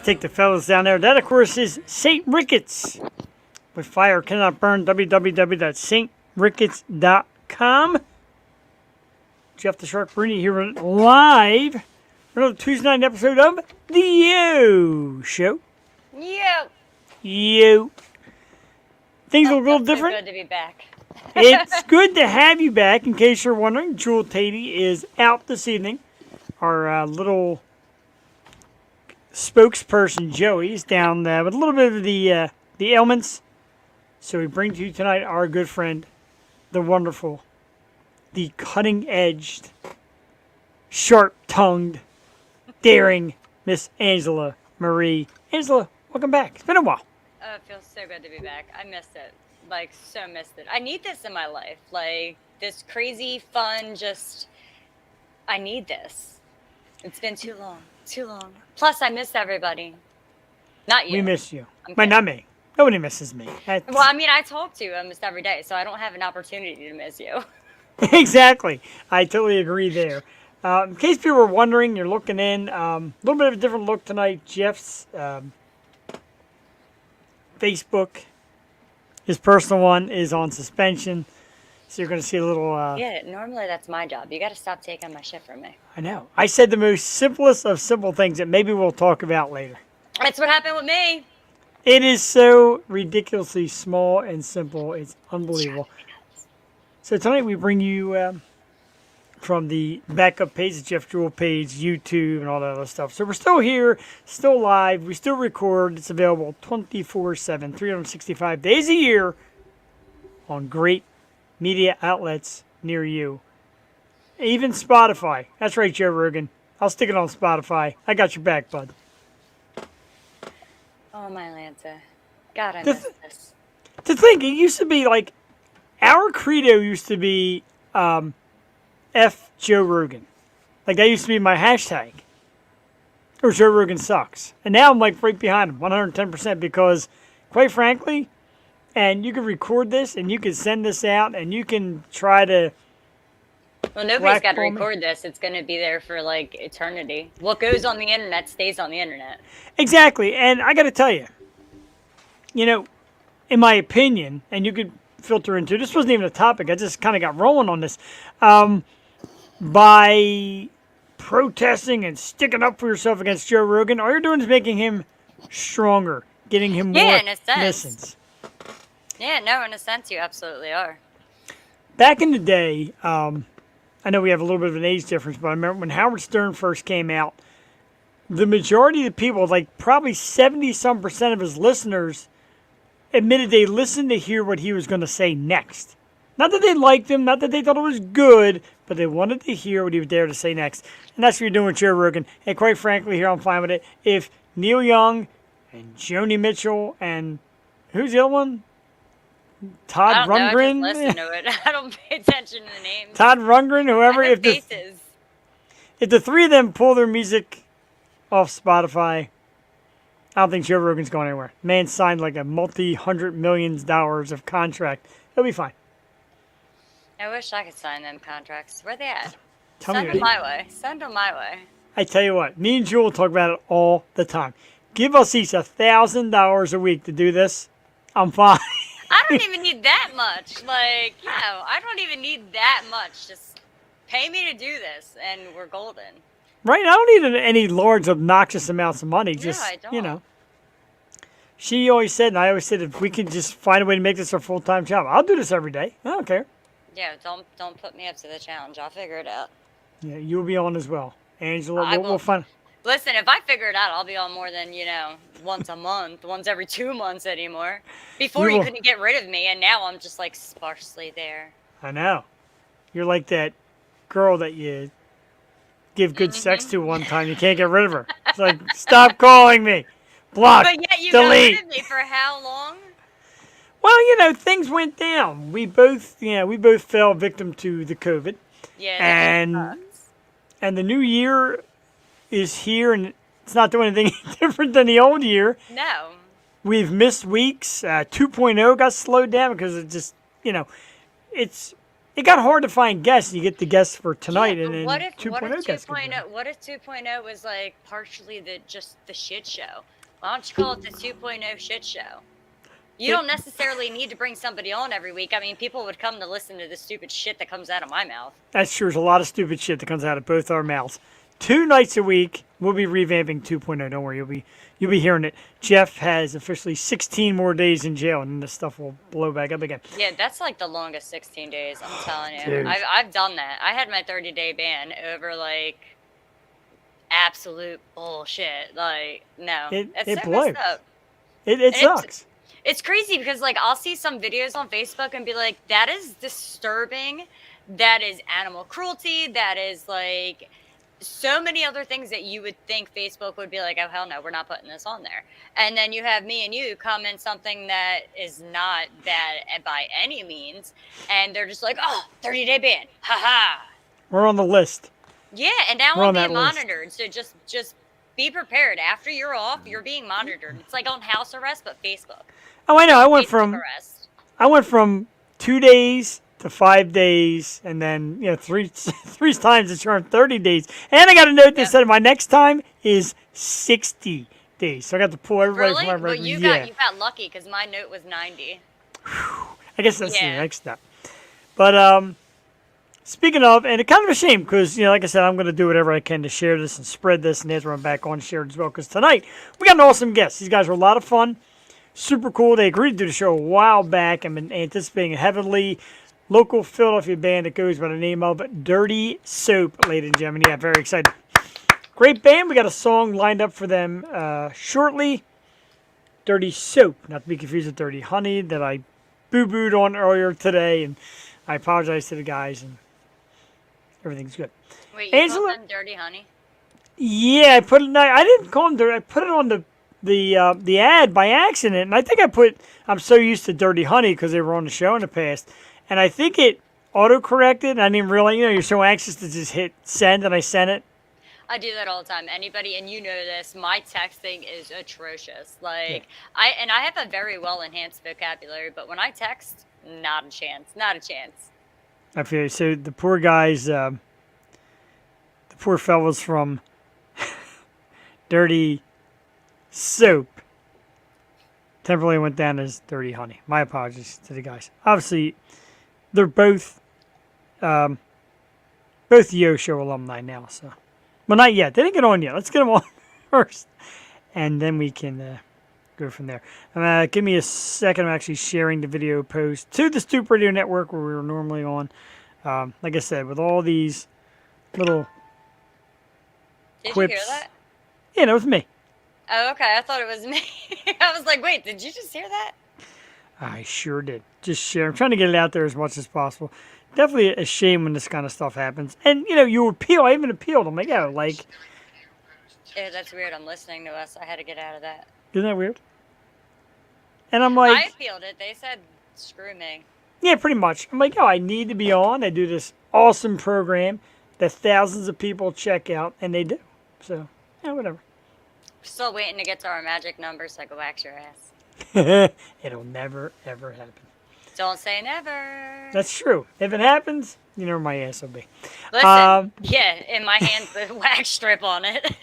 take the fellas down there. That, of course, is St. Ricketts. With fire cannot burn, www.sricketts.com. Jeff the Shark Bruni here live for another Tuesday night episode of The Yo Show. Yo. Things are a little different. So good to be back. It's good to have you back. In case you're wondering, Jewel Tatey is out this evening. Our little spokesperson Joey is down with a little bit of the ailments. So we bring to you tonight our good friend, the wonderful, the cutting-edged, sharp-tongued, daring Miss Angela Marie. Angela, welcome back. It's been a while. Oh, it feels so good to be back. I missed it. Like, so missed it. I need this in my life. Like, this crazy, fun, I need this. It's been too long. Too long. Plus, I miss everybody. Not you. We miss you. Not me. Nobody misses me. Well, I mean, I talk to you almost every day, so I don't have an opportunity to miss you. Exactly. I totally agree there. In case people were wondering, you're looking in. A little bit of a different look tonight. Jeff's Facebook, his personal one, is on suspension. So you're going to see a little... Yeah, normally that's my job. You got to stop taking my shit from me. I know. I said the most simplest of simple things that maybe we'll talk about later. That's what happened with me. It is so ridiculously small and simple. It's unbelievable. So tonight we bring you from the backup page, the Jeff Jewell page, YouTube, and all that other stuff. So we're still here, still live. We still record. It's available 24/7, 365 days a year on great media outlets near you. Even Spotify. That's right, Joe Rogan. I'll stick it on Spotify. I got your back, bud. Oh, my Lanta. God, I miss this. To think, it used to be like, our credo used to be F Joe Rogan. Like, that used to be my hashtag. Or Joe Rogan sucks. And now I'm like right behind him, 110%, because, quite frankly, and you can record this, and you can send this out, and you can try to... Well, nobody's got to record this. It's going to be there for, like, eternity. What goes on the internet stays on the internet. Exactly. And I got to tell you, in my opinion, and you could filter into, this wasn't even a topic. I just kind of got rolling on this. By protesting and sticking up for yourself against Joe Rogan, all you're doing is making him stronger, getting him more in a sense. listens. Yeah, no, in a sense, you absolutely are. Back in the day, I know we have a little bit of an age difference, but I remember when Howard Stern first came out, the majority of the people, like probably 70-some% of his listeners, admitted they listened to hear what he was going to say next. Not that they liked him, not that they thought it was good, but they wanted to hear what he would dare to say next. And that's what you're doing with Joe Rogan. And quite frankly, here I'm fine with it. If Neil Young and Joni Mitchell and who's the other one? Todd Rundgren. I just listen to it. I don't pay attention to the names. Todd Rundgren, whoever. If the three of them pull their music off Spotify, I don't think Joe Rogan's going anywhere. Man signed like a multi-hundred millions dollars of contract. He'll be fine. I wish I could sign them contracts. Where they at? Send them my way. Send them my way. I tell you what, me and Jewel talk about it all the time. Give us each $1,000 a week to do this. I'm fine. I don't even need that much. Like, I don't even need that much. Just pay me to do this, and we're golden. Right? I don't need any large, obnoxious amounts of money. Just, I don't. She always said, and I always said, if we could just find a way to make this our full-time job, I'll do this every day. I don't care. Yeah, don't put me up to the challenge. I'll figure it out. Yeah, you'll be on as well. Angela, we'll find... Listen, if I figure it out, I'll be on more than, once a month, once every 2 months anymore. Before you couldn't get rid of me, and now I'm just, like, sparsely there. I know. You're like that girl that you give good sex to one time. You can't get rid of her. It's like, stop calling me. Block. But yet you delete. got rid of me for how long? Well, things went down. We both fell victim to the COVID. Yeah. And the new year is here, and it's not doing anything different than the old year. No. We've missed weeks. 2.0 got slowed down because it just, it got hard to find guests. You get the guests for tonight, and then 2.0 gets 2.0? What if 2.0 was like partially the shit show? Why don't you call it the 2.0 shit show? You don't necessarily need to bring somebody on every week. I mean, people would come to listen to the stupid shit that comes out of my mouth. That's true. There's a lot of stupid shit that comes out of both our mouths. 2 nights a week. We'll be revamping 2.0. Don't worry. You'll be hearing it. Jeff has officially 16 more days in jail, and this stuff will blow back up again. Yeah, that's like the longest 16 days. I'm telling you. Dude. I've done that. I had my 30-day ban over like absolute bullshit. Like, no. It It's so blows. messed up. It sucks. It's crazy because like I'll see some videos on Facebook and be like, that is disturbing. That is animal cruelty. That is like so many other things that you would think Facebook would be like, oh, hell no, we're not putting this on there. And then you have me and you comment something that is not bad by any means. And they're just like, oh, 30-day ban. Ha ha. We're on the list. Yeah. And now We're I'm on being that list. monitored. So just be prepared. After you're off, you're being monitored. It's like on house arrest, but Facebook. Oh, I know. Facebook arrest. I went from 2 days to 5 days, and then three times the charm, 30 days. And I got a note that said my next time is 60 days. So I got to pull everybody Really? from my Well, record. you Yeah. got lucky because my note was 90. I guess that's the Yeah. next step. But speaking of, and it's kind of a shame because, like I said, I'm going to do whatever I can to share this and spread this, and Ezra, I'm back on shared as well. Because tonight, we got an awesome guest. These guys were a lot of fun. Super cool. They agreed to do the show a while back. I've been anticipating a heavily local Philadelphia band that goes by the name of Dirty Soap, ladies and gentlemen. Yeah, very excited. Great band. We got a song lined up for them shortly. Dirty Soap, not to be confused with Dirty Honey, that I boo-booed on earlier today, and I apologize to the guys, and everything's good. Wait, you Angela- called them Dirty Honey? Yeah, I put it. I didn't call them dirty. I put it on the ad by accident, and I think I'm so used to Dirty Honey because they were on the show in the past, and I think it auto-corrected. And I didn't realize. You're so anxious to just hit send, and I sent it. I do that all the time. Anybody, and you know this, my texting is atrocious. Like, I have a very well-enhanced vocabulary, but when I text, not a chance. Not a chance. I feel you. So the poor guys, the poor fellows from Dirty Soap temporarily went down as Dirty Honey. My apologies to the guys. Obviously, they're both Yo Show alumni now. So, well, not yet. They didn't get on yet. Let's get them on first, and then we can go from there. Give me a second. I'm actually sharing the video post to the Stoop Radio Network where we were normally on. Like I said, with all these little Did quips. you hear that? Yeah, that was me. Oh, okay. I thought it was me. I was like, wait, did you just hear that? I sure did. Just share. I'm trying to get it out there as much as possible. Definitely a shame when this kind of stuff happens. And, you appeal. I even appealed. I'm like, yeah, like, Yeah, that's weird. I'm listening to us. I had to get out of that. isn't that weird? And I'm I like, appealed it. They said, screw me. yeah, pretty much. I'm like, oh, I need to be on. I do this awesome program that thousands of people check out, and they do. So, yeah, whatever. Still waiting to get to our magic number so I can wax your ass. It'll never, ever happen. Don't say never. That's true. If it happens, you know where my ass will be. Listen, yeah, in my hand's the wax strip on it.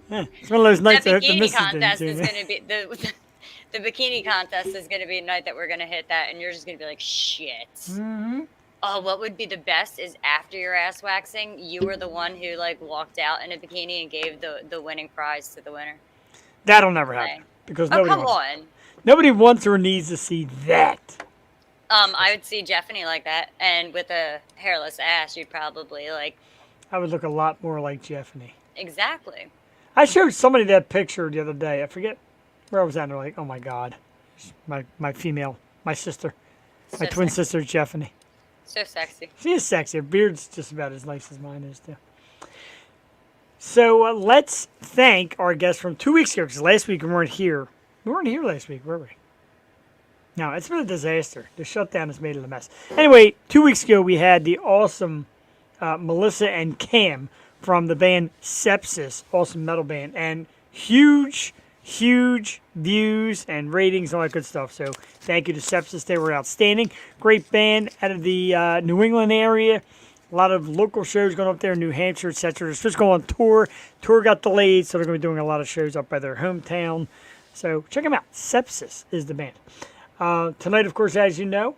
Yeah, it's one of those nights I The hope the bikini missus contest didn't is see. going to be the bikini contest is going to be a night that we're going to hit that, and you're just going to be like, shit. Mm-hmm. Oh, what would be the best is after your ass waxing, you were the one who like walked out in a bikini and gave the winning prize to the winner. That'll never happen because Oh, nobody come wants. on. Nobody wants or needs to see that. I would see Jeffany like that, and with a hairless ass, you'd probably like I would look a lot more like Jeffany. exactly. I showed somebody that picture the other day. I forget where I was at. And they're like, "Oh my God, my female, my sister, my So twin sexy. sister Jeffany. So sexy. She is sexy. Her beard's just about as nice as mine is too." So let's thank our guests from 2 weeks ago because last week we weren't here. We weren't here last week, were we? No, it's been a disaster. The shutdown has made it a mess. Anyway, 2 weeks ago we had the awesome Melissa and Cam from the band Sepsis, awesome metal band, and huge views and ratings and all that good stuff. So thank you to Sepsis. They were outstanding. Great band out of the New England area. A lot of local shows going up there in New Hampshire, etc. They're supposed to go on tour. Tour got delayed, so they're going to be doing a lot of shows up by their hometown. So check them out. Sepsis is the band. Tonight, of course, as you know,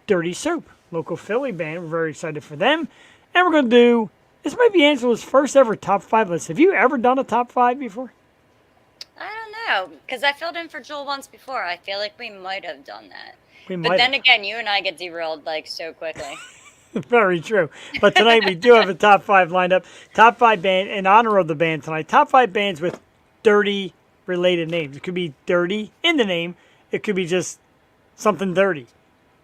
Dirty Soup, local Philly band. We're very excited for them. And we're going to do, this might be Angela's first ever top 5 list. Have you ever done a top 5 before? I don't know, because I filled in for Joel once before. I feel like we might have done that. We But might then have. again, you and I get derailed like so quickly. Very true. But tonight we do have a top 5 lined up. Top 5 band in honor of the band tonight. Top 5 bands with dirty related names. It could be dirty in the name. It could be just something dirty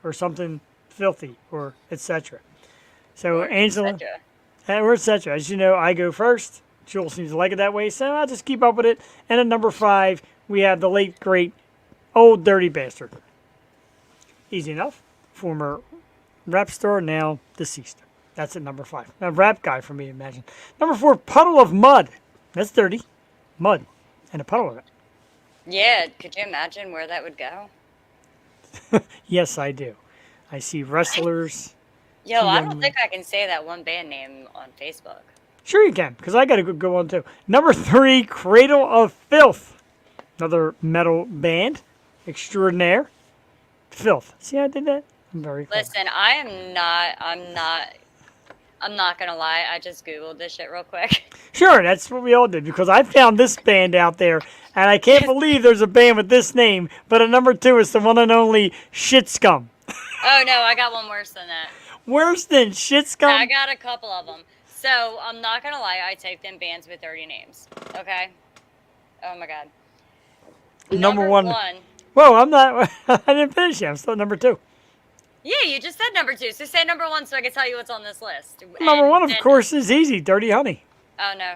or something filthy or etc. So Angela, or etc. As you know, I go first. Joel seems to like it that way, so I'll just keep up with it. And at number 5, we have the late great Old Dirty Bastard. Easy enough. Former rap star, now deceased. That's at number 5. A rap guy for me to imagine. Number 4, Puddle of Mud. That's dirty. Mud. And a puddle of it. Yeah, could you imagine where that would go? Yes, I do. I see wrestlers. Yo, I don't think I can say that one band name on Facebook. Sure you can, because I got a good one too. Number 3, Cradle of Filth. Another metal band. Extraordinaire. Filth. See how I did that? I'm very clever. Listen, I'm not gonna lie, I just Googled this shit real quick. Sure, that's what we all did, because I found this band out there, and I can't believe there's a band with this name, but at number 2 is the one and only Shit Scum. Oh no, I got one worse than that. Worse than Shit Scum? I got a couple of them. So, I'm not gonna lie, I typed in bands with dirty names. Okay? Oh my god. Number one. Whoa, I'm not, I didn't finish yet. I'm still at number 2. Yeah, you just said number 2, so say number 1 so I can tell you what's on this list. Number 1, of course, is easy. Dirty Honey. Oh, no.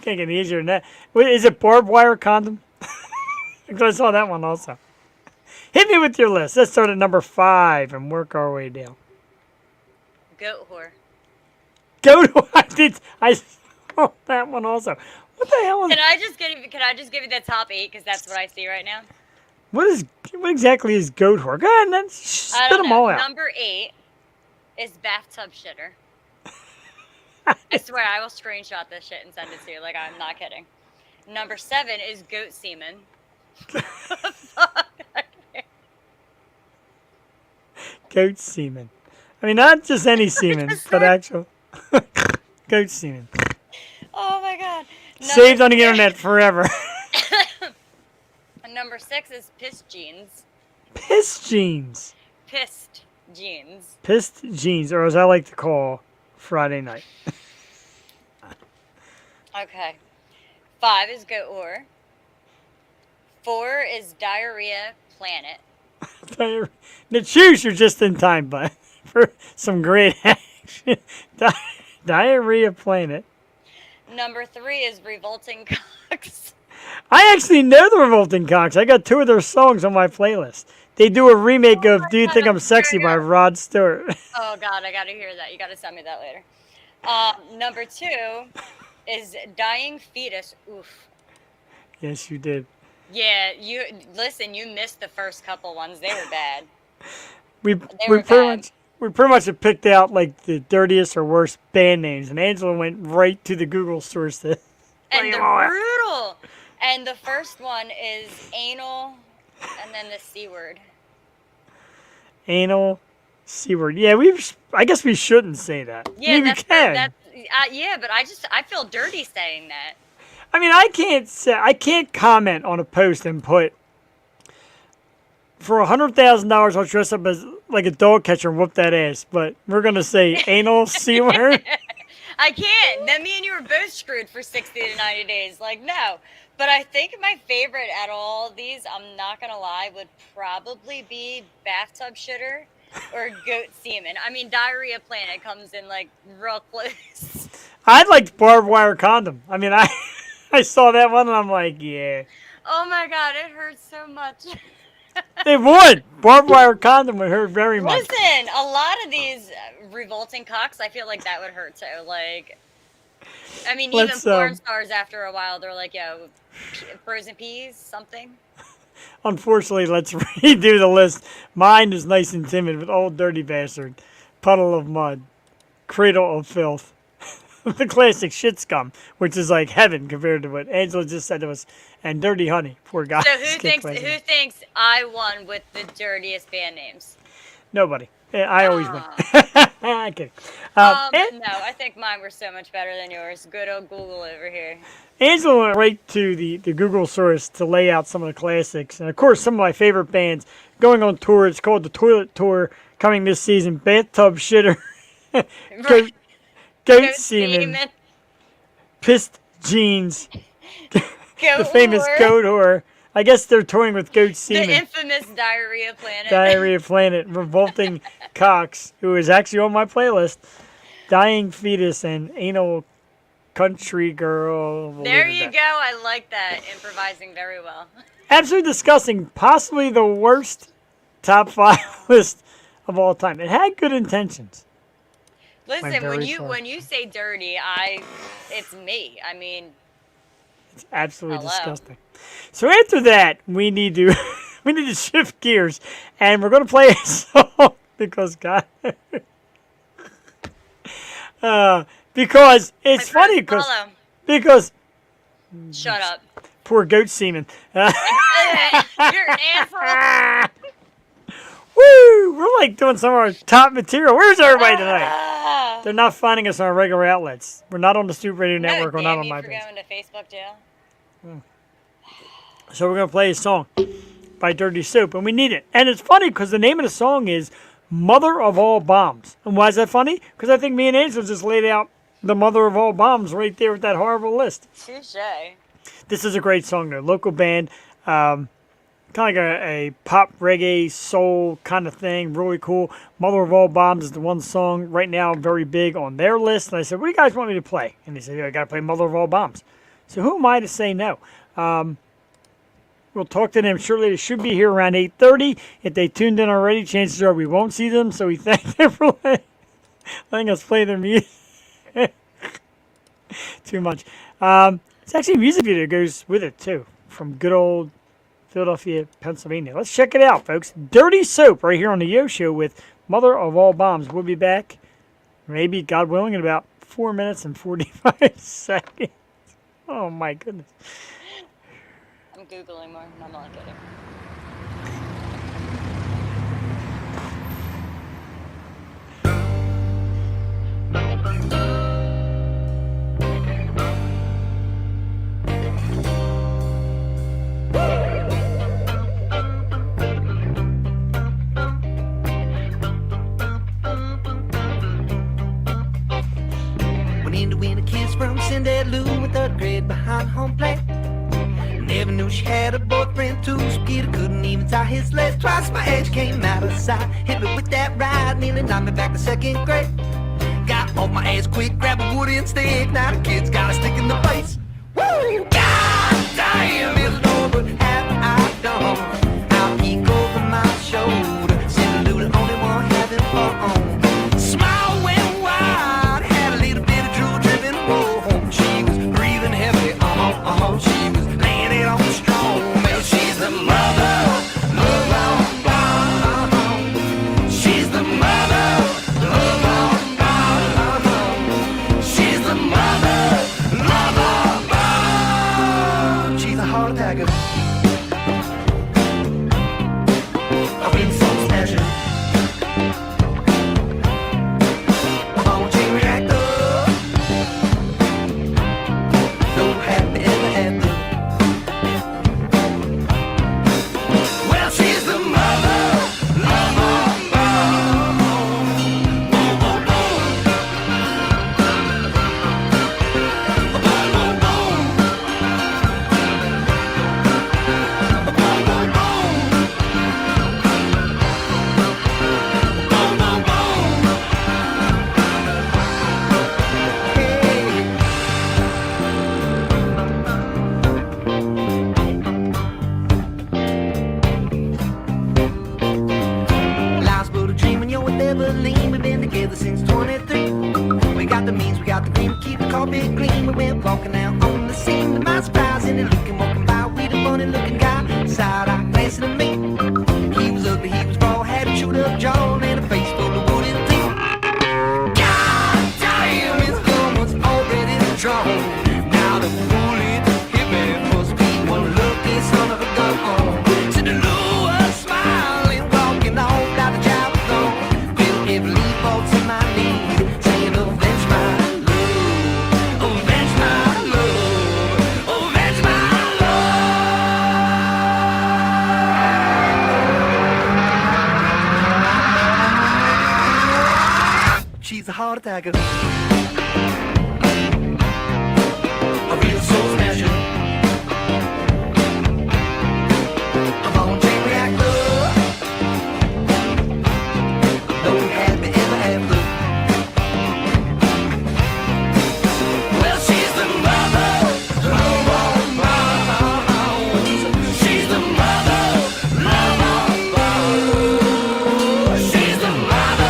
Can't get any easier than that. Wait, is it barbed wire condom? Because I saw that one also. Hit me with your list. Let's start at number 5 and work our way down. Goat whore. Go to, I saw that one also. What the hell is Can I just give you the top 8 because that's what I see right now? What exactly is goat whore? Go ahead and then I spit don't them know. all out. Number 8 is bathtub shitter. I swear I will screenshot this shit and send it to you. Like, I'm not kidding. Number 7 is goat semen. Fuck. Goat semen. I mean, not just any semen, but actual goat semen. Oh my god. Saved on the internet forever. Number 6 is pissed jeans. Piss jeans. Pissed jeans. Pissed jeans, or as I like to call Friday night. Okay. 5 is goat whore. 4 is diarrhea planet. The choose you're just in time, bud, for some great action. Diarrhea Planet. Number 3 is revolting cocks. I actually know the Revolting Cocks. I got 2 of their songs on my playlist. They do a remake of Do You Think I'm Sexy by Rod Stewart. Oh god, I gotta hear that. You gotta send me that later. Number 2 is dying fetus. Oof. Yes, you did. Yeah, you missed the first couple ones. They were bad. We pretty much have picked out like the dirtiest or worst band names, and Angela went right to the Google source to. And they're brutal. And the first one is anal, and then the C word. Anal, C word. Yeah, I guess we shouldn't say that. Yeah, we can. Yeah, but I feel dirty saying that. I mean, I can't comment on a post and put for $100,000 I'll dress up as like a dog catcher and whoop that ass. But we're gonna say anal C word. I can't. Then me and you were both screwed for 60 to 90 days. Like, no. But I think my favorite out of all of these, I'm not gonna lie, would probably be bathtub shitter or goat semen. I mean, diarrhea planet comes in like real close. I liked barbed wire condom. I mean, I saw that one and I'm like, yeah. Oh my god, it hurts so much. It would. Barbed wire condom would hurt very much. Listen, a lot of these revolting cocks, I feel like that would hurt too. Like, I mean, even porn stars after a while, they're like, yo, frozen peas, something. Unfortunately, let's redo the list. Mine is nice and timid with Old Dirty Bastard, Puddle of Mud. Cradle of Filth. The classic Shit Scum, which is like heaven compared to what Angela just said to us. And Dirty Honey, poor guy. So who thinks I won with the dirtiest band names? Nobody. I always win. I'm kidding. No, I think mine were so much better than yours. Good old Google over here. Angela went right to the Google source to lay out some of the classics. And, of course, some of my favorite bands going on tour. It's called the Toilet Tour, coming this season. Bathtub Shitter, Goat Semen, Pissed Jeans, the famous Goat Whore. I guess they're touring with Goat Semen. The infamous Diarrhea Planet. Diarrhea Planet, Revolting Cox, who is actually on my playlist. Dying Fetus and Anal Country Girl. There you go. I like that. Improvising very well. Absolutely disgusting. Possibly the worst top 5 list of all time. It had good intentions. Listen, when you say dirty, it's me. I mean, it's absolutely disgusting. So after that, we need to shift gears, and we're going to play a song because because it's funny because shut up. Poor Goat Semen. You're an asshole. Woo! We're like doing some of our top material. Where's everybody tonight? They're not finding us on our regular outlets. We're not on the Stoop Radio Network. We're not on my page. Going to Facebook jail. So we're going to play a song by Dirty Soup, and we need it. And it's funny because the name of the song is Mother of All Bombs. And why is that funny? Because I think me and Angela just laid out the mother of all bombs right there with that horrible list. Touche. This is a great song, though. Local band. Kind of like a pop reggae soul kind of thing. Really cool. Mother of All Bombs is the one song right now very big on their list. And I said, what do you guys want me to play? And they said, I got to play Mother of All Bombs. So who am I to say no? We'll talk to them shortly. They should be here around 8:30. If they tuned in already, chances are we won't see them. So we thank them for letting us play their music. Too much. It's actually a music video that goes with it, too, from good old Philadelphia, Pennsylvania. Let's check it out, folks. Dirty Soap right here on the Yo Show with Mother of All Bombs. We'll be back, maybe, God willing, in about 4 minutes and 45 seconds. Oh, my goodness. I'm Googling more. I'm not kidding. To win a kiss from Cindy Lou with a grade behind home plate. Never knew she had a boyfriend too. Skeeter couldn't even tie his legs. Twice my age came out of sight. Hit me with that ride, nearly knocked me back to second grade. Got off my ass quick, grab a wooden stick. Now the kid's got a stick in the face. Woo! God damn, it's over. Have I done? I'll peek over my shoulder. Cindy Lou, the only one having fun. Smile went wide. She was breathing heavily, she was laying it on strong. Man, she's the mother of all bombs. She's the mother of all bombs. She's the mother of all bombs. She's a heart attacker. I've been so special. Oh, chain reactor. Well, she's the mother of all bombs. Boom, boom, boom. Boom, boom, boom. Boom, boom, boom. heart attack. A real soul smasher. A voluntary reactor. No happy ever after. Well, she's the mother. She's the mother. She's the mother.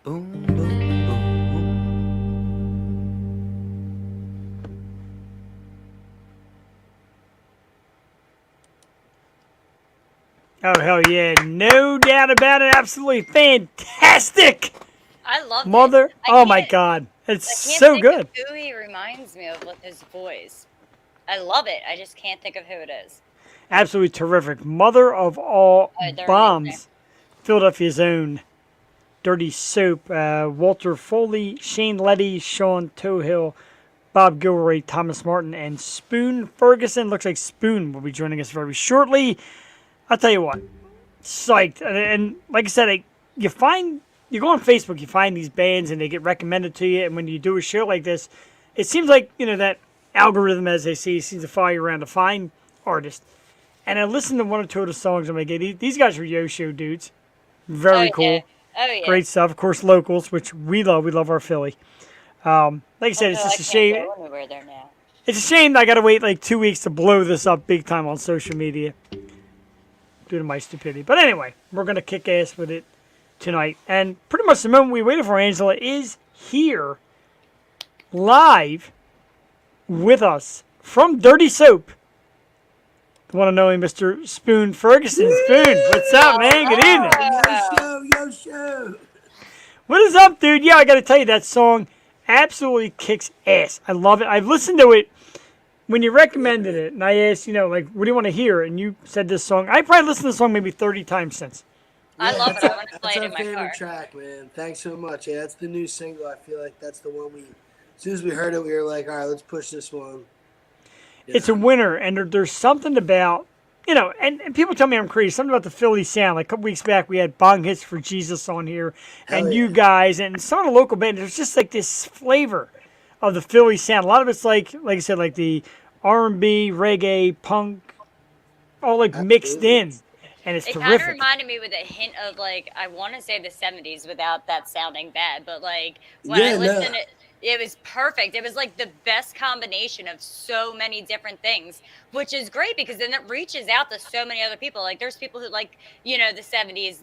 Boom, boom, boom. Oh, hell yeah. No doubt about it. Absolutely fantastic. I love Mother. It. I Oh, my can't- God. I It's can't so think good. of who he reminds me of with his voice. I love it. I just can't think of who it is. Absolutely terrific. Mother of all They're bombs. Philadelphia's own Dirty Soap. Walter Foley, Shane Letty, Sean Tohill, Bob Gilroy, Thomas Martin, and Spoon Ferguson. Looks like Spoon will be joining us very shortly. I'll tell you what. Psyched. And like I said, you go on Facebook, you find these bands and they get recommended to you. And when you do a show like this, it seems like, that algorithm, as they say, seems to follow you around to find artists. And I listened to one or two of the songs. I'm like, hey, these guys are Yo-Show dudes. Very cool. Yeah. Oh yeah. Great stuff. Of course, locals, which we love. We love our Philly. Like I said, it's Although just a I shame. can't go anywhere there now. It's a shame that I got to wait like 2 weeks to blow this up big time on social media due to my stupidity. But anyway, we're going to kick ass with it tonight. And pretty much the moment we waited for, Angela, is here live with us from Dirty Soap. The one and only Mr. Spoon Ferguson. Spoon, what's up, man? Good evening. Yo, show. What is up, dude? Yeah, I got to tell you, that song absolutely kicks ass. I love it. I've listened to it when you recommended it, and I asked, what do you want to hear? And you said this song. I probably listened to the song maybe 30 times since. I love it. I want to play That's it our in my favorite car. track, man. Thanks so much. Yeah, that's the new single. I feel like that's the one as soon as we heard it, we were like, all right, let's push this one. It's a winner, and there's something about, and people tell me I'm crazy, something about the Philly sound. Like a couple weeks back, we had Bong Hits for Jesus on here, and Hell you yeah. guys, and some of the local bands. There's just like this flavor of the Philly sound. A lot of it's like I said, like the R&B, reggae, punk, all like mixed in, and it's It kind of terrific. reminded me with a hint of I want to say the 70s without that sounding bad, but when Yeah, I no. listened, it was perfect. It was like the best combination of so many different things, which is great because then it reaches out to so many other people. Like there's people who like, the 70s.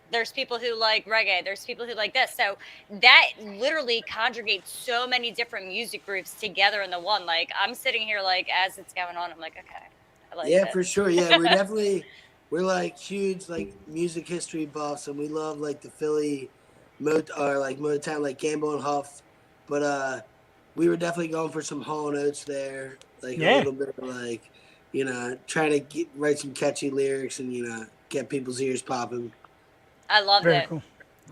There's people who like reggae. There's people who like this. So that literally conjugates so many different music groups together in the one. Like I'm sitting here as it's going on, I'm like, okay, I like Yeah, it. for sure. Yeah, we're like huge music history buffs, and we love the Philly Motown, like Gamble and Huff. But we were definitely going for some Hall and Oates there, a little bit of trying to write some catchy lyrics and get people's ears popping. I loved Very it. cool.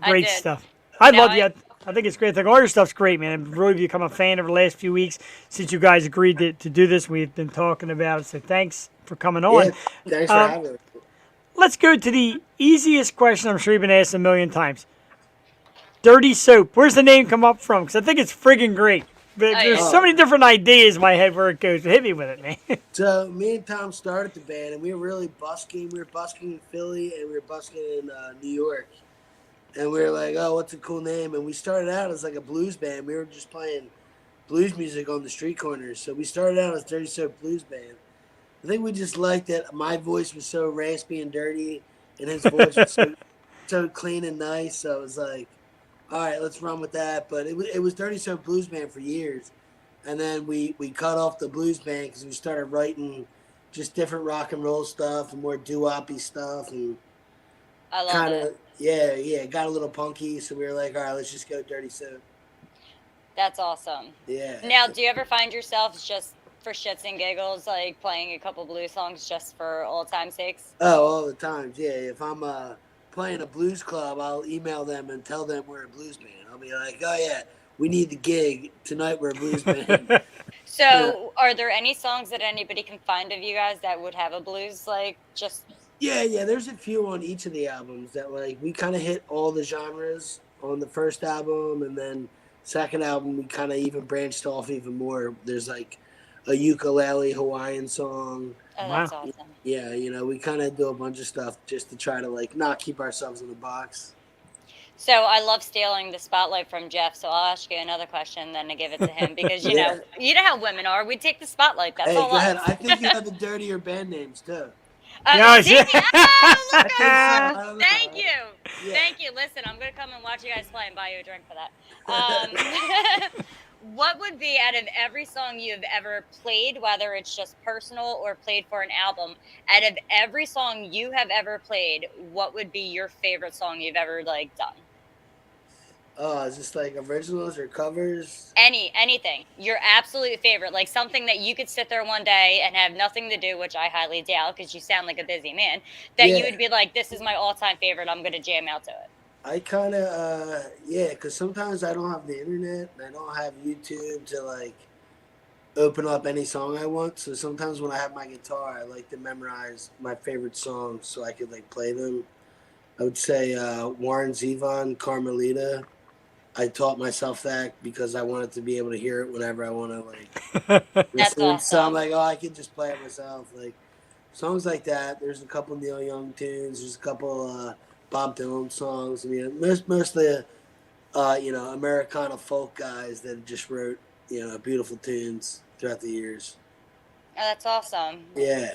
I Great did. stuff. I Now love you. I think it's great. All your stuff's great, man. I've really become a fan over the last few weeks since you guys agreed to do this. We've been talking about it, so thanks for coming on. Yeah, thanks for having us. Let's go to the easiest question I'm sure you've been asked a million times. Dirty Soap. Where's the name come up from? Because I think it's friggin' great. But there's yeah. so many different ideas in my head where it goes. Hit me with it, man. So me and Tom started the band, and we were really busking. We were busking in Philly, and we were busking in New York. And we were like, oh, what's a cool name? And we started out as a blues band. We were just playing blues music on the street corners. So we started out as Dirty Soap Blues Band. I think we just liked that my voice was so raspy and dirty, and his voice was so clean and nice. So I was like, all right, let's run with that. But it was Dirty Soap Blues Band for years, and then we cut off the blues band because we started writing just different rock and roll stuff and more doo-woppy stuff, and I love kind it. of it got a little punky. So we were like, all right, let's just go Dirty Soap. That's awesome. Yeah. Now, do you ever find yourself just for shits and giggles, like playing a couple blues songs just for old time's sakes? Oh, all the times. Yeah. If I'm playing a blues club, I'll email them and tell them we're a blues band. I'll be like, oh yeah, we need the gig tonight. We're a blues band. So, are there any songs that anybody can find of you guys that would have a blues, like, just... Yeah. There's a few on each of the albums that like we kind of hit all the genres on the first album, and then second album we kind of even branched off even more. There's like a ukulele Hawaiian song. Oh, that's Wow. awesome. Yeah, we kind of do a bunch of stuff just to try to like not keep ourselves in a box. So, I love stealing the spotlight from Jeff, so I'll ask you another question then to give it to him, because, you Yeah. know, you know how women are. We take the spotlight. That's Hey, all go ahead. us. I think you have the dirtier band names too. Yeah, See? yeah. Oh, look I at don't know. Thank you. Yeah. Thank you. Listen, I'm going to come and watch you guys play and buy you a drink for that. What would be, out of every song you've ever played, whether it's just personal or played for an album, out of every song you have ever played, what would be your favorite song you've ever, like, done? Oh, is this like originals or covers? Anything. Your absolute favorite. Like something that you could sit there one day and have nothing to do, which I highly doubt because you sound like a busy man, that you Yeah. would be like, this is my all-time favorite. I'm going to jam out to it. I kind of, because sometimes I don't have the internet and I don't have YouTube to like open up any song I want. So sometimes when I have my guitar, I like to memorize my favorite songs so I could like play them. I would say Warren Zevon, Carmelita. I taught myself that because I wanted to be able to hear it whenever I want to like That's listen. So I'm awesome. like, oh, I can just play it myself. Like songs like that. There's a couple Neil Young tunes. There's a couple Bob Dylan songs. I mean, mostly Americana folk guys that just wrote beautiful tunes throughout the years. Oh, that's awesome. Yeah.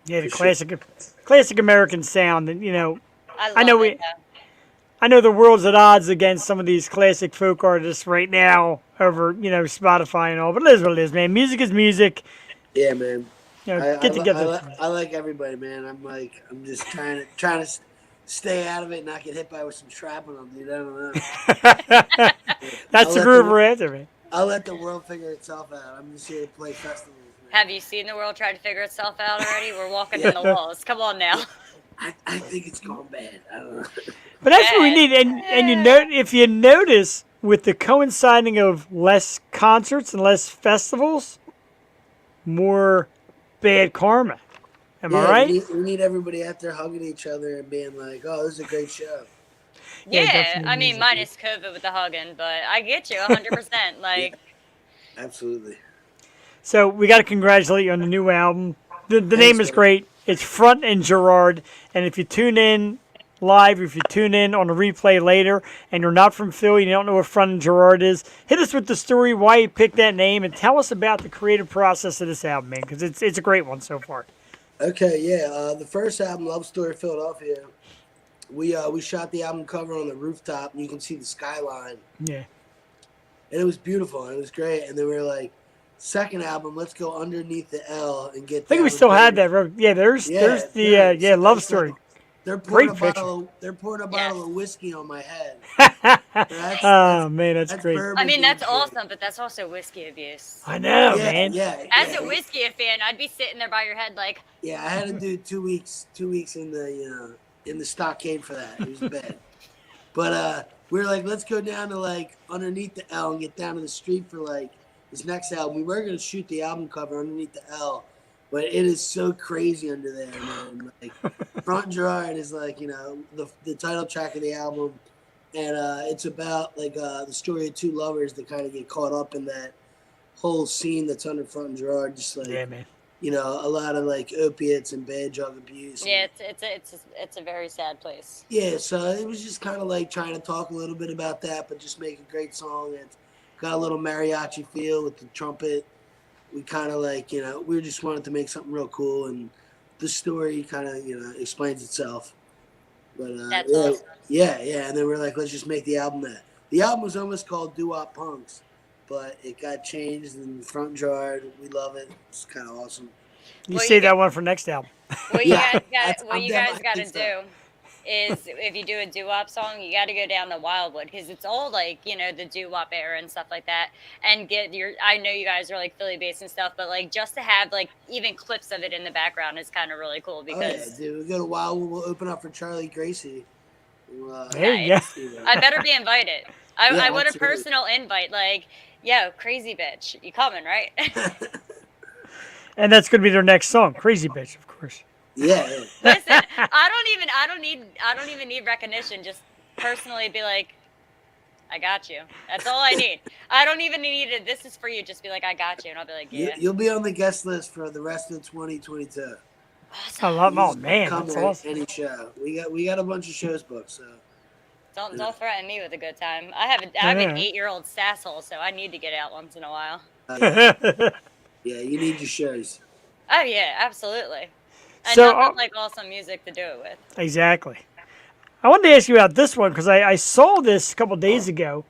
Yeah, the For sure. classic American sound, and I know love we- it. Though. I know the world's at odds against some of these classic folk artists right now over Spotify and all, but it is what it is, man. Music is music. Yeah, man. Get together. I like everybody, man. I'm just trying to stay out of it and not get hit by with some shrapnel, dude. I don't know. That's I'll the let groove the- we're after, man. I'll let the world figure itself out. I'm just here to play festivals, man. Have you seen the world try to figure itself out already? We're walking Yeah. in the walls. Come on now. I think it's going bad. I don't know. But that's what we need. And if you notice, with the coinciding of less concerts and less festivals, more bad karma. Am I right? We need everybody out there hugging each other and being like, "Oh, this is a great show." Yeah, Yeah, definitely I mean, music. minus COVID with the hugging, but I get you 100%. Like, Absolutely. So we got to congratulate you on the new album. The name is man. great. It's Front and Gerard. And if you tune in live, if you tune in on a replay later, and you're not from Philly, you don't know what Front and Gerard is, hit us with the story, why you picked that name, and tell us about the creative process of this album, man, because it's a great one so far. Okay, yeah. The first album, Love Story Philadelphia, we shot the album cover on the rooftop, and you can see the skyline, Yeah. and it was beautiful. And it was great. And then we were like, second album, let's go underneath the L and get. I think we still had that. Yeah, there's the love story. They're pouring Great They're pouring a bottle of whiskey on my head. Oh man, that's great. bourbon I mean, that's shit. awesome, but that's also whiskey abuse. I know, Yeah, man. yeah. As yeah. a whiskey fan, I'd be sitting there by your head like, Yeah, I had to do 2 weeks. 2 weeks in the stockade for that. It was bad. But we were like, let's go down to like underneath the L and get down to the street for like this next album. We were gonna shoot the album cover underneath the L, but it is so crazy under there, man. Like Front Gerard is like the title track of the album, and it's about like the story of two lovers that kind of get caught up in that whole scene that's under Front Gerard, just like. Yeah, man. A lot of like opiates and bad drug abuse. yeah, it's a very sad place. Yeah, so it was just kind of like trying to talk a little bit about that, but just make a great song that's got a little mariachi feel with the trumpet. We kind of like, we just wanted to make something real cool, and the story kind of, explains itself. But That's awesome. yeah, and then we're like, let's just make the album that. The album was almost called Doo-Wop Punks, but it got changed and front jarred. We love it. It's kind of awesome. You Well, save that one for next album. What Yeah, you I'm guys got definitely to do is if you do a doo-wop song, you got to go down to Wildwood because it's all like the doo-wop era and stuff like that, and get your. I know you guys are like Philly based and stuff, but like just to have like even clips of it in the background is kind of really cool Oh, yeah, because dude. We go to Wildwood. We'll open up for Charlie Gracie. There you go. I better be invited. I Yeah, want a absolutely. personal invite, like, yo, crazy bitch, you coming, right? And that's going to be their next song, Crazy Bitch, of course. Yeah. Listen, I don't even need recognition. Just personally be like, I got you. That's all I need. I don't even need it. This is for you. Just be like, I got you, and I'll be like, yeah. You'll be on the guest list for the rest of 2022. I love. Oh You man, come that's to awesome. any show. We got a bunch of shows booked, so Don't threaten me with a good time. I'm an Yeah. 8-year-old sasshole, so I need to get out once in a while. yeah, you need your shows. Oh yeah, absolutely. And So, nothing like awesome music to do it with. Exactly. I wanted to ask you about this one because I saw this a couple days ago.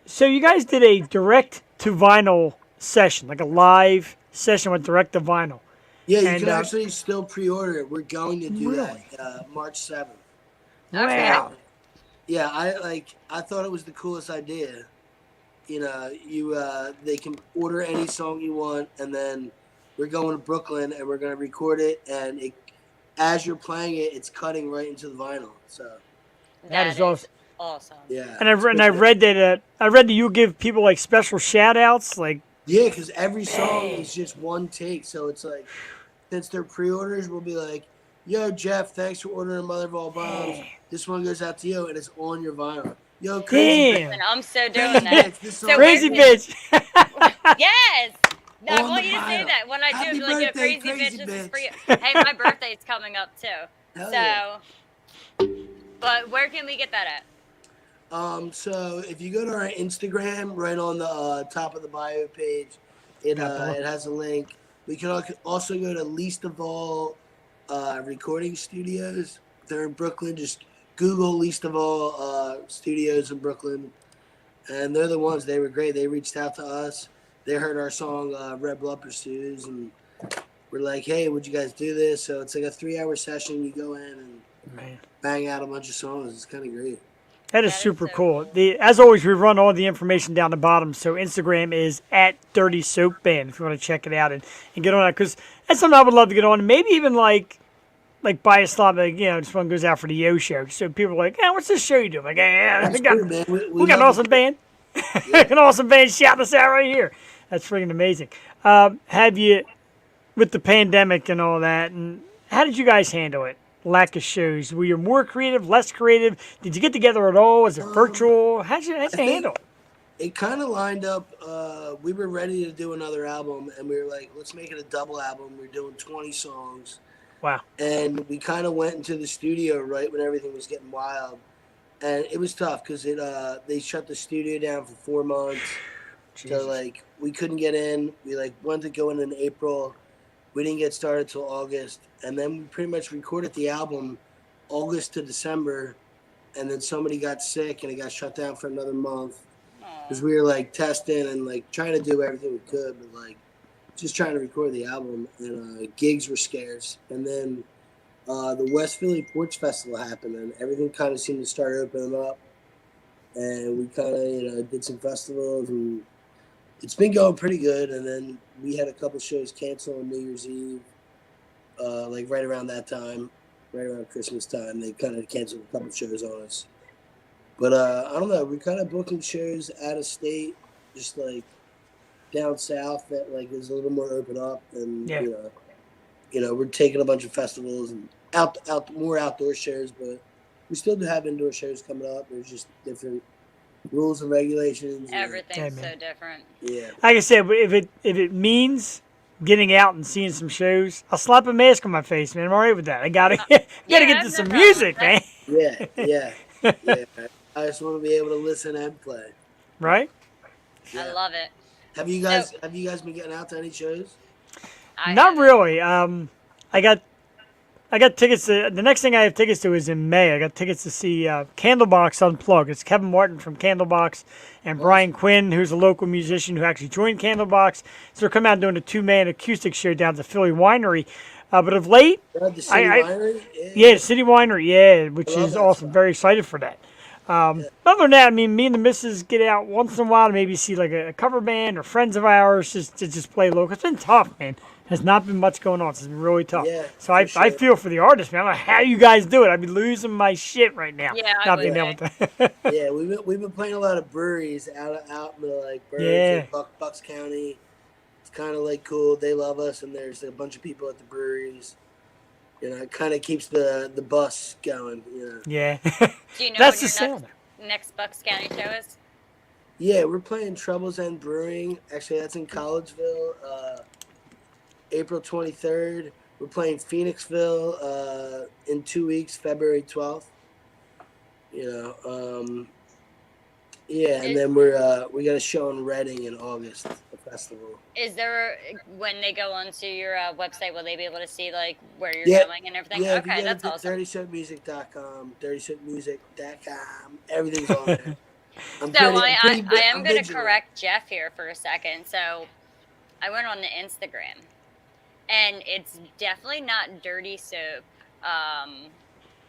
So you guys did a direct to vinyl session, like a live session with direct to vinyl. Yeah, you And, can actually still pre-order it. We're going to do Really? that March 7th. Wow. Yeah, I thought it was the coolest idea. They can order any song you want, and then we're going to Brooklyn and we're going to record it, and as you're playing it, it's cutting right into the vinyl. So That is awesome. Awesome. yeah, And I read that you give people like special shout outs, like yeah, because every song is just one take. So it's like, since they're pre-orders, we'll be like, yo, Jeff, thanks for ordering Mother of All Bombs. This one goes out to you, and it's on your vinyl. Yo, crazy damn, And I'm so doing bitch, that. this So song- crazy bitch. Yes. No, I On want the you to say vinyl. that when I do. Happy Be like, yo, birthday, crazy bitch, crazy this is for you. bitch. Hey, my birthday's coming up too. Hell So, yeah. but where can we get that at? So if you go to our Instagram, right on the top of the bio page, it has a link. We can also go to Least of All Recording Studios. They're in Brooklyn. Just Google Least of All Studios in Brooklyn, and they're the ones. They were great. They reached out to us. They heard our song Red Blood Pursues, and we're like, hey, would you guys do this? So it's like a 3-hour session. You go in and Man. bang out a bunch of songs. It's kind of great. That is That is super so cool. cool. As always, we run all the information down the bottom. So Instagram is at Dirty Soap Band if you want to check it out and get on it. Because that's something I would love to get on. Maybe even like buy a slot, like, this one goes out for the Yo show. So people are like, what's this show you do? Like, yeah, That's we got, cool, man. we got an awesome band. An awesome band. Shout us out right here. That's freaking amazing. Have you, with the pandemic and all that, and how did you guys handle it? Lack of shows. Were you more creative, less creative? Did you get together at all? Was it virtual? How'd you think- handle it? It kind of lined up. We were ready to do another album, and we were like, let's make it a double album. We're doing 20 songs. Wow. And we kind of went into the studio right when everything was getting wild. And it was tough because they shut the studio down for 4 months. Jesus. So, like, we couldn't get in. We, went to go in April. We didn't get started till August. And then we pretty much recorded the album August to December. And then somebody got sick, and it got shut down for another month. Because we were testing and trying to do everything we could, but just trying to record the album, and gigs were scarce. And then the West Philly Porch Festival happened, and everything kind of seemed to start opening up. And we kind of did some festivals, and it's been going pretty good. And then we had a couple shows cancel on New Year's Eve, right around that time, right around Christmas time. They kind of canceled a couple shows on us. But I don't know. We're kind of booking shows out of state, just down south that is a little more open up, and Yeah. We're taking a bunch of festivals and more outdoor shows, but we still do have indoor shows coming up. There's just different rules and regulations. and- Everything's Yeah, so man. different. yeah. Like I said, if it means getting out and seeing some shows, I'll slap a mask on my face, man. I'm all right with that. I gotta Yeah, get I to have some no problem music, with man. that. Yeah. I just want to be able to listen and play. Right? Yeah. I love it. Have you guys been getting out to any shows? Not really. I got tickets to the next thing I have tickets to is in May. I got tickets to see Candlebox Unplugged. It's Kevin Martin from Candlebox and Brian Quinn, who's a local musician who actually joined Candlebox. So they're coming out doing a 2-man acoustic show down at the Philly Winery. But of late, The City Winery? yeah, City Winery, yeah, which I love is that awesome. stuff. Very excited for that. Other than that, I mean, me and the missus get out once in a while to maybe see like a cover band or friends of ours just to just play local. It's been tough, man. Has not been much going on. It's been really tough. Yeah, so I for sure. feel for the artists, man. I don't know how you guys do it. I'd be losing my shit right now. Yeah, I not would being able to. Yeah, we've been playing a lot of breweries out in the like Burns Yeah. and Bucks County. It's kind of like cool. They love us, and there's a bunch of people at the breweries. You know, it kind of keeps the bus going. You know. Yeah. Do you know That's when the your sound. next Bucks County show is? Yeah, we're playing Troubles End Brewing. Actually, that's in Collegeville, April 23rd. We're playing Phoenixville in 2 weeks, February 12th. You know, yeah, and then we got a show in Reading in August, the festival. Is there, when they go onto your website, will they be able to see like where you're Yeah. going and everything? Yeah, if you Okay, get that's it to awesome. dirtysoapmusic.com, dirtysoapmusic.com, everything's on there. I'm So pretty- I I'm pretty am I'm going to vigilant. correct Jeff here for a second. So I went on the Instagram, and it's definitely not Dirty Soap.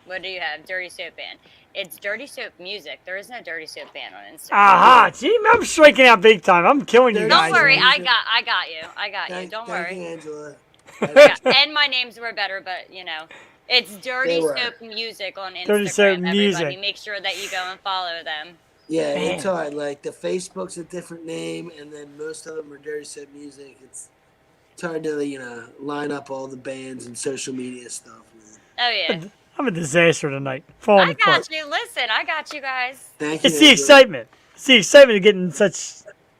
What do you have? Dirty Soap Band. It's Dirty Soap Music. There is no Dirty Soap Band on Instagram. Aha! Gee, I'm striking out big time. I'm killing you Don't guys. Don't worry, man. I got you. I got you. Don't Thank worry. you, Angela. Yeah, and my names were better, but you know, it's Dirty They were. Soap Music on Instagram. Dirty Soap everybody. Music. Make sure that you go and follow them. Yeah, Man. it's hard. Like the Facebook's a different name, and then most of them are Dirty Soap Music. It's hard to line up all the bands and social media stuff. Man. Oh yeah, I'm a disaster tonight. Falling I apart. got you. Listen, I got you guys. Thank you. It's the Angela. excitement. It's the excitement of getting such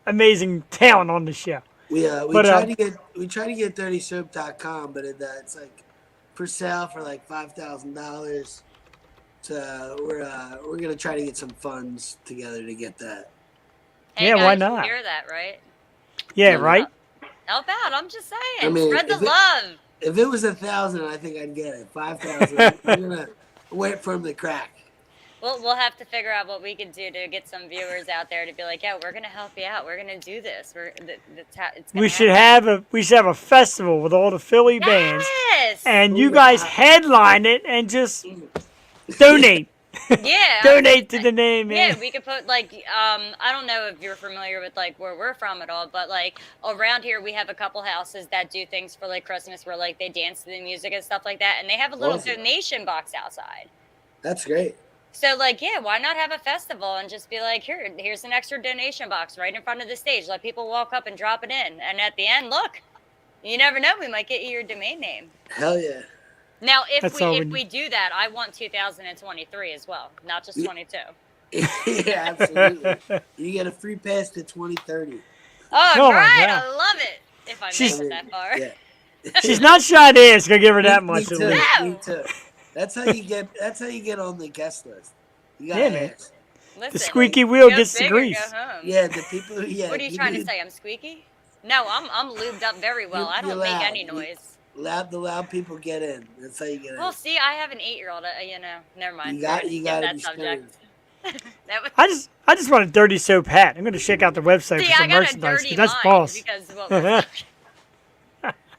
amazing talent on the show. We But, tried to get dirtysoap.com, but it's like for sale for like $5,000. So we're gonna try to get some funds together to get that. Hey Yeah, guys, why you not? hear that, right? Yeah, right? Help out. I'm just saying. I mean, Spread the if it- love. If it was 1,000, I think I'd get it. 5,000, we're gonna wait for him to crack. We'll have to figure out what we can do to get some viewers out there to be like, yeah, we're gonna help you out. We're gonna do this. It's gonna We should happen. have a festival with all the Philly bands, Yes. and you Ooh, guys wow. headline it and just donate. Yeah. Donate to the name, Yeah, man. we could put like I don't know if you're familiar with like where we're from at all, but like around here we have a couple houses that do things for like Christmas where like they dance to the music and stuff like that, and they have a little Awesome. donation box outside. That's great. So like yeah, why not have a festival and just be like here's an extra donation box right in front of the stage. Let people walk up and drop it in, and at the end, look, you never know, we might get you your domain name. Hell yeah. Now, That's all if we we do that, I want 2023 as well, not just Yeah. 22. Yeah, absolutely. You get a free pass to 2030. Oh, Oh my right, God. I love it. If I She's- make it that far. Yeah. She's not shy to ask. Gonna give her that Me much. too. at least. No. Me too. That's how you get on the guest list. You gotta Yeah, man. ask. Listen, squeaky wheel go gets the big or go grease. home. Yeah, the people who What are you trying to say? I'm squeaky? No, I'm lubed up very well. I You're don't make loud. any noise. The loud people get in. That's how you get in. Well, see, I have an 8-year-old. Never mind. You We're gonna skip gotta that be subject. That was, I just want a dirty soap hat. I'm gonna check out the website see, for I some got a merchandise. dirty 'Cause that's mind boss. because well, we're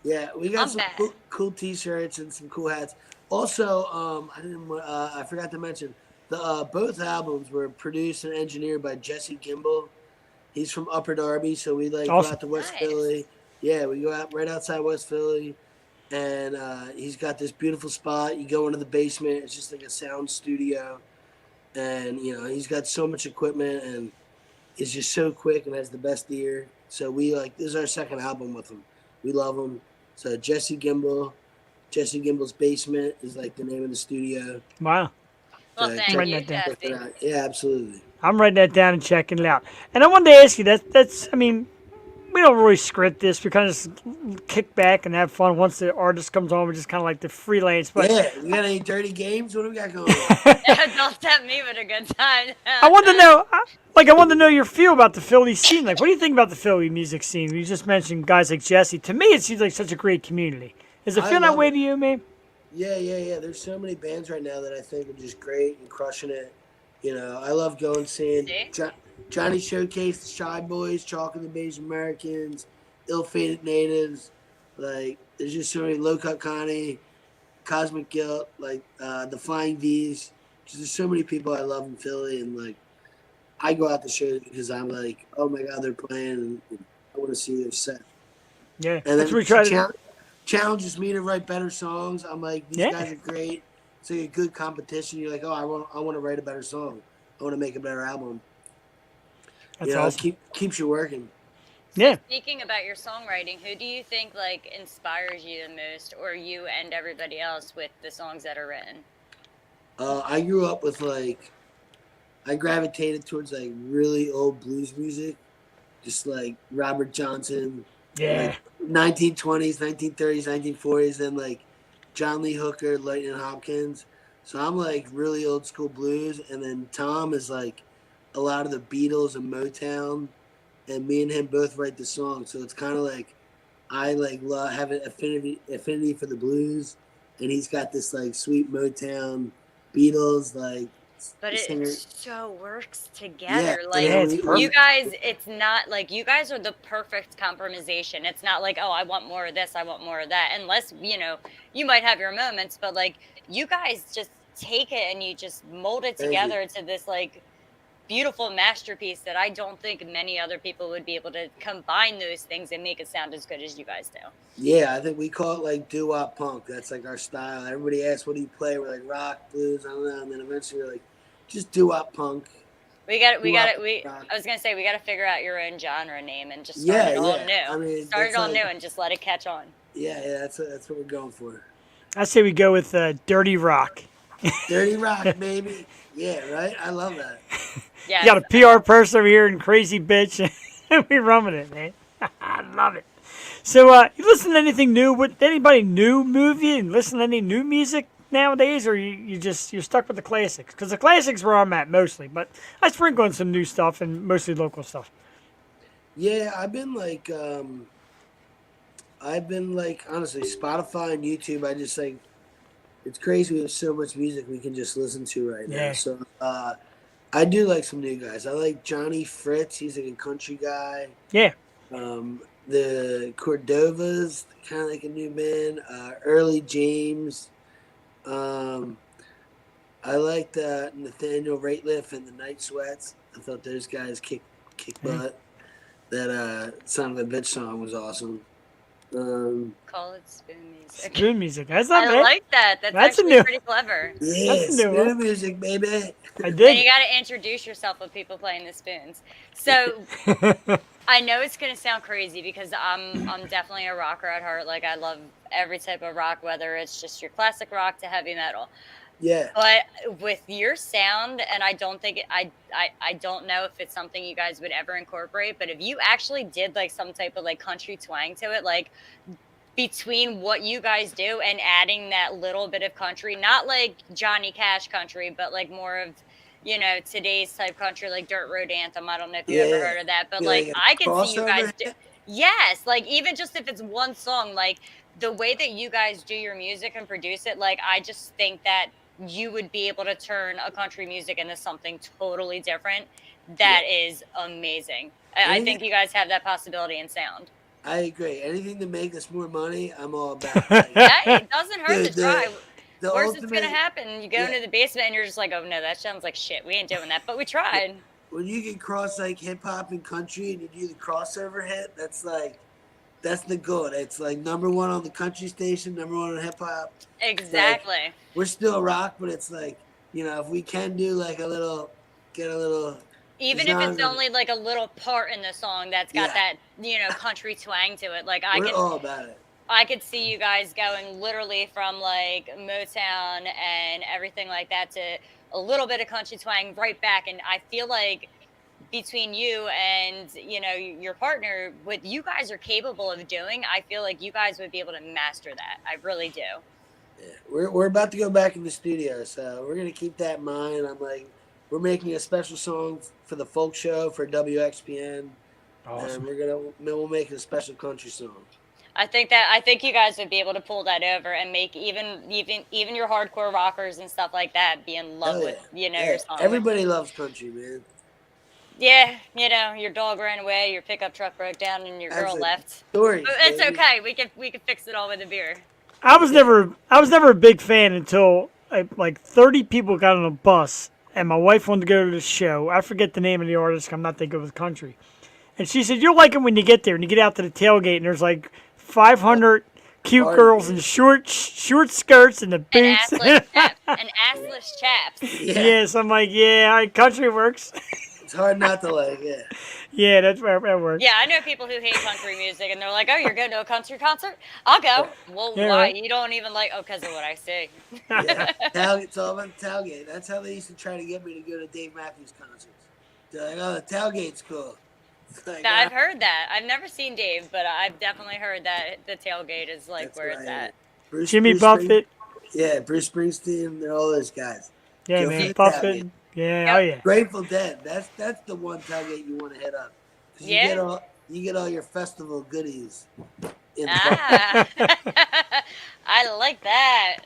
Yeah, we got I'm some bad. cool T-shirts and some cool hats. Also, I forgot to mention the both albums were produced and engineered by Jesse Gimbel. He's from Upper Darby, so we go Awesome. out to West Nice. Philly. Yeah, we go out right outside West Philly, and he's got this beautiful spot. You go into the basement; it's just like a sound studio, and he's got so much equipment, and it's just so quick and has the best ear. So this is our second album with him. We love him. So Jesse Gimbel's Basement is like the name of the studio. Wow. well, So thank check- Writing you, that down. check it Jesse. out. Yeah, absolutely. I'm writing that down and checking it out. And I wanted to ask you that's I mean, we don't really script this. We kind of just kick back and have fun. Once the artist comes on, we're just kind of like the freelance. But Yeah, you got any dirty games? What do we got going on? Don't tempt me with a good time. I want to know Like, I want to know your feel about the Philly scene. Like, what do you think about the Philly music scene? You just mentioned guys like Jesse. To me, it seems like such a great community. Does it I feel that love way it. to you, man? Yeah. There's so many bands right now that I think are just great and crushing it. You know, I love going seeing See? Johnny Showcase, the Shy Boys, Chalk and the Beige Americans, Ill Fated Natives. Like, there's just so many Low Cut Connie, Cosmic Guilt, like the Flying V's. Just there's so many people I love in Philly, and like I go out to shows because I'm like, oh my god, they're playing, and I want to see their set. Yeah, And that's then what we try to. challenges me to write better songs. I'm like, these Yeah. guys are great. It's like a good competition. You're like, oh, I want to write a better song. I want to make a better album. That's You know, awesome. keeps you working. Yeah. Speaking about your songwriting, who do you think like inspires you the most, or you and everybody else with the songs that are written? I grew up with like, I gravitated towards like really old blues music, just like Robert Johnson, Yeah. like 1920s, 1930s, 1940s, and like John Lee Hooker, Lightning Hopkins. So I'm like really old school blues, and then Tom is like a lot of the Beatles and Motown, and me and him both write the song. So it's kind of like I like have an affinity for the blues, and he's got this like sweet Motown, Beatles like But singer. it so works together. Yeah, Like Yeah, it's you perfect. guys, it's not like you guys are the perfect compromisation. It's not like, oh, I want more of this, I want more of that. Unless, you might have your moments, but like you guys just take it and you just mold it Thank you. together to this like beautiful masterpiece that I don't think many other people would be able to combine those things and make it sound as good as you guys do. Yeah, I think we call it like doo-wop punk. That's like our style. Everybody asks, what do you play? We're like rock, blues, I don't know. And then eventually we're like, just doo-wop punk. I Rock. was gonna say we got to figure out your own genre name and just start it all new. I mean, Start it that's all like- new and just let it catch on. Yeah, that's what we're going for. I say we go with Dirty Rock. Dirty rock, baby. Yeah, right? I love that. Yeah. You got a PR person over here and crazy bitch, and we run with it, man. I love it. So, you listen to anything new? With anybody new movie and listen to any new music nowadays, or you're stuck with the classics? Because the classics where I'm at mostly, but I sprinkle in some new stuff and mostly local stuff. Yeah, I've been like honestly, Spotify and YouTube, I just like, it's crazy we have so much music we can just listen to right now. Yeah. So I do like some new guys. I like Johnny Fritz. He's like a country guy. Yeah, The Cordovas, kind of like a new band. Early James. I liked Nathaniel Rateliff and the Night Sweats. I thought those guys kick butt. That Son of a Bitch song was awesome. Call it spoon music. spoon music. That's not I bad. like that. That's That's a actually new- pretty clever. Yeah, That's a new spoon one. music, baby. I And did. you got to introduce yourself with people playing the spoons. So I know it's gonna sound crazy because I'm definitely a rocker at heart. Like I love every type of rock, whether it's just your classic rock to heavy metal. Yeah. But with your sound, and I don't think I don't know if it's something you guys would ever incorporate. But if you actually did like some type of like country twang to it, like between what you guys do and adding that little bit of country, not like Johnny Cash country, but like more of today's type country, like Dirt Road Anthem. I don't know if you ever Yeah. heard of that, but Yeah, like like a I can see you guys crossover? do. Yes, like even just if it's one song, like the way that you guys do your music and produce it, like I just think that you would be able to turn a country music into something totally different. That is amazing. I Anything- think you guys have that possibility in sound. I agree. Anything to make us more money, I'm all about. Like, Yeah, it doesn't hurt Dude, to try. the Worst that's ultimate, gonna happen, you go Yeah. into the basement and you're just like, oh no, that sounds like shit. We ain't doing that, but we tried. when you can cross like hip hop and country and you do the crossover hit, that's the goal. It's like number one on the country station, number one on hip hop. Exactly. We're still rock, but it's like, if we can do like get a little. Even if it's genre. only like a little part in the song that's got Yeah. that, country twang to it. Like We're all about it. I could see you guys going literally from like Motown and everything like that to a little bit of country twang right back. And I feel like between you and your partner, what you guys are capable of doing, I feel like you guys would be able to master that. I really do. Yeah. We're about to go back in the studio, so we're gonna keep that in mind. I'm like, we're making a special song for the folk show for WXPN, Awesome. and we'll make a special country song. I think you guys would be able to pull that over and make even your hardcore rockers and stuff like that be in love Oh, with yeah. your song. Everybody loves country, man. Yeah, your dog ran away, your pickup truck broke down, and your girl Absolutely. left. Stories, But it's baby. okay. We can fix it all with a beer. I was never a big fan until like 30 people got on a bus and my wife wanted to go to the show. I forget the name of the artist. I'm not thinking of the country. And she said, "You'll like it when you get there." And you get out to the tailgate and there's like 500 cute Party. girls in short skirts and the And boots. assless chaps. Yeah. Yes, I'm like, yeah, all right, country works. It's hard not to like, yeah. Yeah, that works. Yeah, I know people who hate country music, and they're like, "Oh, you're going to a country concert? I'll go." Well, Yeah, why? right. You don't even like? Oh, because of what I see. Yeah. It's all about the tailgate. That's how they used to try to get me to go to Dave Matthews concerts. They're like, "Oh, the tailgate's cool." It's like, Now, I've heard that. I've never seen Dave, but I've definitely heard that the tailgate is like that's where what it's I at. heard. Jimmy Bruce Buffett. Yeah, Bruce Springsteen, and all those guys. Yeah, Go for man. the Buffett. tailgate. Yeah, oh yeah. Grateful Dead. That's the one tailgate you want to hit up. 'Cause Yeah. You get all your festival goodies. In Ah, I like that.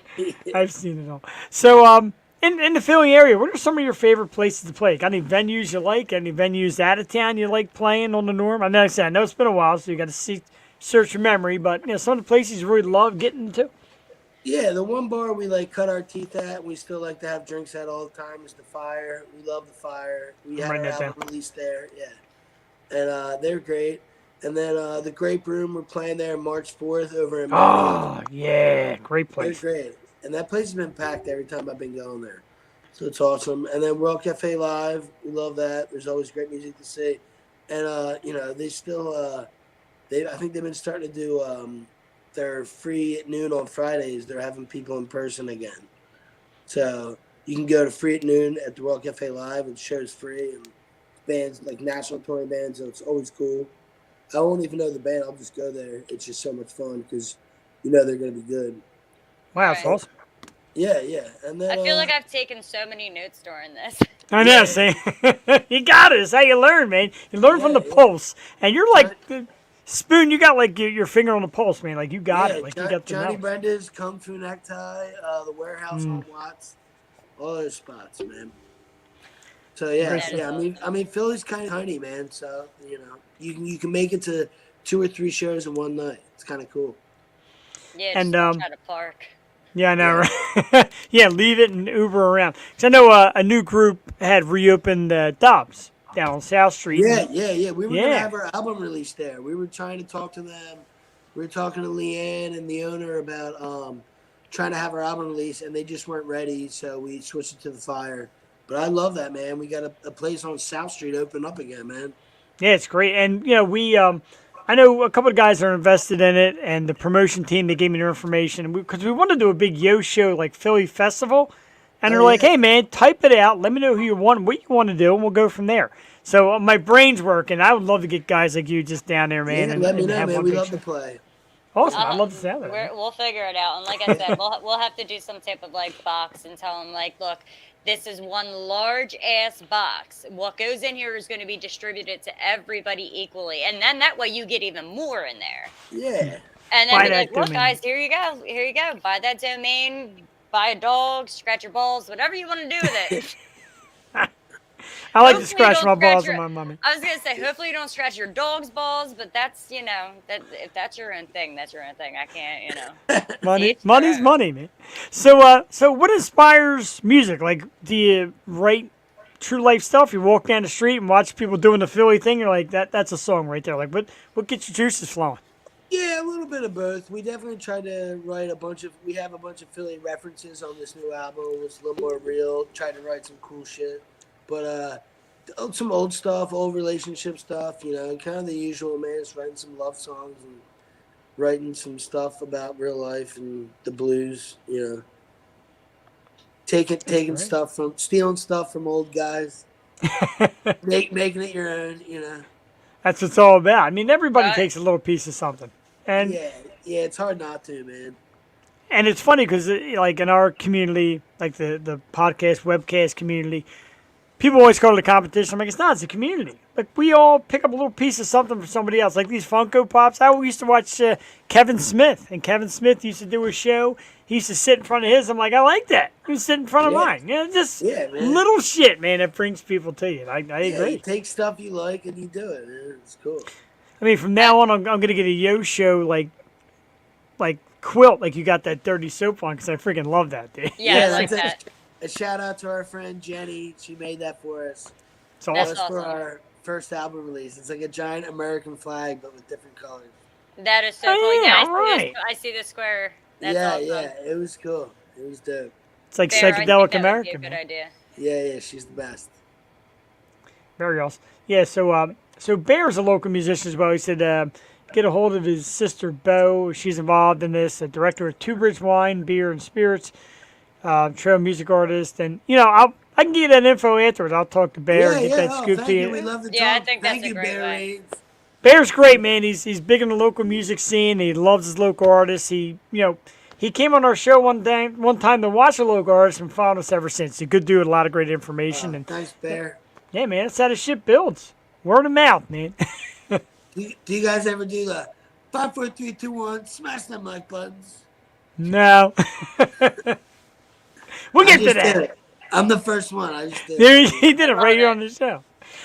I've seen it all. So, in the Philly area, what are some of your favorite places to play? Got any venues you like? Any venues out of town you like playing on the Norm? I know it's been a while, so you got to search your memory. But some of the places you really love getting to. Yeah, the one bar we like cut our teeth at, and we still like to have drinks at all the time, is the Fire. We love the Fire. We had Write our that album released there, yeah, and they're great. And then the Grape Room, we're playing there March 4th over in Maryland. Oh yeah, great They're place. great, and that place has been packed every time I've been going there, so it's awesome. And then World Cafe Live, we love that. There's always great music to see, and they still I think they've been starting to do they're free at noon on Fridays. They're having people in person again. So you can go to free at noon at the World Cafe Live, and the show's free, and bands like national touring bands, so it's always cool. I won't even know the band. I'll just go there. It's just so much fun because they're going to be good. Wow, that's Right. awesome. Yeah. And then I feel like I've taken so many notes during this. I know, see, you got it. It's how you learn, man. You learn from the Yeah. pulse, and you're like Spoon. You got like your finger on the pulse, man. Like you got yeah, it. Like you got the Johnny knowledge. Brenda's, Kung Fu Necktie, the Warehouse on Watts, all those spots, man. So yeah. I mean, Philly's kind of tiny, man. So you can make it to 2 or 3 shows in one night. It's kind of cool. Yeah, And, just try to park. Yeah, I know, right? Yeah, leave it and Uber around. Because I know a new group had reopened Dobbs down on South Street. Yeah. We were Yeah. gonna have our album release there. We were trying to talk to them. We were talking to Leanne and the owner about trying to have our album release, and they just weren't ready, so we switched it to the Fire. But I love that, man. We got a place on South Street open up again, man. Yeah, it's great. And, we, I know a couple of guys are invested in it, and the promotion team, they gave me their information. Because we wanted to do a big Yo Show, like Philly Festival. And they're like, yeah. hey, man, type it out. Let me know who you want, what you want to do, and we'll go from there. So my brain's working. I would love to get guys like you just down there, man. Yeah, and, let me and know, have man. one We big love show. to play. Awesome. I'd love to see that. We'll figure it out. And like I said, we'll have to do some type of like box and tell them like, look, this is one large ass box. What goes in here is going to be distributed to everybody equally, and then that way you get even more in there. Yeah. And Buy then be that like, look, domain. guys, here you go. Buy that domain. Buy a dog. Scratch your balls. Whatever you want to do with it. I like to Hopefully scratch don't my scratch balls your- with my mommy. I was gonna say, hopefully you don't scratch your dog's balls, but that's that if that's your own thing, that's your own thing. I can't, Money's Sure. money, man. So what inspires music? Like, do you write true life stuff? You walk down the street and watch people doing the Philly thing. You're like, that's a song right there. Like, what gets your juices flowing? Yeah, a little bit of both. We definitely tried to write we have a bunch of Philly references on this new album. It's a little more real. Tried to write some cool shit. But some old stuff, old relationship stuff, kind of the usual, man. Just writing some love songs and writing some stuff about real life and the blues, Taking great. stealing stuff from old guys. Making it your own, That's what it's all about. I mean, everybody Right. takes a little piece of something. And Yeah, it's hard not to, man. And it's funny because, like, in our community, like the podcast, webcast community, people always call it a competition. I'm like, it's not. It's a community. Like, we all pick up a little piece of something from somebody else. Like these Funko Pops. I used to watch Kevin Smith, and Kevin Smith used to do a show. He used to sit in front of his. I'm like, I like that. He would sit in front of mine. Just man. little shit, man, that brings people to you. I Yeah, agree. you take stuff you like and you do it, man. It's cool. I mean, from now on, I'm going to get a Yo show like quilt, like you got that dirty soap on, because I freaking love that, dude. Yeah, I like that's that. A shout out to our friend Jenny. She made that for us. It's That awesome. was for our first album release. It's like a giant American flag, but with different colors. That is so Oh, cool. yeah, I, all see right. I see the square. That's yeah, awesome. yeah, it was cool. It was dope. It's like Bear, I think psychedelic that America, would be a good man. idea. Yeah, she's the best. Very awesome. Yeah, so Bear's a local musician as well. He said get a hold of his sister Bo. She's involved in this. A director of Two Bridge Wine, Beer and Spirits, trail music artist, and I can get that info afterwards. I'll talk to Bear and get that scoop thank to you. you. We love the Yeah, I talk. think Thank that's a you, great Bear way. Reigns. Bear's great, man. He's big in the local music scene. He loves his local artists. He came on our show one time to watch a local artist and followed us ever since. He's a good dude, a lot of great information, and Nice, Bear. yeah, man, that's how the shit builds. Word of mouth, man. Do you guys ever do the 5, 4, 3, 2, 1, smash them like buttons? No. We'll I get to just that. did it. I'm the first one. I just did There, it. he did it right here it. on the show.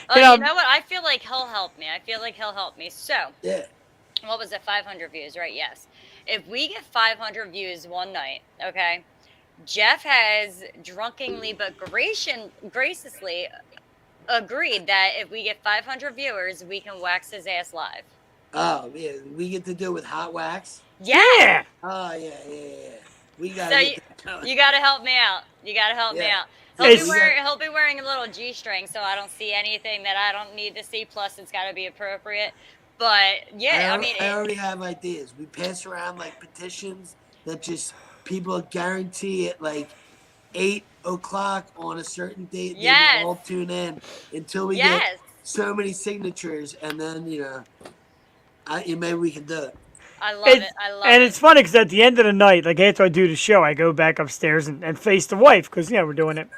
Oh, You know, you know what? I feel like he'll help me. So, Yeah. what was it? 500 views, right? Yes. If we get 500 views one night, okay, Jeff has drunkenly but graciously agreed that if we get 500 viewers, we can wax his ass live. Oh, yeah. We get to do it with hot wax. yeah. Oh, yeah. We got So to you got to help me out. You got to help me Yeah. out. It's- He'll be wearing a little G-string, so I don't see anything that I don't need to see. Plus, it's got to be appropriate. But yeah, I already have ideas. We pass around like petitions that just people guarantee at like 8 o'clock on a certain date. Yes. They will all tune in until we yes. get so many signatures, and then maybe we can do it. I love it. I love And it. it's funny because at the end of the night, like after I do the show, I go back upstairs and face the wife because we're doing it.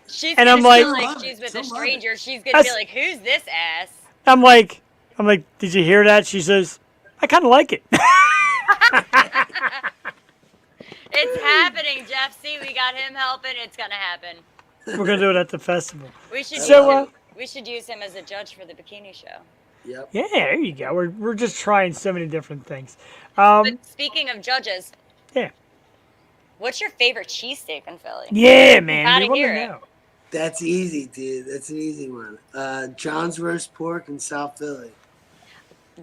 She's and gonna I'm feel like- like she's with a Some love stranger. She's gonna That's- be like, "Who's this ass?" I'm like, did you hear that? She says, I kind of like it. It's happening, Jeff. See, we got him helping. It's gonna happen. We're gonna do it at the festival. We should So, we should use him as a judge for the bikini show. Yep. Yeah, there you go. We're just trying so many different things. But speaking of judges, Yeah. what's your favorite cheesesteak in Philly? Yeah, man. Gotta We wanna hear it. know. That's easy, dude. That's an easy one. John's Roast Pork in South Philly.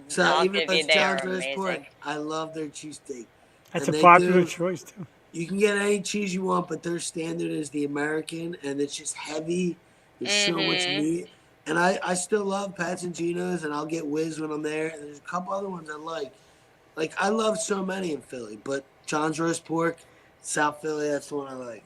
So I'll even give though you, it's they are John's Roast amazing. Pork, I love their cheesesteak. That's And a they popular do- choice too. You can get any cheese you want, but their standard is the American, and it's just heavy. There's so much Mhm. meat. And I still love Pat's and Geno's, and I'll get Whiz when I'm there. And there's a couple other ones I like. Like, I love so many in Philly, but John's Roast Pork, South Philly, that's the one I like.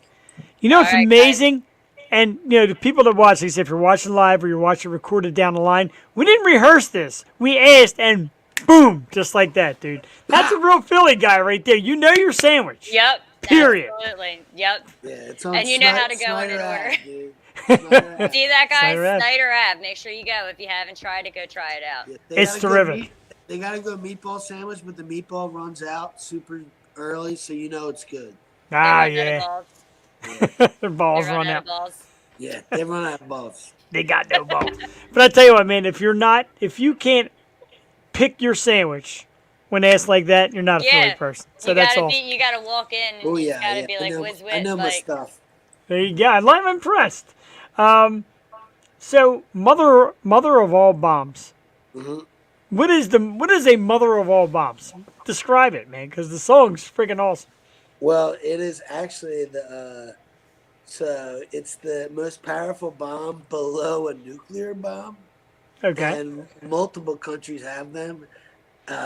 You know, it's All right, guys. amazing. And, the people that watch these, if you're watching live or you're watching recorded down the line, we didn't rehearse this. We asked, and boom, just like that, dude. That's a real Philly guy right there. You know your sandwich. Yep. Period. Absolutely. Yep. Yeah, it's on And you know how to go in Snyder order. Ave, dude. Snyder Ave. See that, guys? Snyder Ave. Snyder Ave. Make sure you go. If you haven't tried it, go try it out. Yeah, It's gotta go terrific. they got to go meatball sandwich, but the meatball runs out super early, so you know it's good. They Ah, run out of yeah. balls. Their balls They run out out. of balls. Yeah, they run out of balls. They got no balls. But I tell you what, man, if you can't pick your sandwich when asked like that, you're not a Philly Yeah. person. So You that's gotta all. you gotta walk in and Oh you yeah, just gotta yeah. be like I whiz know, whiz. I know my Like, stuff. There you go. I'm impressed. So mother of all bombs. hmm What is a mother of all bombs? Describe it, man, because the song's freaking awesome. Well, it is actually so it's the most powerful bomb below a nuclear bomb, Okay. and multiple countries have them.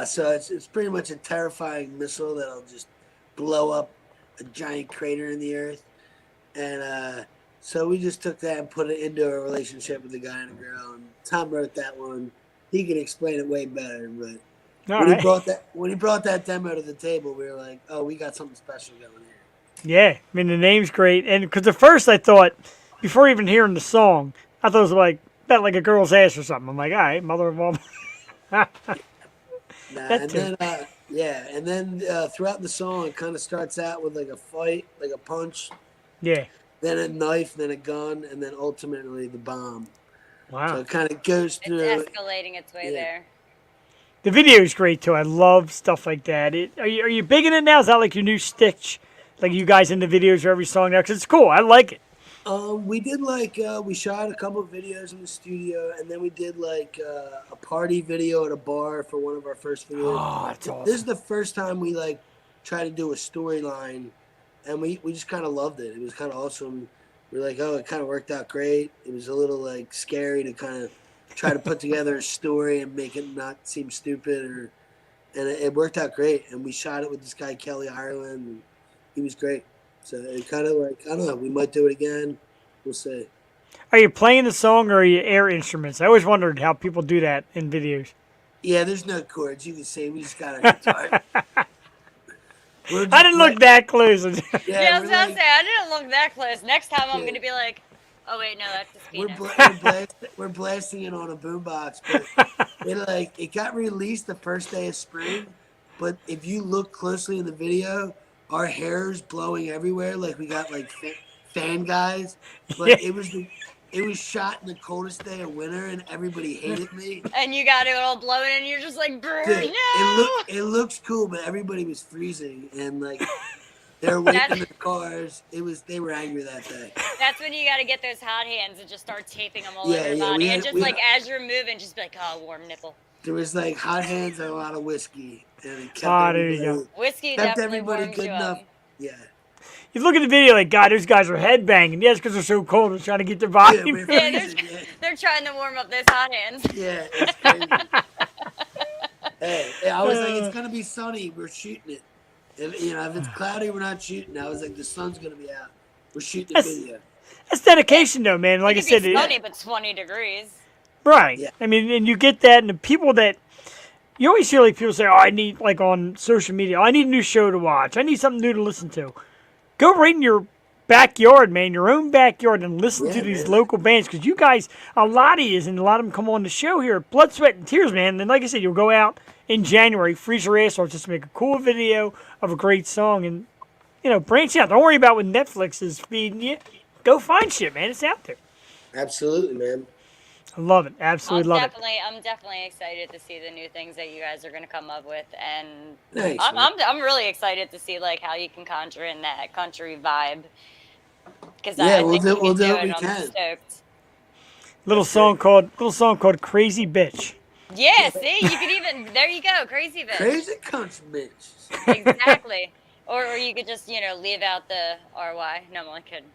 So it's pretty much a terrifying missile that'll just blow up a giant crater in the earth. And so we just took that and put it into a relationship with a guy and a girl. And Tom wrote that one. He can explain it way better. But All when right. he brought that demo to the table, we were like, "Oh, we got something special going here." Yeah, I mean the name's great, and because at first I thought before even hearing the song, I thought it was like bet like a girl's ass or something. I'm like, all right, mother of all. Nah, That and too. then throughout the song, it kind of starts out with like a fight, like a punch, Yeah. then a knife, then a gun, and then ultimately the bomb. So Wow. it kind of goes It's through. escalating its way Yeah. there. The video is great too. I love stuff like that. Are you big in it now? Is that like your new stitch? Like you guys in the videos for every song now? 'Cause it's cool. I like it. We did we shot a couple of videos in the studio, and then we did a party video at a bar for one of our first videos. Oh, that's This awesome. is the first time we tried to do a storyline, and we just kind of loved it. It was kind of awesome. We're like, oh, it kind of worked out great. It was a little scary to kind of try to put together a story and make it not seem stupid, and it worked out great. And we shot it with this guy Kelly Ireland, and he was great. So it kind of I don't know, we might do it again. We'll see. Are you playing the song or are you air instruments? I always wondered how people do that in videos. Yeah, there's no chords. You can see we just got a guitar. I didn't look that close. Yeah, I was we're gonna like- say I didn't look that close. Next time I'm Yeah. gonna be like, oh wait, no, that's just we're, penis. we're blasting it on a boombox, but it got released the first day of spring. But if you look closely in the video, our hair's blowing everywhere. Like we got fan guys, but Yeah. it was shot in the coldest day of winter, and everybody hated me. And you got it all blowing, and you're just like, "Brr, Dude, no. it looks cool, but everybody was freezing, and they were waiting in their cars. They were angry that day. That's when you gotta get those hot hands and just start taping them all Yeah, over your yeah, body, we and had- just as you're moving, just be like, oh, warm nipple. There was hot hands and a lot of whiskey, and it kept Ah, there you everybody, Whiskey kept definitely everybody warms good you enough. up. Yeah. You look at the video like, God, those guys are headbanging. Yes, because they're so cold. They're trying to get their body. Yeah, we're Yeah, freezing, yeah. They're trying to warm up those hot hands. Yeah, it's crazy. Hey, I was like, it's gonna be sunny. We're shooting it. If it's cloudy, we're not shooting. I was like, the sun's gonna be out. We're shooting the That's- video. That's dedication, though, man. Like I It could said, be sunny, but 20 degrees. right. Yeah. I mean, and you get that, and the people that you always hear like people say, "Oh, I need like on social media, oh, I need a new show to watch. I need something new to listen to." Go right in your backyard, man, your own backyard, and listen to Yeah, these man. local bands because you guys, a lot of yous, and a lot of them come on the show here, blood, sweat, and tears, man. And like I said, you'll go out in January, freeze your ass off, just to make a cool video of a great song, and branch out. Don't worry about what Netflix is feeding you. Go find shit, man. It's out there. Absolutely, man. I love it. Absolutely love it. I'm definitely excited to see the new things that you guys are gonna come up with, and Thanks. I'm really excited to see how you can conjure in that country vibe. Because Yeah, I we'll think do- you we'll can do do what it. we I'm can. stoked. Little song called "Crazy Bitch." Yeah, see, you could even there you go, crazy bitch. Crazy country bitch. Exactly. Or you could just leave out the RY. No, I'm only kidding.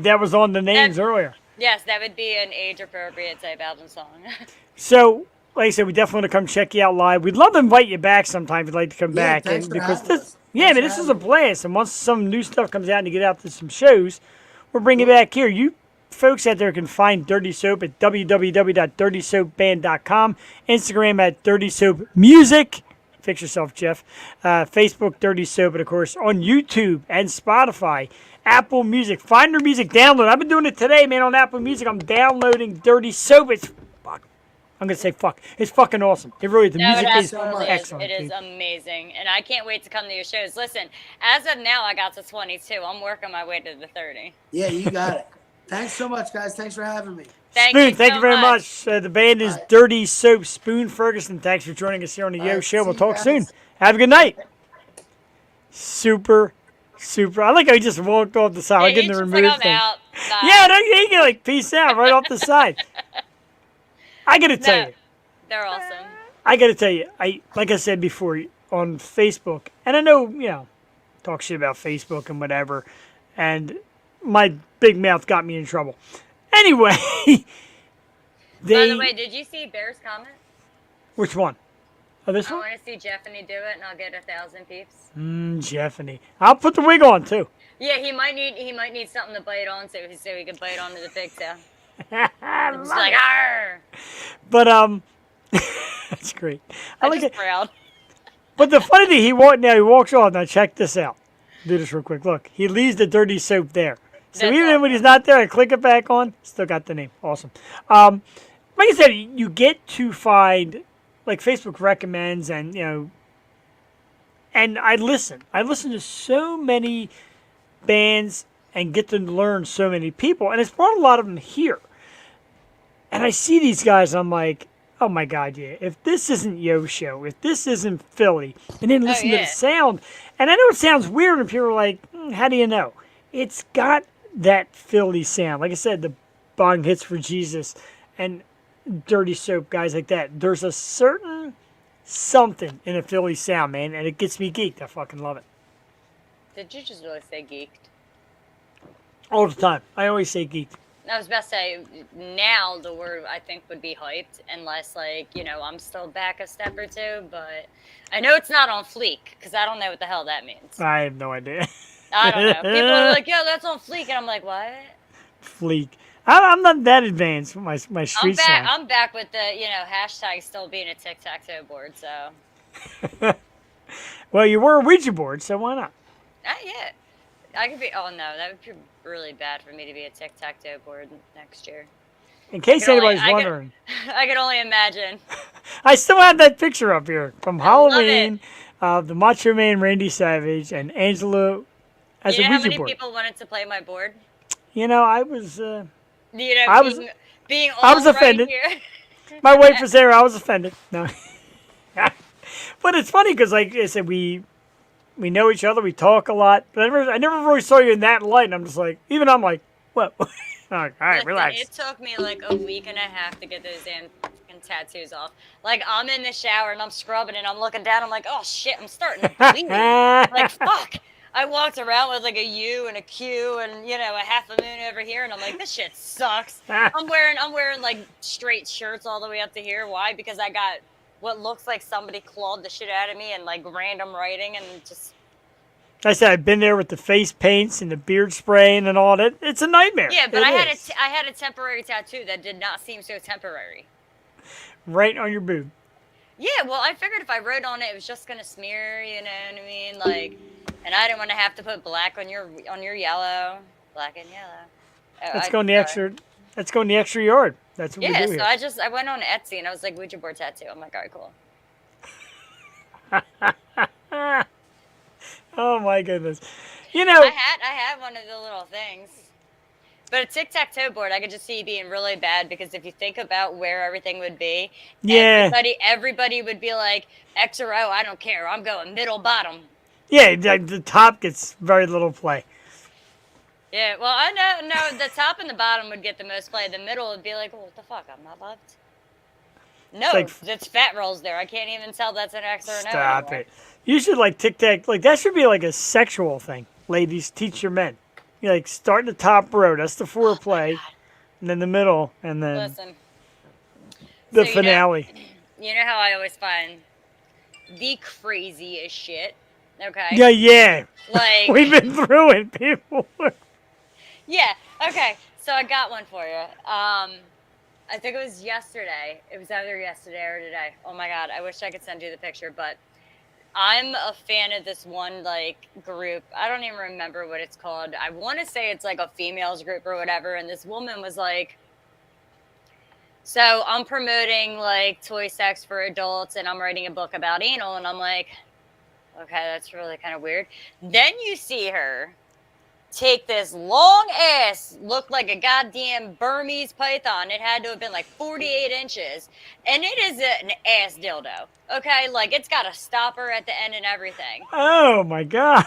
That was on the names earlier. Yes, that would be an age-appropriate type album song. So, like I said, we definitely want to come check you out live. We'd love to invite you back sometime if you'd like to come Yeah, back. thanks And for because having this, us. yeah, Thanks man, for this is a having blast. And once some new stuff comes out and you get out to some shows, we'll bring you back here. You folks out there can find Dirty Soap at www.dirtysoapband.com, Instagram at Dirty Soap Music. Fix yourself, Jeff. Facebook, Dirty Soap, and of course on YouTube and Spotify, Apple Music. Find their music, download. I've been doing it today, man, on Apple Music. I'm downloading Dirty Soap. It's fuck. I'm gonna say fuck. It's fucking awesome. It really, the No, music it is absolutely is. excellent. It is dude. amazing, and I can't wait to come to your shows. Listen, as of now, I got to 22. I'm working my way to the 30. Yeah, you got it. Thanks so much, guys. Thanks for having me. Thank Spoon, you thank so you very much. The band is Alright. Dirty Soap. Spoon Ferguson, thanks for joining us here on the Yo Alright, Show. We'll see you talk soon. guys. Have a good night. Super. I like how he just walked off the side. I Yeah, didn't he's just remove like, I'm things. out. Bye. Yeah, no, you can like peace out right off the side. I gotta tell No, you, they're awesome. like I said before on Facebook, and I know talk shit about Facebook and whatever, and my big mouth got me in trouble. Anyway, By the way, did you see Bear's comment? which one? Oh, this I one? want to see Jeffany do it, and I'll get 1,000 peeps. Jeffany. I'll put the wig on too. Yeah, he might need something to bite on so he can bite onto the pigtail. I Just love like, it. arr! But that's great. I I'm like just it. proud. But the funny thing, he walks off. Now check this out. Do this real quick. Look, he leaves the Dirty Soap there. So That's even when awesome. he's not there, I click it back on. Still got the name. Awesome. Like I said, you get to find like Facebook recommends, and and I listen. I listen to so many bands and get to learn so many people, and it's brought a lot of them here. And I see these guys, I'm like, oh my God, yeah. If this isn't Yo Show, if this isn't Philly, and then listen to the yeah. sound, and I know it sounds weird, and people are like, how do you know? It's got that Philly sound. Like I said, the Bong Hits for Jesus and Dirty Soap, guys like that. There's a certain something in a Philly sound, man, and it gets me geeked. I fucking love it. Did you just really say geeked? All the time. I always say geeked. I was about to say, now the word I think would be hyped, unless, like, I'm still back a step or two, but I know it's not on fleek, because I don't know what the hell that means. I have no idea. I don't know. People are like, yo, that's on fleek, and I'm like, what? Fleek. I'm not that advanced with my street slang. I'm back with the, hashtag still being a tic-tac-toe board, so. Well, you were a Ouija board, so why not? Not yet. I could be, oh no, that would be really bad for me to be a tic-tac-toe board next year. In case I could only- anybody's I could- wondering, I can only imagine. I still have that picture up here from I love Halloween of the Macho Man Randy Savage and Angelo as You know a how Ouija many board. people wanted to play my board? I was, I was- being I was all right offended. here. my wife was there, I was offended. No. But it's funny because, like I said, we know each other, we talk a lot, but I never really saw you in that light, and I'm just like, I'm like, what? I'm like, all right, Listen, relax. it took me like a week and a half to get those damn fucking tattoos off. Like, I'm in the shower and I'm scrubbing and I'm looking down. I'm like, oh shit, I'm starting to bleed. Like, fuck. I walked around with like a U and a Q and a half a moon over here, and I'm like, this shit sucks. I'm wearing like straight shirts all the way up to here. Why? Because I got what looks like somebody clawed the shit out of me and like random writing and just. I said I've been there with the face paints and the beard spraying and all that. It's a nightmare. Yeah, but It I is. had a temporary tattoo that did not seem so temporary. Right on your boob. Yeah, well, I figured if I wrote on it, it was just gonna smear. You know what I mean? Like, and I didn't want to have to put black on your yellow, black and yellow. Oh, Let's go in the extra. Let's go in the extra yard. That's what we Yeah, do so here. I went on Etsy and I was like Ouija board tattoo. I'm like, all right, cool. Oh my goodness. I had one of the little things. But a tic-tac-toe board, I could just see being really bad because if you think about where everything would be, Yeah. everybody would be like, X or O, I don't care. I'm going middle bottom. Yeah, the top gets very little play. Yeah, well, I know, no, the top and the bottom would get the most play. The middle would be like, oh, what the fuck, I'm not loved. No, like- it's fat rolls there. I can't even tell that's an X or an O Stop anymore. it. You should like tic tac. Like that should be like a sexual thing. Ladies, teach your men. You like start in the top row. That's the foreplay, and then the middle, and then Listen, the so finale. you know how I always find the craziest shit, okay? Yeah. Like, We've been through it, people. yeah, okay, so I got one for you. I think it was yesterday. It was either yesterday or today. Oh my God, I wish I could send you the picture, but I'm a fan of this one, like, group. I don't even remember what it's called. I want to say it's, like, a females group or whatever, and this woman was like, so I'm promoting, like, toy sex for adults, and I'm writing a book about anal, and I'm like, okay, that's really kind of weird. Then you see her take this long ass, looked like a goddamn Burmese python. It had to have been like 48 inches. And it is an ass dildo. Okay? Like, it's got a stopper at the end and everything. Oh my God.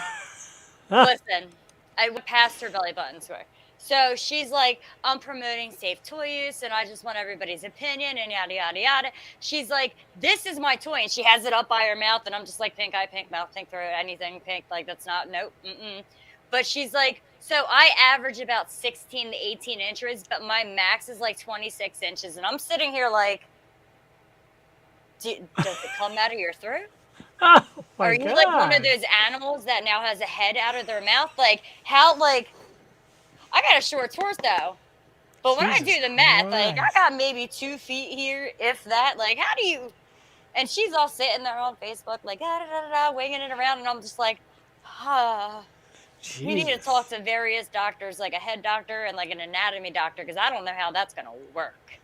Listen, I went past her belly button square. So she's like, I'm promoting safe toy use and I just want everybody's opinion and yada, yada, yada. She's like, this is my toy. And she has it up by her mouth. And I'm just like, pink eye, pink mouth, pink throat, anything pink. Like, that's not, nope, mm-mm. But she's like, so I average about 16 to 18 inches, but my max is like 26 inches. And I'm sitting here like, does it come out of your throat? Oh my Are you God. like one of those animals that now has a head out of their mouth? Like, how, like, I got a short torso. But when I do Jesus the math, like, I Christ. got maybe 2 feet here, if that. Like, how do you... And she's all sitting there on Facebook, like, da-da-da-da, winging it around. And I'm just like, You need to Jesus. talk to various doctors, like a head doctor and like an anatomy doctor, because I don't know how that's gonna work.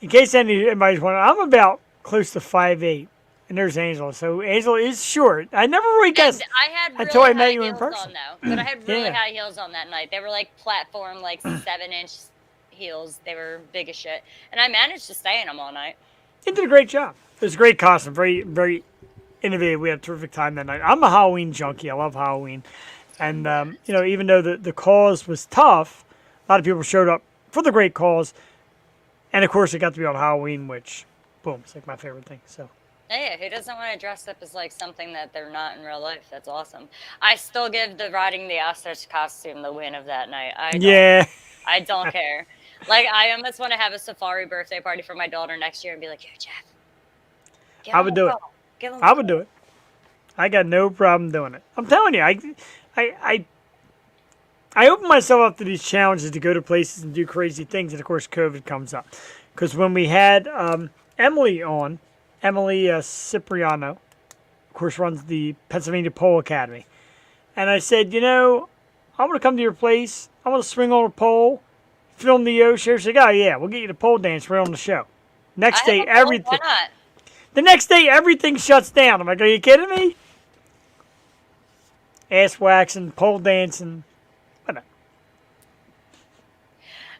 In case anybody's wondering, I'm about close to 5'8", and there's Angela. So Angela is short. I never really guessed And I had until really I met high you in heels person. on though, but I had really Yeah. high heels on that night. They were like platform, like 7-inch heels. They were big as shit, and I managed to stay in them all night. You did a great job. It was a great costume. Very, very innovative. We had a terrific time that night. I'm a Halloween junkie. I love Halloween. And, even though the cause was tough, a lot of people showed up for the great cause. And, of course, it got to be on Halloween, which, boom, it's like my favorite thing. So, Yeah, who doesn't want to dress up as like something that they're not in real life? That's awesome. I still give the riding the ostrich costume the win of that night. I don't care. Like, I almost want to have a safari birthday party for my daughter next year and be like, here, Jeff. I would do it. I would do it. I got no problem doing it. I'm telling you, I open myself up to these challenges to go to places and do crazy things, and of course, COVID comes up. Because when we had Emily on, Emily Cipriano, of course, runs the Pennsylvania Pole Academy, and I said, I want to come to your place. I want to swing on a pole, film the show. She said, oh yeah, we'll get you the pole dance right on the show. Next day, everything. Why not? The next day, everything shuts down. I'm like, are you kidding me? Ass waxing, pole dancing, whatever.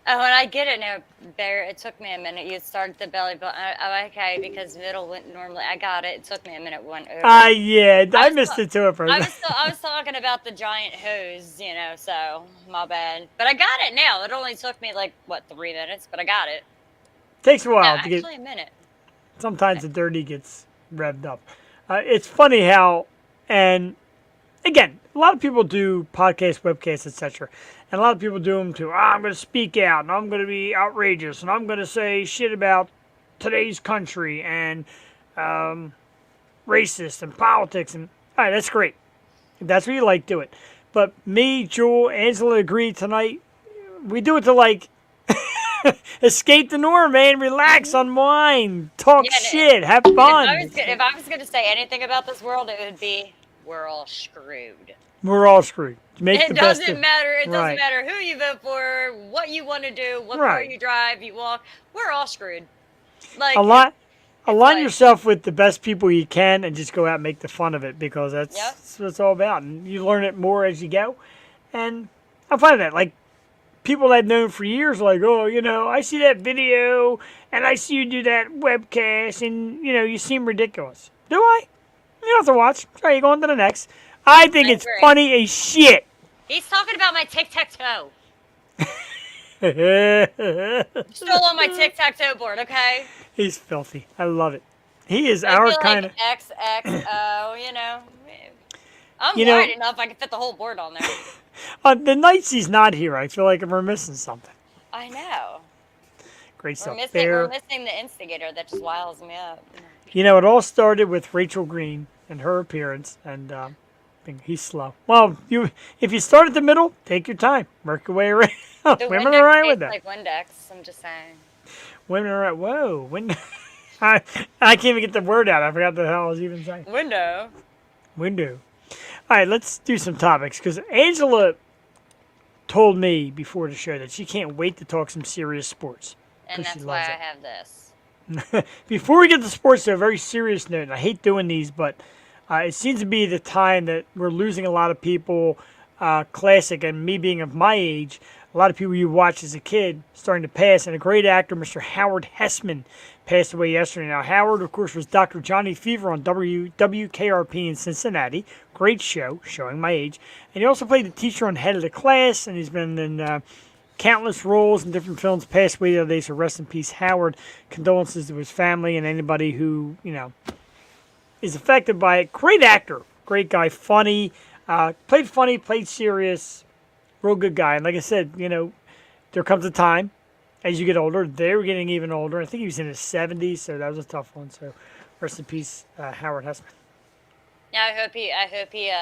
Oh, and I get it now, Bear. It took me a minute. You started the belly button. Okay, because middle went normally. I got it. It took me a minute. Went over. Yeah, I missed it too at first. I was talking about the giant hose, so my bad. But I got it now. It only took me 3 minutes, but I got it. Takes a while No, to get. actually a minute. Sometimes the dirty gets revved up. It's funny how, and again, a lot of people do podcasts, webcasts, etc. And a lot of people do them to, I'm going to speak out, and I'm going to be outrageous, and I'm going to say shit about today's country, and racist, and politics, and all right, that's great. If that's what you like, do it. But me, Jewel, Angela agree tonight. We do it to escape the norm, man. Relax, unwind, talk shit, have fun. If I was going to say anything about this world, it would be we're all screwed. We're all screwed. It doesn't matter. It doesn't matter who you vote for, what you want to do, what car you drive, you walk. We're all screwed. Align yourself with the best people you can and just go out and make the fun of it, because that's what it's all about. And you learn it more as you go. And I'm fine with that. People I've known for years are like, oh, I see that video and I see you do that webcast and, you seem ridiculous. Do I? You don't have to watch. Sorry, you go on to the next. I think it's funny as shit. He's talking about my tic-tac-toe. Still on my tic-tac-toe board, okay? He's filthy. I love it. He is our kind of... XXO, I'm wide enough I can fit the whole board on there. The nights he's not here, I feel like we're missing something. I know. Great stuff. We're missing the instigator that just wiles me up. It all started with Rachel Green and her appearance, and he's slow. Well, if you start at the middle, take your time. Work your way around. Women are right with that. Like Windex, I'm just saying. Women are right. Whoa. I can't even get the word out. I forgot the hell I was even saying. Window. All right, let's do some topics, because Angela told me before the show that she can't wait to talk some serious sports. And that's why I have this. Before we get to sports, though, a very serious note, and I hate doing these, but it seems to be the time that we're losing a lot of people, classic, and me being of my age, a lot of people you watched as a kid starting to pass, and a great actor, Mr. Howard Hessman, passed away yesterday. Now, Howard, of course, was Dr. Johnny Fever on WKRP in Cincinnati. Great show, showing my age. And he also played the teacher on Head of the Class, and he's been in countless roles in different films. Passed away the other day, so rest in peace, Howard. Condolences to his family and anybody who, is affected by it. Great actor, great guy, funny, played serious, real good guy. And like I said, there comes a time as you get older. They were getting even older. I think he was in his 70s, so that was a tough one. So rest in peace, Howard Hessman. Yeah, I hope he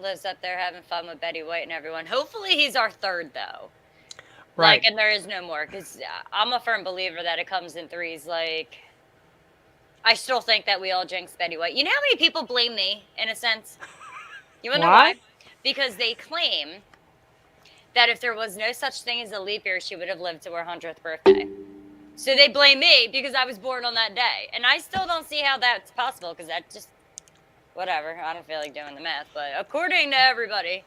lives up there having fun with Betty White and everyone. Hopefully he's our third, though. Right. And there is no more, because I'm a firm believer that it comes in threes. I still think that we all jinx Betty White. You know how many people blame me, in a sense? You wanna know why? because they claim that if there was no such thing as a leap year, she would have lived to her 100th birthday. So they blame me because I was born on that day. And I still don't see how that's possible because that just, whatever. I don't feel like doing the math. But according to everybody,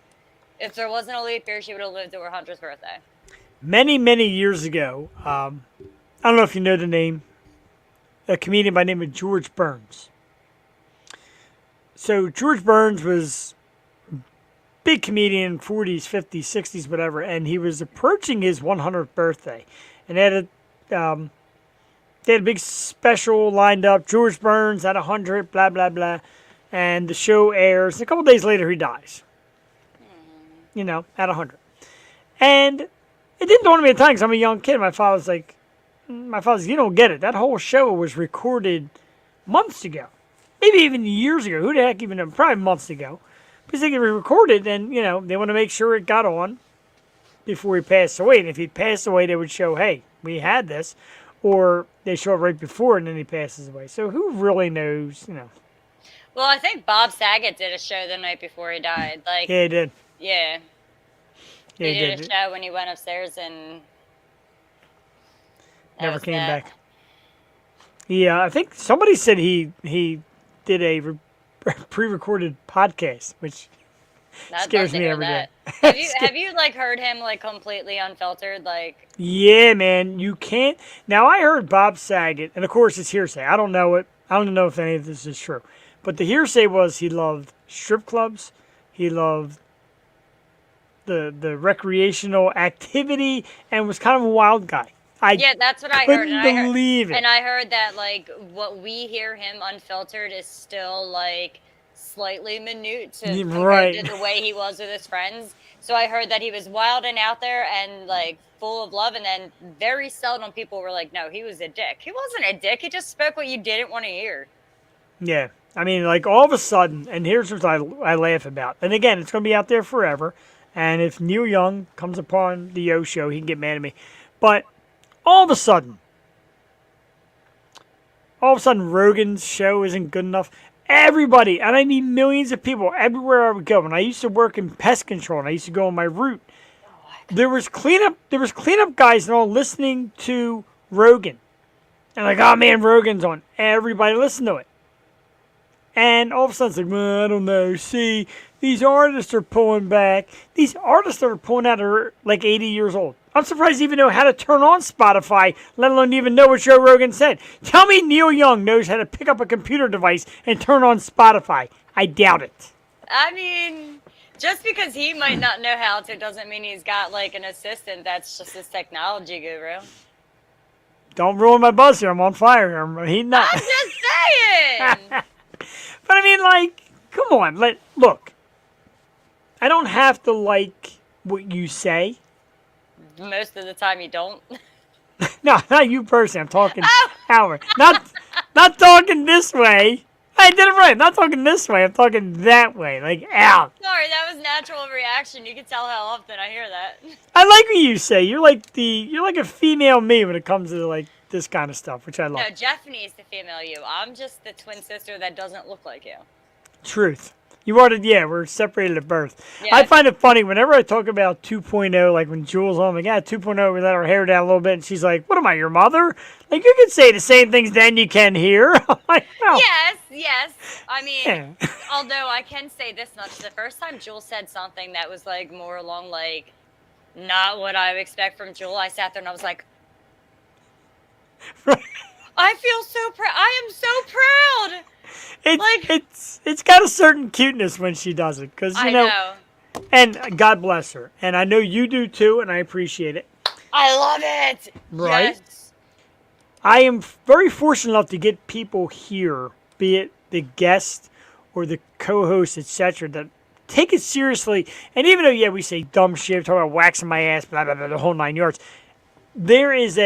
if there wasn't a leap year, she would have lived to her 100th birthday. Many, many years ago, I don't know if you know the name, a comedian by the name of George Burns. So George Burns was a big comedian, 40s, 50s, 60s, whatever, and he was approaching his 100th birthday. And they had a big special lined up, George Burns at 100, blah, blah, blah. And the show airs. A couple days later, he dies. You know, at 100. And it didn't dawn on me at the time because I'm a young kid. My father's like, you don't get it. That whole show was recorded months ago. Maybe even years ago. Who the heck even knows? Probably months ago. Because they get recorded and, you know, they want to make sure it got on before he passed away. And if he passed away, they would show, hey, we had this. Or they show it right before and then he passes away. So who really knows, you know? Well, I think Bob Saget did a show the night before he died. Like, Yeah, he did. yeah. Yeah, He he did a did. show when he went upstairs and that Never was came that. back. Yeah, I think somebody said he did a pre-recorded podcast, which I'd scares love to me hear every day. that. Have you like heard him like completely unfiltered? Like, Yeah, man, you can't. Now, I heard Bob Saget, and of course it's hearsay. I don't know it. I don't know if any of this is true. But the hearsay was he loved strip clubs. He loved the recreational activity and was kind of a wild guy. I yeah, that's what I heard. couldn't believe it. And I heard that like what we hear him unfiltered is still like slightly minute to Yeah, compared right. to the way he was with his friends. So I heard that he was wild and out there and like full of love, and then very seldom people were like, no, he was a dick. He wasn't a dick. He just spoke what you didn't want to hear. Yeah. I mean, like, all of a sudden, and here's what I laugh about. And again, it's going to be out there forever. And if Neil Young comes upon the Yo Show, he can get mad at me. But all of a sudden, Rogan's show isn't good enough. Everybody, and I mean millions of people, everywhere I would go. When I used to work in pest control, and I used to go on my route, there was cleanup guys and all listening to Rogan. And like, oh man, Rogan's on. Everybody listened to it. And all of a sudden, it's like, well, I don't know. See, these artists are pulling back. These artists that are pulling out are like 80 years old. I'm surprised they even know how to turn on Spotify, let alone even know what Joe Rogan said. Tell me Neil Young knows how to pick up a computer device and turn on Spotify. I doubt it. I mean, just because he might not know how to doesn't mean he's got like an assistant that's just his technology guru. Don't ruin my buzz here. I'm on fire here. I'm heating up. I'm just saying. But I mean, like, come on. Look, I don't have to like what you say. Most of the time you don't. No, not you personally. I'm talking Oh! Howard. Not talking this way. I did it right. I'm not talking this way. I'm talking that way. Like, out. Sorry, that was natural reaction. You can tell how often I hear that. I like what you say. You're like a female me when it comes to like this kind of stuff, which I love. No, Jeff needs to female you. I'm just the twin sister that doesn't look like you. Truth. You are we're separated at birth. Yeah. I find it funny whenever I talk about 2.0, like when Jules on, like, yeah, 2.0, we let her hair down a little bit, and she's like, what am I, your mother? Like, you can say the same things then you can here. I'm like, no. Yes. I mean, Yeah. although I can say this much, the first time Jules said something that was like more along like not what I would expect from Jewel, I sat there and I was like, I feel so proud. I am so proud. It's got a certain cuteness when she does it, because I know. and God bless her, and I know you do too, and I appreciate it. I love it. Right? Yes. I am very fortunate enough to get people here, be it the guest or the co-host, etc., that take it seriously. And even though, we say dumb shit, talk about waxing my ass, blah, blah, blah, the whole 9 yards, there is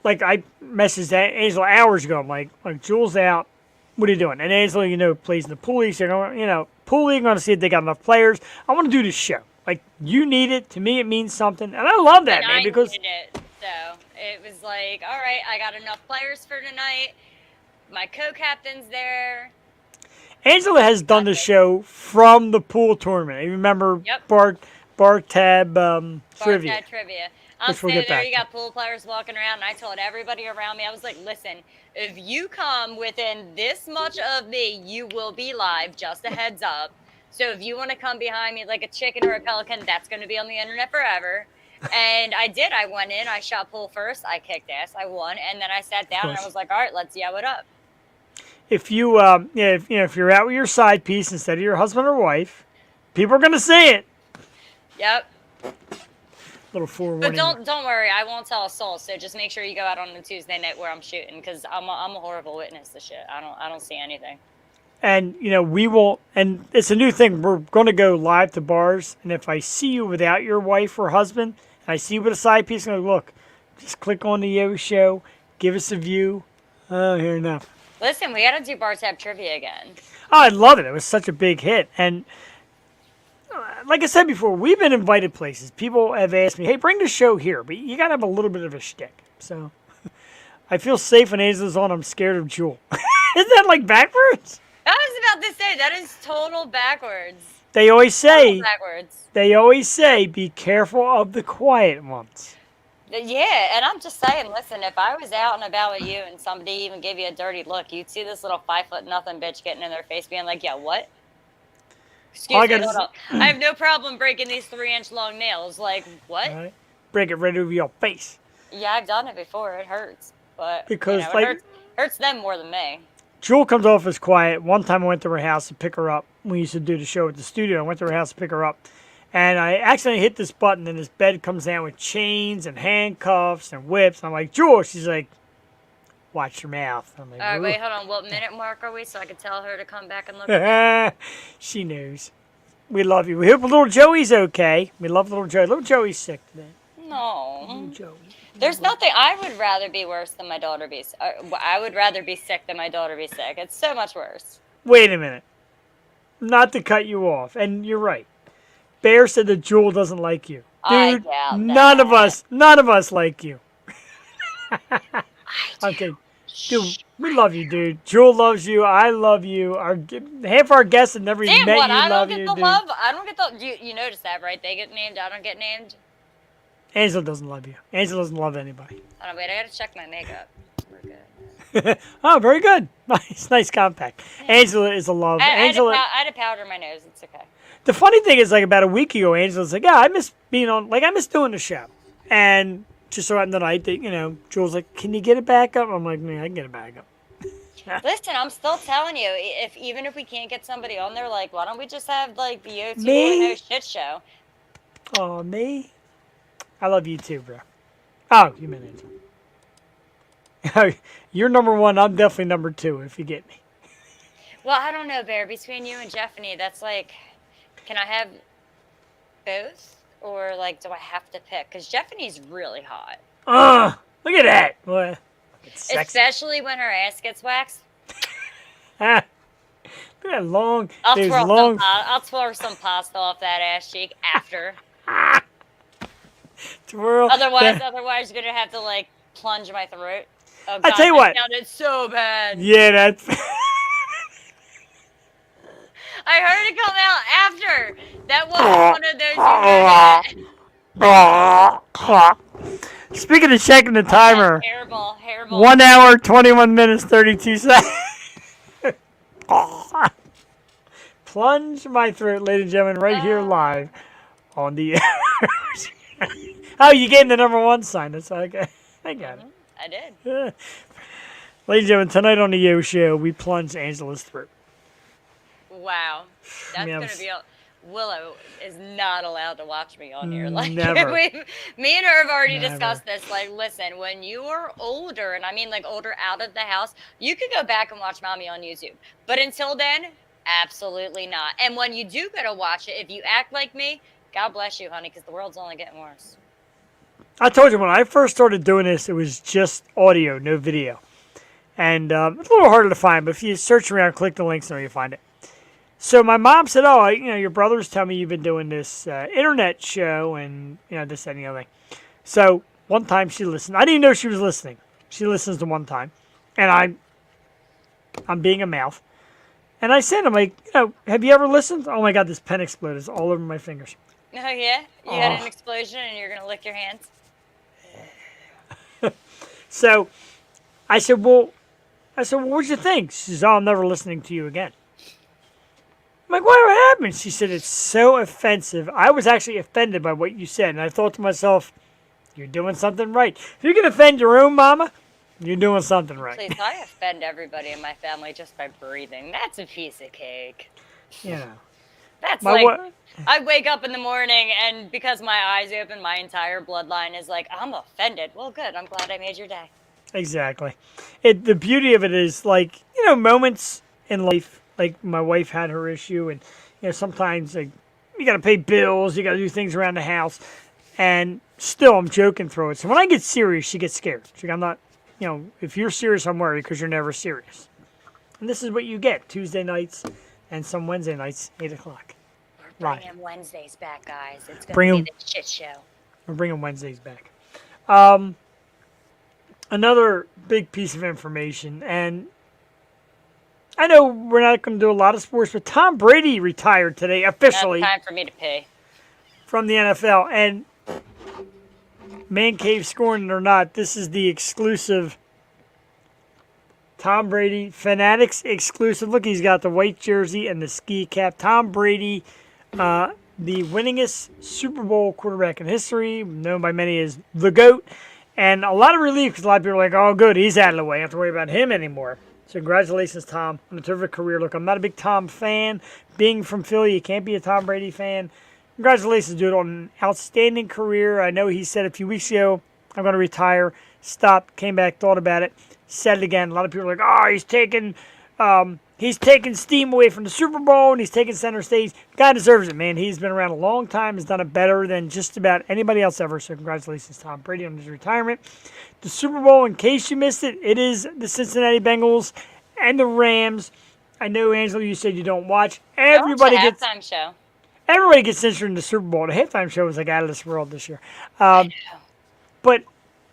like, I messaged Angela hours ago. I'm like, Jules out. What are you doing? And Angela, plays in the pool league. So, pool league, I'm going to see if they got enough players. I want to do this show. Like, you need it. To me, it means something. And I love that, And man, I because needed it. So it was like, all right, I got enough players for tonight. My co-captain's there. Angela has done the show from the pool tournament. You remember Yep. Bar Tab Trivia. Barcat trivia. I'm Which we'll standing get there, back you to. got pool players walking around, and I told everybody around me, I was like, listen, if you come within this much of me, you will be live, just a heads up. So if you want to come behind me like a chicken or a pelican, that's going to be on the internet forever. And I did. I went in, I shot pool first, I kicked ass, I won, and then I sat down and I course. was like, all right, let's yell it up. If you, if you're out with your side piece instead of your husband or wife, people are gonna see it. Yep. Little forewarning. But don't worry, I won't tell a soul. So just make sure you go out on a Tuesday night where I'm shooting, because I'm a horrible witness to shit. I don't see anything. And we won't. And it's a new thing. We're going to go live to bars. And if I see you without your wife or husband, and I see you with a side piece, I'm gonna look. Just click on the Yo Show. Give us a view. Oh, here enough. Listen, we got to do Bar Tab Trivia again. Oh, I love it. It was such a big hit. And like I said before, we've been invited places. People have asked me, hey, bring the show here. But you got to have a little bit of a shtick. So I feel safe when Angela's on. I'm scared of Jewel. Isn't that like backwards? I was about to say, that is total backwards. They always say, Total backwards. be careful of the quiet ones. Yeah, and I'm just saying, listen, if I was out and about with you and somebody even gave you a dirty look, you'd see this little 5'0" bitch getting in their face being like, yeah, what? All I Excuse me, gotta hold on. I have no problem breaking these 3-inch long nails. Like, what? All right? Break it right over your face. Yeah, I've done it before. It hurts. But, Because, it like- hurts them more than me. Jewel comes off as quiet. One time I went to her house to pick her up. We used to do the show at the studio. I went to her house to pick her up. And I accidentally hit this button, and this bed comes down with chains and handcuffs and whips. I'm like, Jewel. She's like, watch your mouth. I'm like, All right, "Ooh." wait, hold on. What minute mark are we so I can tell her to come back and look at me? She knows. We love you. We hope little Joey's okay. We love little Joey. Little Joey's sick today. No. Little Joey. There's nothing. I would rather be worse than my daughter be. I would rather be sick than my daughter be sick. It's so much worse. Wait a minute. Not to cut you off, and you're right. Bear said that Jewel doesn't like you. I Dude, doubt none of that. none of us like you. I Okay. Dude, we love you, dude. Jewel loves you. I love you. Half our guests have never Damn, met what? you. I Love don't get you, the dude. love. I don't get the. You notice that, right? They get named. I don't get named. Angela doesn't love you. Angela doesn't love anybody. Hold on, wait. I gotta check my makeup. We're good. Oh, very good. Nice compact. Angela is a love. I Angela. had to powder my nose. It's okay. The funny thing is, like about a week ago, Angela's like, "Yeah, I miss being on. Like, I miss doing the show." And just so happened the night that Jewel's like, "Can you get it back up?" I'm like, "Man, I can get it back up." Listen, I'm still telling you, even if we can't get somebody on there, like, why don't we just have like the O2 Me? shit show? Oh, me? I love you too, bro. Oh, you meant Angela. You're number one. I'm definitely number two. If you get me. Well, I don't know, Bear. Between you and Jeffany, that's like, can I have both, or like, do I have to pick? Because Jeffany's really hot, Look at that. What? It's sexy. especially when her ass gets waxed. Ah, look at that long. I'll There's twirl long. I'll twirl some pasta off that ass cheek after. Twirl. Otherwise, that- you're gonna have to like plunge my throat. Oh, I tell you that what. sounded so bad. Yeah, that's. I heard it come out after. That wasn't one of those. Speaking of checking the timer, Hairball. 1 hour, 21 minutes, 32 seconds. Plunge my throat, ladies and gentlemen, right here live on the air. Oh, you gave him the number one sign. That's okay. I got it. I did. Ladies and gentlemen, tonight on the Yo Show, we plunge Angela's throat. Wow. That's mean, gonna be. Willow is not allowed to watch me on here. Like, Never. me and her have already Never. discussed this. Like, listen, when you are older, and I mean like older out of the house, you could go back and watch Mommy on YouTube. But until then, absolutely not. And when you do go to watch it, if you act like me, God bless you, honey, because the world's only getting worse. I told you when I first started doing this, it was just audio, no video. And it's a little harder to find, but if you search around, click the links, there you find it. So my mom said, "Oh, your brothers tell me you've been doing this internet show and this, that, and the other thing." So one time she listened. I didn't know she was listening. She listens to one time, and I'm being a mouth. And I said, I'm like, have you ever listened? Oh my God, this pen exploded. It's all over my fingers. Oh yeah, you had Oh. an explosion and you're gonna lick your hands. So I said, well, what'd you think? She says, oh, I'm never listening to you again. I'm like, what happened? She said, it's so offensive. I was actually offended by what you said. And I thought to myself, you're doing something right. If you can offend your own mama, you're doing something right. Please, I offend everybody in my family just by breathing. That's a piece of cake. You know. That's My like, wa- I wake up in the morning and because my eyes open, my entire bloodline is like, I'm offended. Well, good. I'm glad I made your day. Exactly. The beauty of it is like, moments in life, like my wife had her issue and, sometimes like you got to pay bills, you got to do things around the house and still I'm joking through it. So when I get serious, she gets scared. She's like, I'm not, if you're serious, I'm worried because you're never serious. And this is what you get Tuesday nights and some Wednesday nights, 8 o'clock. Right. Bring Wednesdays back, guys. It's going Bring to 'em- be the shit show. We're bringing Wednesdays back. Another big piece of information, and I know we're not going to do a lot of sports, but Tom Brady retired today officially Now it's time for me to pee. from the NFL. And Man Cave scoring it or not, this is the exclusive Tom Brady Fanatics exclusive. Look, he's got the white jersey and the ski cap. Tom Brady, the winningest Super Bowl quarterback in history, known by many as the GOAT. And a lot of relief because a lot of people are like, oh, good, he's out of the way. I don't have to worry about him anymore. So congratulations, Tom, on a terrific career. Look, I'm not a big Tom fan. Being from Philly, you can't be a Tom Brady fan. Congratulations, dude, on an outstanding career. I know he said a few weeks ago, I'm going to retire. Stopped, came back, thought about it, said it again. A lot of people are like, oh, he's taking steam away from the Super Bowl and he's taking center stage. Guy deserves it, man. He's been around a long time. Has done it better than just about anybody else ever. So congratulations, Tom Brady, on his retirement. The Super Bowl, in case you missed it, it is the Cincinnati Bengals and the Rams. I know, Angela, you said you don't watch. Everybody I watched gets the halftime show. everybody gets interested in the Super Bowl. The halftime show was like out of this world this year. I know. But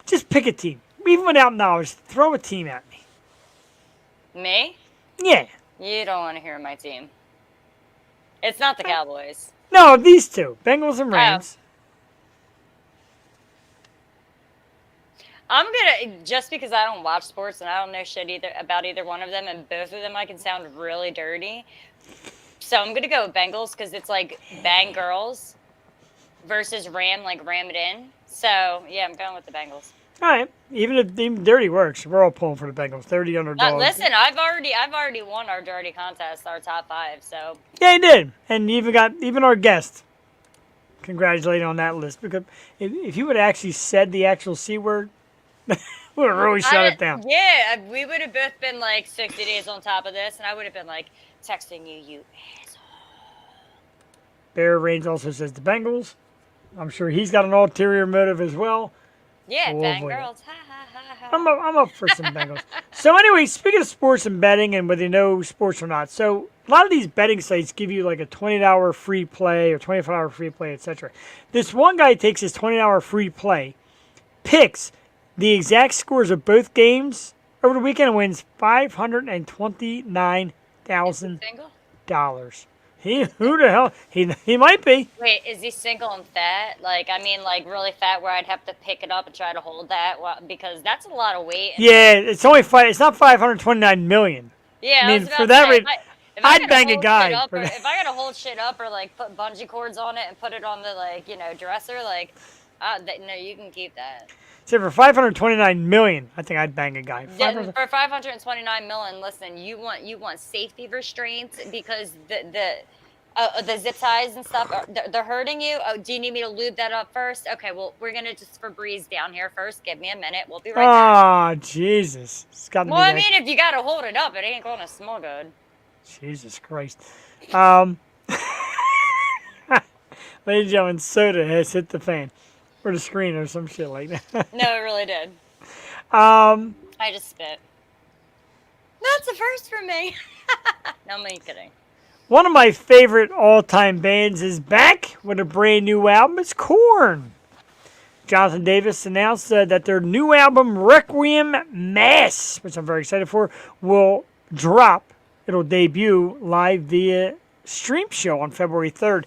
just pick a team. Even without knowledge, throw a team at me. Me? Yeah. You don't want to hear my team. It's not the Cowboys. No, these two, Bengals and Rams. I'm gonna just because I don't watch sports and I don't know shit about either one of them, and both of them I can sound really dirty. So I'm gonna go with Bengals because it's like bang girls versus ram, like ram it in. So yeah, I'm going with the Bengals. All right. Even if even dirty works, we're all pulling for the Bengals. 30 underdogs. Listen, I've already won our dirty contest, our top 5. So Yeah, he did. And you even got our guest congratulated on that list. Because if you would have actually said the actual C word, we would have really shut it down. Yeah, we would have both been like 60 days on top of this, and I would have been like texting you asshole. Bear Range also says the Bengals. I'm sure he's got an ulterior motive as well. Yeah, Oh, bang boy. girls. Ha ha ha ha. I'm up for some Bengals. So anyway, speaking of sports and betting and whether you know sports or not, so a lot of these betting sites give you like a 20-hour free play or 24-hour free play, etc. This one guy takes his 20-hour free play, picks the exact scores of both games over the weekend and wins $529,000. Single? Who the hell? He might be. Wait, is he single and fat? Like, I mean, like really fat where I'd have to pick it up and try to hold that because that's a lot of weight. And Yeah, it's only it's not 529 million. yeah. I mean, was about for to that say, rate, if I I'd gotta bang a hold guy shit up for or- that. If I gotta hold shit up or like put bungee cords on it and put it on the like dresser, like, no, you can keep that. So for 529 million, I think I'd bang a guy. Yeah, for 529 million, listen, you want safety restraints because the zip ties and stuff they're hurting you. Oh, do you need me to lube that up first? Okay, well we're gonna just Febreze down here first. Give me a minute. We'll be right back. Oh, Jesus. It's got to Well, be I that. mean, if you gotta hold it up, it ain't gonna smell good. Jesus Christ. Ladies and gentlemen, soda has hit the fan. Or the screen or some shit like that. No, it really did. Um, I just spit. That's a first for me. No, I'm only kidding. One of my favorite all-time bands is back with a brand new album. It's Korn. Jonathan Davis announced that their new album, Requiem Mass, which I'm very excited for, will drop it'll debut live via stream show on February 3rd.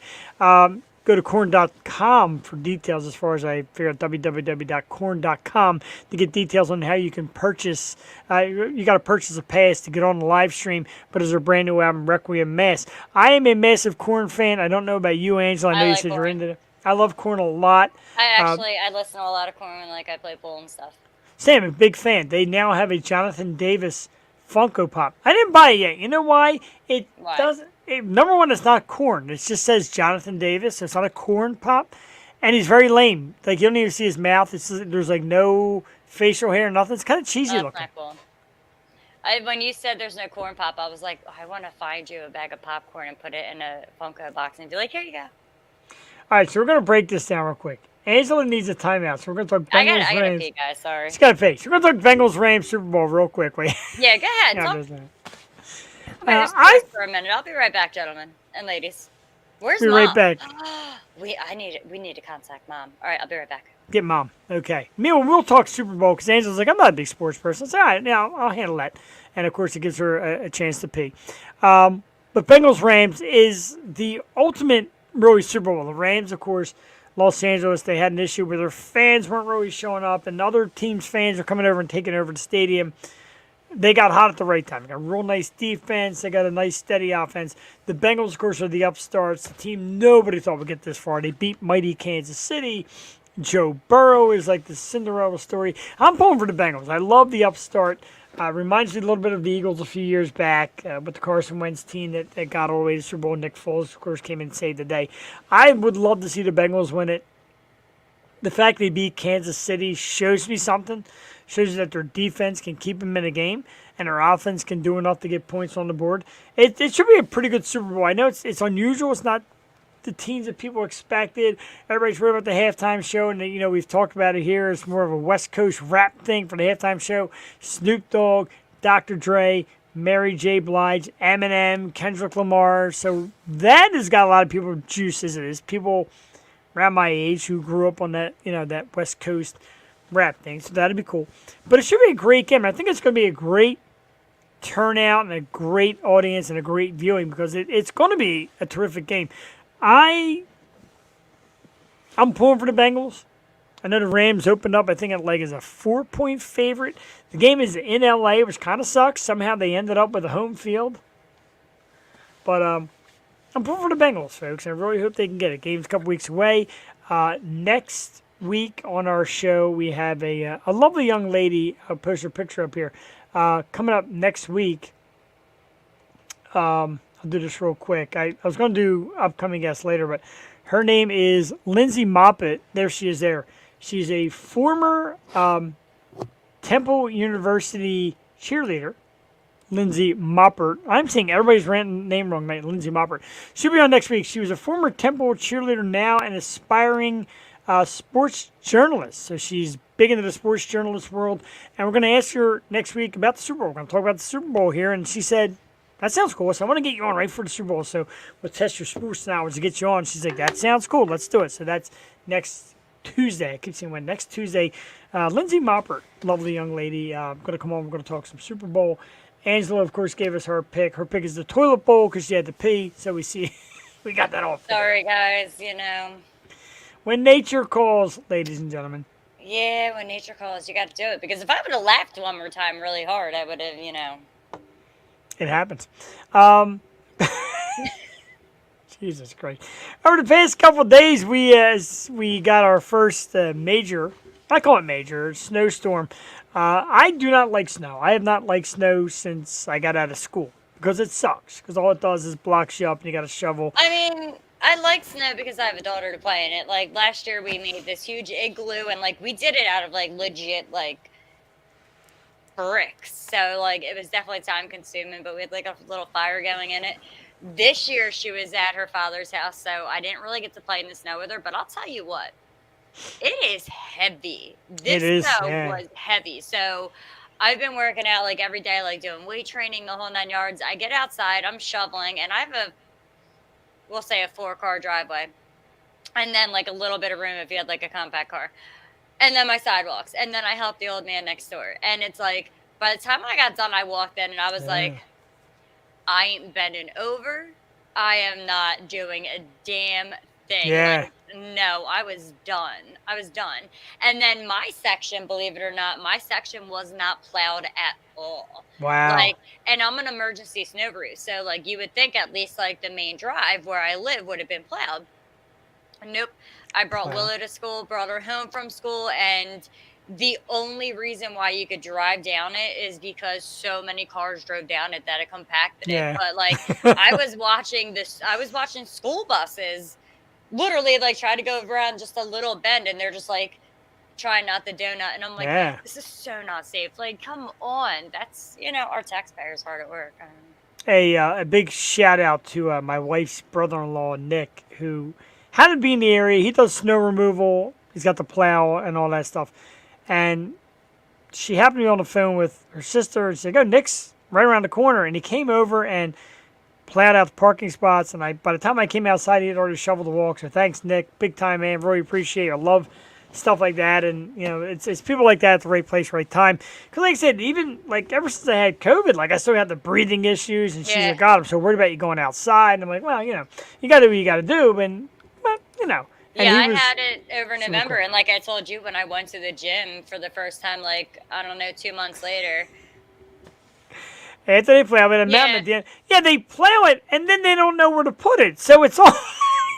Go to corn.com for details as far as I figure out www.corn.com to get details on how you can purchase. You got to purchase a pass to get on the live stream, but it's a brand new album, Requiem Mass. I am a massive Corn fan. I don't know about you, Angela. I know you like said you're Korn. into it. I love Corn a lot. I listen to a lot of Korn when like I play pool and stuff. Sam, a big fan. They now have a Jonathan Davis Funko Pop. I didn't buy it yet. You know why? Why? Doesn't. Number one, it's not Corn. It just says Jonathan Davis. So it's not a Corn Pop, and he's very lame. Like you don't even see his mouth. There's like no facial hair, nothing. It's kind of cheesy That's looking. not cool. When you said there's no corn pop, I was like, I want to find you a bag of popcorn and put it in a Funko box and be like, here you go. All right, so we're gonna break this down real quick. Angela needs a timeout, so we're gonna talk I Bengals gotta Rams. pee, guys. Sorry. She's got to pee. So we're gonna talk Bengals Rams Super Bowl real quickly. Yeah, go ahead. Yeah, Talk there's that. just I- for a minute. I'll be right back, gentlemen and ladies. Where's Be Mom? right back. We need to contact Mom. All right, I'll be right back. Get Mom. Okay. Meanwhile, we'll talk Super Bowl because Angela's like, I'm not a big sports person. I said, all right, now I'll handle that. And of course, it gives her a chance to pee. But Bengals Rams is the ultimate really Super Bowl. The Rams, of course, Los Angeles, they had an issue where their fans weren't really showing up, and other teams' fans are coming over and taking over the stadium. They got hot at the right time. They got a real nice defense. They got a nice, steady offense. The Bengals, of course, are the upstarts. The team nobody thought would get this far. They beat mighty Kansas City. Joe Burrow is like the Cinderella story. I'm pulling for the Bengals. I love the upstart. Reminds me a little bit of the Eagles a few years back with the Carson Wentz team that got all the way to the Super Bowl. Nick Foles, of course, came in and saved the day. I would love to see the Bengals win it. The fact they beat Kansas City shows me something. Shows you that their defense can keep them in a game and their offense can do enough to get points on the board. It should be a pretty good Super Bowl. I know it's unusual. It's not the teams that people expected. Everybody's worried about the halftime show, and we've talked about it here. It's more of a West Coast rap thing for the halftime show. Snoop Dogg, Dr. Dre, Mary J. Blige, Eminem, Kendrick Lamar. So that has got a lot of people juice as it is. People around my age who grew up on that, that West Coast rap thing. So that'd be cool. But it should be a great game. I think it's going to be a great turnout and a great audience and a great viewing because it's going to be a terrific game. I'm pulling for the Bengals. I know the Rams opened up, I think, at like as a 4-point favorite. The game is in LA, which kind of sucks. Somehow they ended up with a home field. But I'm pulling for the Bengals, folks. I really hope they can get it. Game's a couple weeks away. Next week on our show, we have a lovely young lady. I'll post her picture up here. Coming up next week. I'll do this real quick. I was going to do upcoming guests later, but her name is Lindsay Moppet. There she is there. She's a former Temple University cheerleader, Lindsay Moppert. I'm saying everybody's name wrong, mate. Lindsay Moppert. She'll be on next week. She was a former Temple cheerleader, now an aspiring sports journalist. So she's big into the sports journalist world. And we're going to ask her next week about the Super Bowl. We're going to talk about the Super Bowl here. And she said, that sounds cool. So I want to get you on right for the Super Bowl. So we'll test your sports knowledge to get you on. She's like, that sounds cool. Let's do it. So that's next Tuesday. I keep saying when. Next Tuesday. Lindsay Moppert, lovely young lady. Going to come on. We're going to talk some Super Bowl. Angela, of course, gave us her pick. Her pick is the toilet bowl because she had to pee. So we see, we got that off. Sorry, guys. When nature calls, ladies and gentlemen. Yeah, when nature calls, you got to do it. Because if I would have laughed one more time really hard, I would have, It happens. Jesus Christ. Over the past couple of days, we got our first major, I call it major, snowstorm. I do not like snow. I have not liked snow since I got out of school because it sucks. Because all it does is blocks you up and you got to shovel. I mean, I like snow because I have a daughter to play in it. Like, last year we made this huge igloo and, we did it out of, legit, bricks. So, it was definitely time consuming, but we had, a little fire going in it. This year she was at her father's house, so I didn't really get to play in the snow with her, but I'll tell you what, it is heavy. This snow was heavy. So I've been working out, every day, doing weight training, the whole 9 yards. I get outside, I'm shoveling, and I have we'll say a 4-car driveway. And then, a little bit of room if you had, a compact car. And then my sidewalks. And then I helped the old man next door. And it's by the time I got done, I walked in and I was like, I ain't bending over. I am not doing a damn thing. Yeah. Like, no, I was done. I was done. And then my section, believe it or not, my section was not plowed at all. Wow. Like, and I'm an emergency snowbird, so like you would think at least like the main drive where I live would have been plowed. Nope. I brought Wow. Willow to school, brought her home from school, and the only reason why you could drive down it is because so many cars drove down it that it compacted Yeah. it. But like I was watching school buses literally like try to go around just a little bend and they're just like trying not the donut. And I'm like, Yeah. this is so not safe. Like, come on. That's, our taxpayers hard at work. A big shout out to my wife's brother-in-law, Nick, who had to be in the area. He does snow removal. He's got the plow and all that stuff. And she happened to be on the phone with her sister and said, "Oh, Nick's right around the corner." And he came over and plowed out the parking spots. And by the time I came outside, he had already shoveled the walk. So thanks, Nick. Big time, man. Really appreciate it. I love stuff like that. And, it's people like that at the right place, right time. Because like I said, even like ever since I had COVID, like I still had the breathing issues. And she's Yeah. like, "God, I'm so worried about you going outside." And I'm like, well, you got to do what you got to do. But, And Yeah, he I was had it over super November. cool. And like I told you, when I went to the gym for the first time, like, I don't know, 2 months later. After they plow it, a mountain Yeah. at the end. Yeah, they plow it, and then they don't know where to put it. So it's all.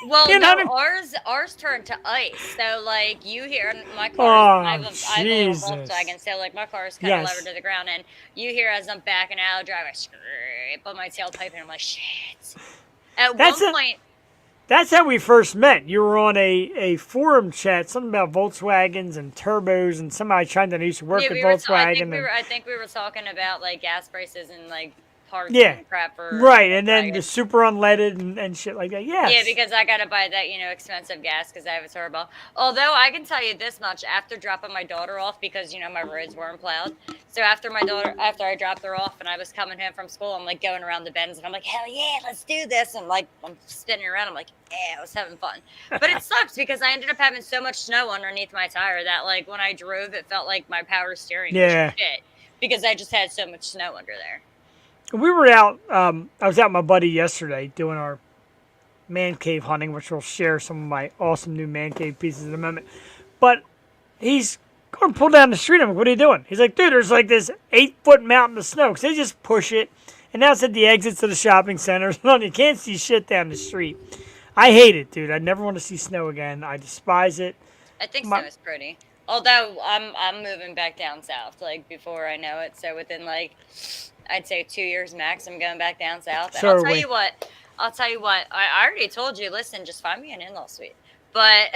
Well, You know no, what ours turned to ice. So like you hear my car, Oh, I have a little Jesus. Volkswagen, so like my car is kind of Yes. levered to the ground, and you hear as I'm backing out, driving, I scrape on my tailpipe, and I'm like, shit. At That's one a- point, That's how we first met. You were on a forum chat, something about Volkswagens and turbos, and somebody trying to used to work at I Volkswagen. think we were talking about like gas prices and like parts Yeah. and crap for Right, and then Volkswagen. the super unleaded and shit like that. Yes. Yeah, because I gotta buy that, expensive gas because I have a turbo. Although I can tell you this much, after dropping my daughter off, because my roads weren't plowed. So after I dropped her off and I was coming home from school, I'm like going around the bends and I'm like, hell yeah, let's do this. And like I'm spinning around, I'm like, yeah, I was having fun. But it sucks because I ended up having so much snow underneath my tire that like when I drove, it felt like my power steering Yeah. was shit because I just had so much snow under there. We were out. I was out with my buddy yesterday doing our man cave hunting, which we'll share some of my awesome new man cave pieces in a moment. But he's going to pull down the street. I'm like, "What are you doing?" He's like, "Dude, there's like this 8-foot mountain of snow." Because they just push it, and now it's at the exits of the shopping centers. You can't see shit down the street. I hate it, dude. I never want to see snow again. I despise it. I think My- snow is pretty. Although I'm moving back down south, like before I know it. So within like I'd say 2 years max, I'm going back down south. And So I'll are tell we. you what. I already told you. Listen, just find me an in-law suite. But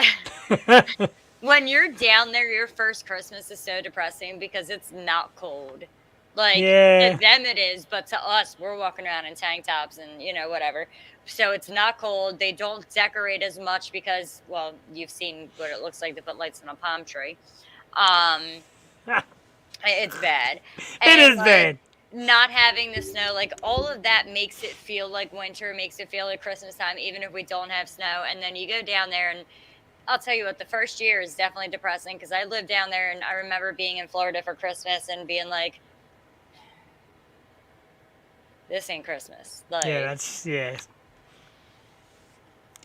when you're down there, your first Christmas is so depressing because it's not cold. Like Yeah. to them it is, but to us, we're walking around in tank tops and whatever. So it's not cold. They don't decorate as much because, well, you've seen what it looks like to put lights on a palm tree. It's bad. It is like, bad. Not having the snow, like all of that makes it feel like winter, makes it feel like Christmas time, even if we don't have snow. And then you go down there and I'll tell you what, the first year is definitely depressing because I lived down there and I remember being in Florida for Christmas and being like, this ain't Christmas. Like, Yeah, that's yeah.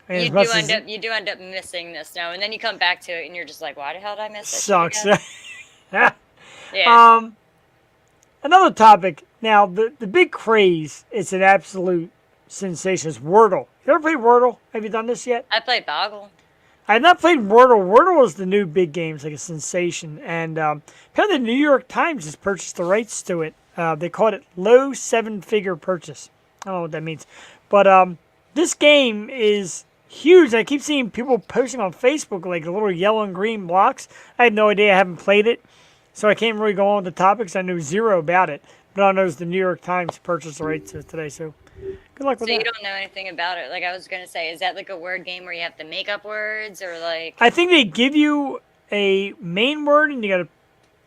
And you as much as do end up missing the snow, and then you come back to it and you're just like, why the hell did I miss it it? sucks. Yeah. Another topic. Now, the big craze, it's an absolute sensation, is Wordle. You ever played Wordle? Have you done this yet? I played Boggle. I have not played Wordle. Wordle is the new big game. It's like a sensation. And apparently the New York Times has purchased the rights to it. They called it low 7-figure purchase. I don't know what that means. But this game is huge. I keep seeing people posting on Facebook like the little yellow and green blocks. I had no idea. I haven't played it. So I can't really go on the topics. I knew zero about it. But I know the New York Times purchased the rights to it today. So good luck with So that. you don't know anything about it. Like I was going to say, is that like a word game where you have to make up words or like... I think they give you a main word and you got to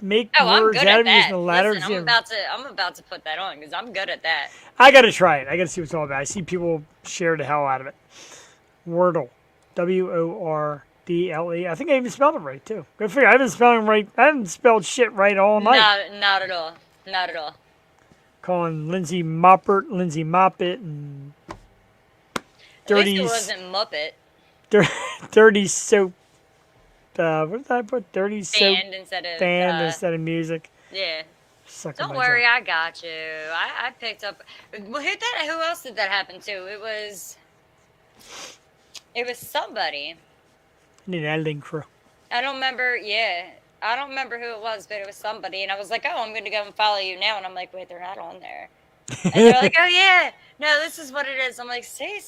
make Oh, I'm words good out at of it using that. the letters. Listen, I'm about to put that on because I'm good at that. I got to try it. I got to see what it's all about. I see people share the hell out of it. Wordle. Wordle. I think I even spelled it right, too. Go figure. I haven't spelled shit right all night. Not at all. Not at all. calling Lindsay Moppert, Lindsay Moppet, and At least dirty, it wasn't Muppet. dirty soap. What did I put? Dirty soap Band instead of instead of music. yeah. Sucking Don't my worry, jaw. I got you. I picked up. Well, who else did that happen to? It was somebody. I need an editing crew. I don't remember. Yeah, I don't remember who it was, but it was somebody. And I was like, oh, I'm going to go and follow you now. And I'm like, wait, they're not on there. And they're like, oh yeah, no, this is what it is. I'm like, see.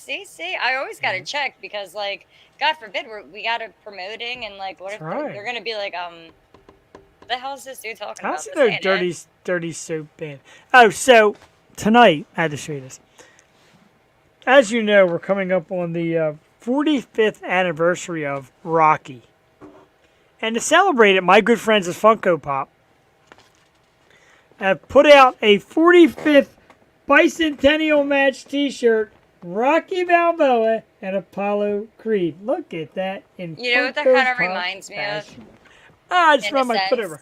I always got to check because, like, God forbid we got it promoting and like, what That's if right. they're going to be like, what the hell is this dude talking about? How's This no ain't it. dirty soap band? Oh, so tonight I had to show you this. As you know, we're coming up on the 45th anniversary of Rocky, and to celebrate it, my good friends at Funko Pop have put out a 45th bicentennial match T-shirt. Rocky Balboa and Apollo Creed. Look at that in You know what that Funko kind of Pop reminds me of? fashion. I just In a found my foot sense. over.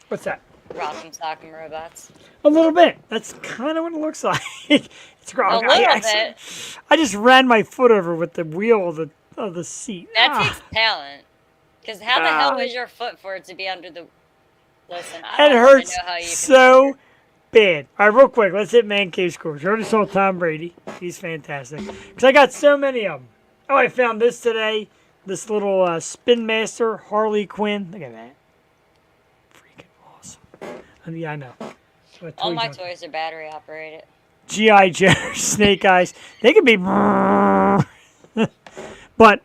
What's that? Rock'em Sock'em Robots. A little bit. That's kind of what it looks like. It's A wrong. little bit. I just ran my foot over with the wheel of the seat. That takes talent. Because how the hell Ah. was your foot for it to be under the? Listen, I It don't even hurts know how you so bad. All right, real quick, let's hit Man Cave scores. You already saw Tom Brady. He's fantastic. Because I got so many of them. Oh, I found this today. This little Spin Master Harley Quinn. Look at that. Freaking awesome. Yeah, I know. What All toy my junk. toys are battery operated. G.I. Joe, Snake Eyes. They can be. But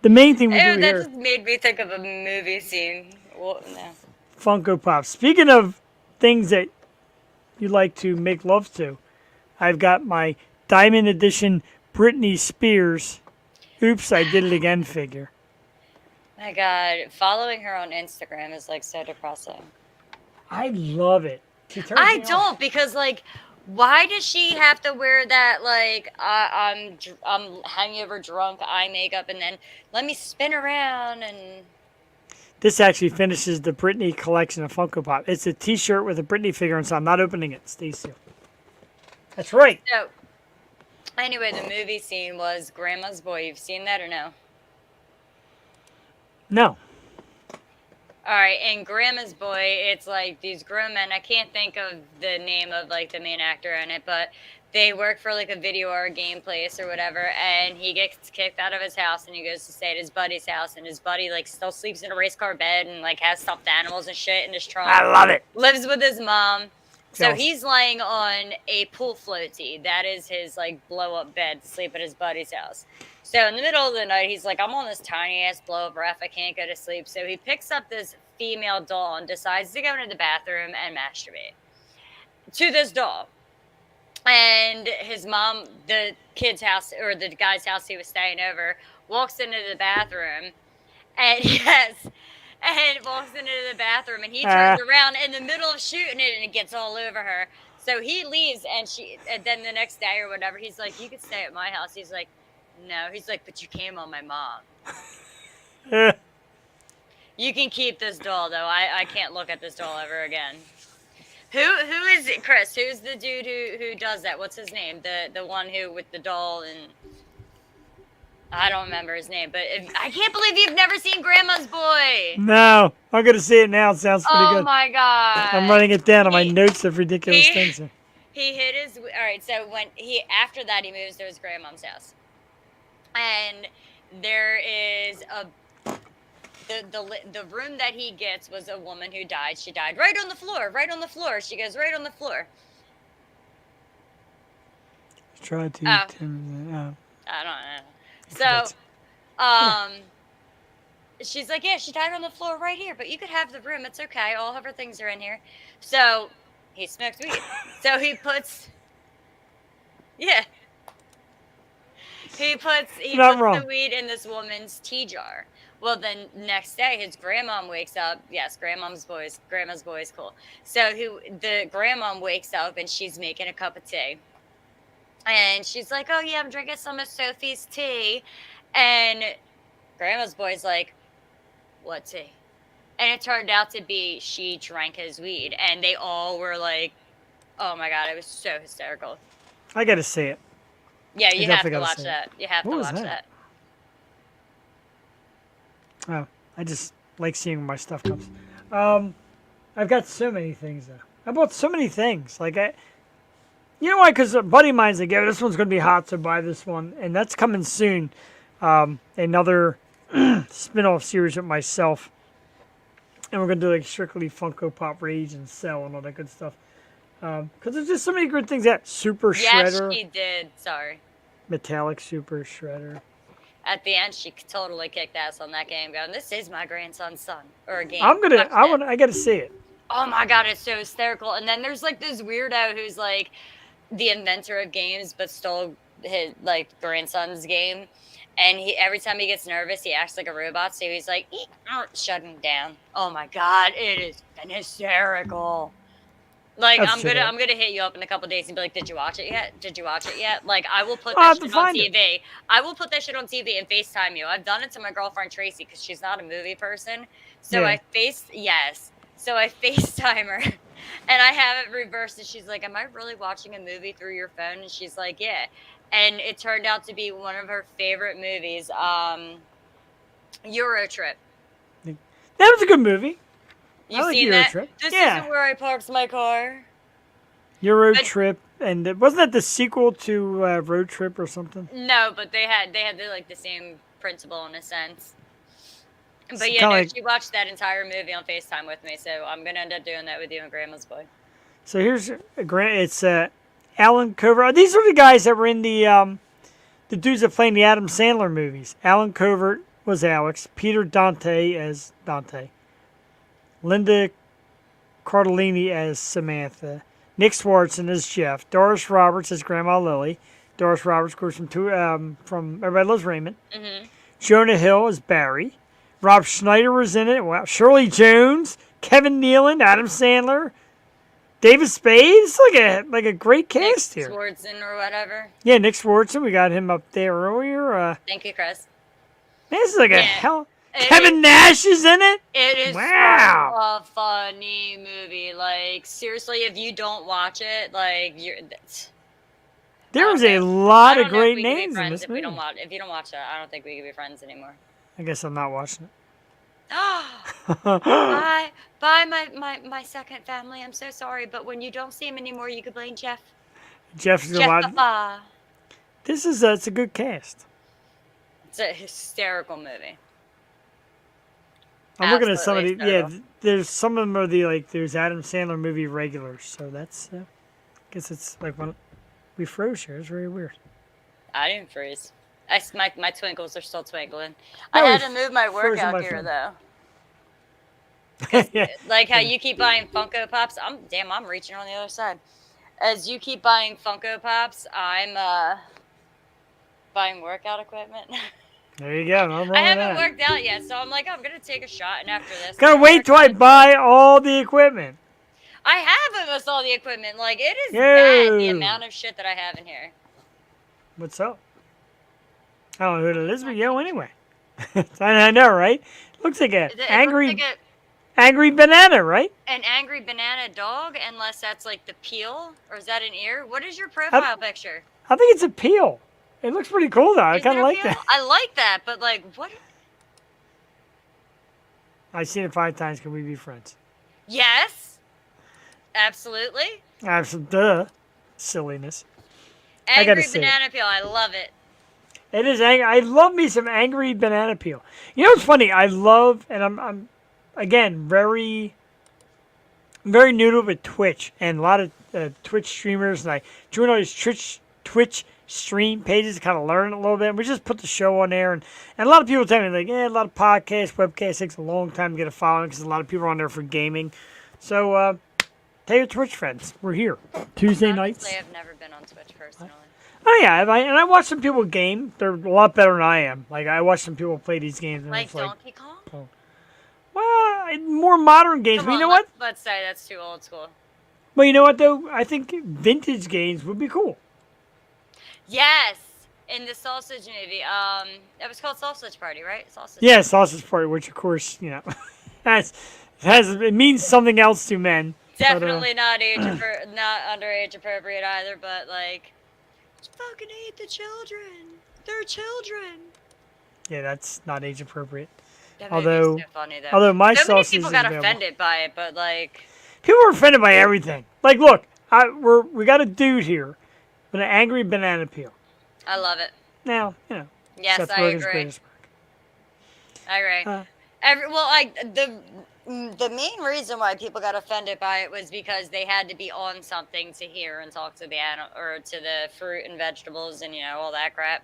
the main thing we Ew, do that here, just made me think of a movie scene. Well, no. Funko Pop. Speaking of things that you like to make love to, I've got my Diamond Edition Britney Spears. Oops, I did it again figure. My God, following her on Instagram is like so depressing. I love it. She turns I me on. don't because like, why does she have to wear that like I'm hangover drunk eye makeup and then let me spin around and This actually finishes the Britney collection of Funko Pop. It's a T-shirt with a Britney figure inside. I'm not opening it. Stay sealed. That's right. so. Anyway, the movie scene was Grandma's Boy. You've seen that or no? No. All right, in Grandma's Boy, it's like these grown men. I can't think of the name of like the main actor in it, but they work for like a video or a game place or whatever, and he gets kicked out of his house and he goes to stay at his buddy's house, and his buddy like still sleeps in a race car bed and like has stuffed animals and shit in his trunk. I love it. Lives with his mom. So Jealous. he's lying on a pool floaty. That is his like blow up bed to sleep at his buddy's house. So in the middle of the night, he's like, I'm on this tiny ass blow up raft. I can't go to sleep. So he picks up this female doll and decides to go into the bathroom and masturbate to this doll. And his mom, the kid's house or the guy's house he was staying over, walks into the bathroom and and walks into the bathroom and he turns around in the middle of shooting it and it gets all over her. So he leaves and then the next day or whatever, he's like, you could stay at my house. He's like, no. He's like, but you came on my mom. You can keep this doll though. I can't look at this doll ever again. Who is it, Chris? Who's the dude who does that? What's his name? The one who with the doll and I don't remember his name, but I can't believe you've never seen Grandma's Boy. No. I'm going to see it now. It sounds pretty Oh good. my God. I'm writing it down on my He- notes of ridiculous he- things. Here. He hit his. All right, so when after that he moves to his grandmom's house, and there is the room that he gets was a woman who died. She died right on the floor. Right on the floor. She goes right on the floor. Try to. Oh. I don't know. So, she's like, yeah, she died on the floor right here, but you could have the room. It's okay. All of her things are in here. So he smokes weed. So he puts, yeah. He puts Not wrong. the weed in this woman's tea jar. Well, then next day, his grandmom wakes up. Yes, grandma's boy is cool. So the grandmom wakes up and she's making a cup of tea. And she's like, oh, yeah, I'm drinking some of Sophie's tea. And grandma's boy's like, what tea? And it turned out to be she drank his weed. And they all were like Oh my god, it was so hysterical. I got to see it. Yeah, you have definitely to gotta watch see it. that. You have What to was watch that? that. Oh, I just like seeing when my stuff comes. I've got so many things though. I bought so many things. You know why? Because a buddy of mine's like, "Yeah, this one's gonna be hot, so buy this one," and that's coming soon. Another spin-off series with myself, and we're gonna do like strictly Funko Pop Rage and Sell and all that good stuff. Because there's just so many good things. That Super Yes, Shredder, she did. Sorry. Metallic Super Shredder. At the end, she totally kicked ass on that game. Going, this is my grandson's son or a game. I gotta see it. Oh my god, it's so hysterical. And then there's like this weirdo who's like the inventor of games, but stole his like grandson's game. And he every time he gets nervous, he acts like a robot. So he's like, shutting down. Oh my god, it is been hysterical. Like That's I'm gonna true. I'm gonna hit you up in a couple days and be like, did you watch it yet? Did you watch it yet? Like I will put I'll that have to shit on find it. TV. I will put that shit on TV and FaceTime you. I've done it to my girlfriend Tracy because she's not a movie person. So Yeah. So I FaceTime her and I have it reversed and she's like, am I really watching a movie through your phone? And she's like, yeah. And it turned out to be one of her favorite movies, Euro Trip. That was a good movie. You I like seen Euro that? Trip. This Yeah. isn't where I parked my car. Euro But- Trip, and wasn't that the sequel to Road Trip or something? No, but they had like the same principle in a sense. It's But yeah, kinda no, like- she watched that entire movie on FaceTime with me, so I'm gonna end up doing that with you and Grandma's Boy. So here's a grant. It's Alan Covert. These are the guys that were in the dudes that played in the Adam Sandler movies. Alan Covert was Alex. Peter Dante as Dante. Linda Cardellini as Samantha. Nick Swartzen as Jeff. Doris Roberts as Grandma Lily. Doris Roberts, of course, from Everybody Loves Raymond. Mm-hmm. Jonah Hill as Barry. Rob Schneider was in it. Wow. Shirley Jones, Kevin Nealon, Adam Sandler, David Spade. It's like a great cast Nick here. Swardson or whatever. Yeah, Nick Swartzen. We got him up there earlier. Thank you, Chris. Man, this is like a Yeah. hell. It Kevin is- Nash is in it. It is Wow. a funny movie. Like seriously, if you don't watch it, like you're. There I was don't a know- lot I of don't know if great we could be names in friends this if movie. if you don't watch it, I don't think we could be friends anymore. I guess I'm not watching Bye, my second family. I'm so sorry, but when you don't see him anymore, you could blame Jeff. Jeff's a Jeff lot. Papa. This is it's a good cast. It's a hysterical movie. I'm looking at some of the Absolutely hysterical. There's some of them are there's Adam Sandler movie regulars, so that's I guess it's like when we froze here. It's very weird. I didn't freeze. My twinkles are still twinkling. No, I had we to move my froze on workout my gear phone. though. Yeah. Like how you keep buying Funko Pops. I'm reaching on the other side. As you keep buying Funko Pops, I'm buying workout equipment. There you go. No wrong I with haven't that. worked out yet, so I'm like, I'm gonna take a shot, and after this, Gotta I'm gonna wait till work I out. buy all the equipment. I have almost all the equipment. Like it is bad the Yo. amount of shit that I have in here. What's up? I don't know who it is, but yo, anyway. I know, right? Looks like It looks angry like angry banana, right? an angry banana dog, unless that's like the peel, or is that an ear? What is your profile picture? I think it's a peel. It looks pretty cool though. I Is kind it of a like peel? that. I like that, but like, what? I've seen it 5 times. Can we be friends? Yes, absolutely. Duh. Silliness. I gotta Angry see it. banana peel. I love it. It is angry. I love me some angry banana peel. You know what's funny? I love, and I'm again very new to it with Twitch and a lot of Twitch streamers, and I join all these Twitch stream pages to kind of learn a little bit. And we just put the show on there, and a lot of people tell me like, yeah, a lot of podcasts, webcasts takes a long time to get a following because a lot of people are on there for gaming. So, tell your Twitch friends, we're here Tuesday nights. Honestly, I've never been on Twitch personally. Oh yeah, and I watch some people game. They're a lot better than I am. Like I watch some people play these games, and Like it's like, Donkey Kong? well, more modern games. Come But you on, know what? Let's say that's too old school. Well, you know what though? I think vintage games would be cool. Yes, in the Sausage movie. It was called Sausage Party, right? Sausage. Yeah, Sausage Party, which of course, you know, it means something else to men. Definitely not not underage appropriate either, but like, you fucking hate the children. They're children. Yeah, that's not age appropriate. That Although- movie's so funny though. Although my So many sausage people is got available. offended by it, but like, People are offended by everything. Like, look, we got a dude here with an angry banana peel. I love it. Now, you know, Yes, Seth I Rogen's agree. greatest work. I agree. Uh, The main reason why people got offended by it was because they had to be on something to hear and talk to the or to the fruit and vegetables and all that crap.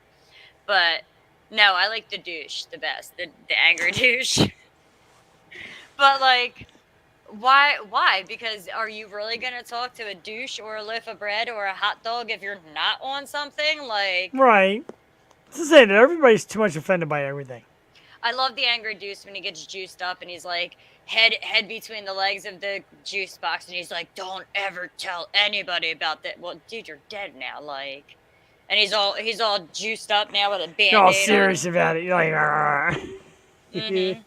But no, I like the douche the best, the angry douche. But like, why? Because are you really gonna talk to a douche or a loaf of bread or a hot dog if you're not on something? Like, Right. It's to say that everybody's too much offended by everything. I love the angry douche when he gets juiced up and he's like head between the legs of the juice box and he's like, "Don't ever tell anybody about that." Well, dude, you're dead now, like. And he's all juiced up now with a band-aid. You're all serious about it. You're like, Mm-hmm.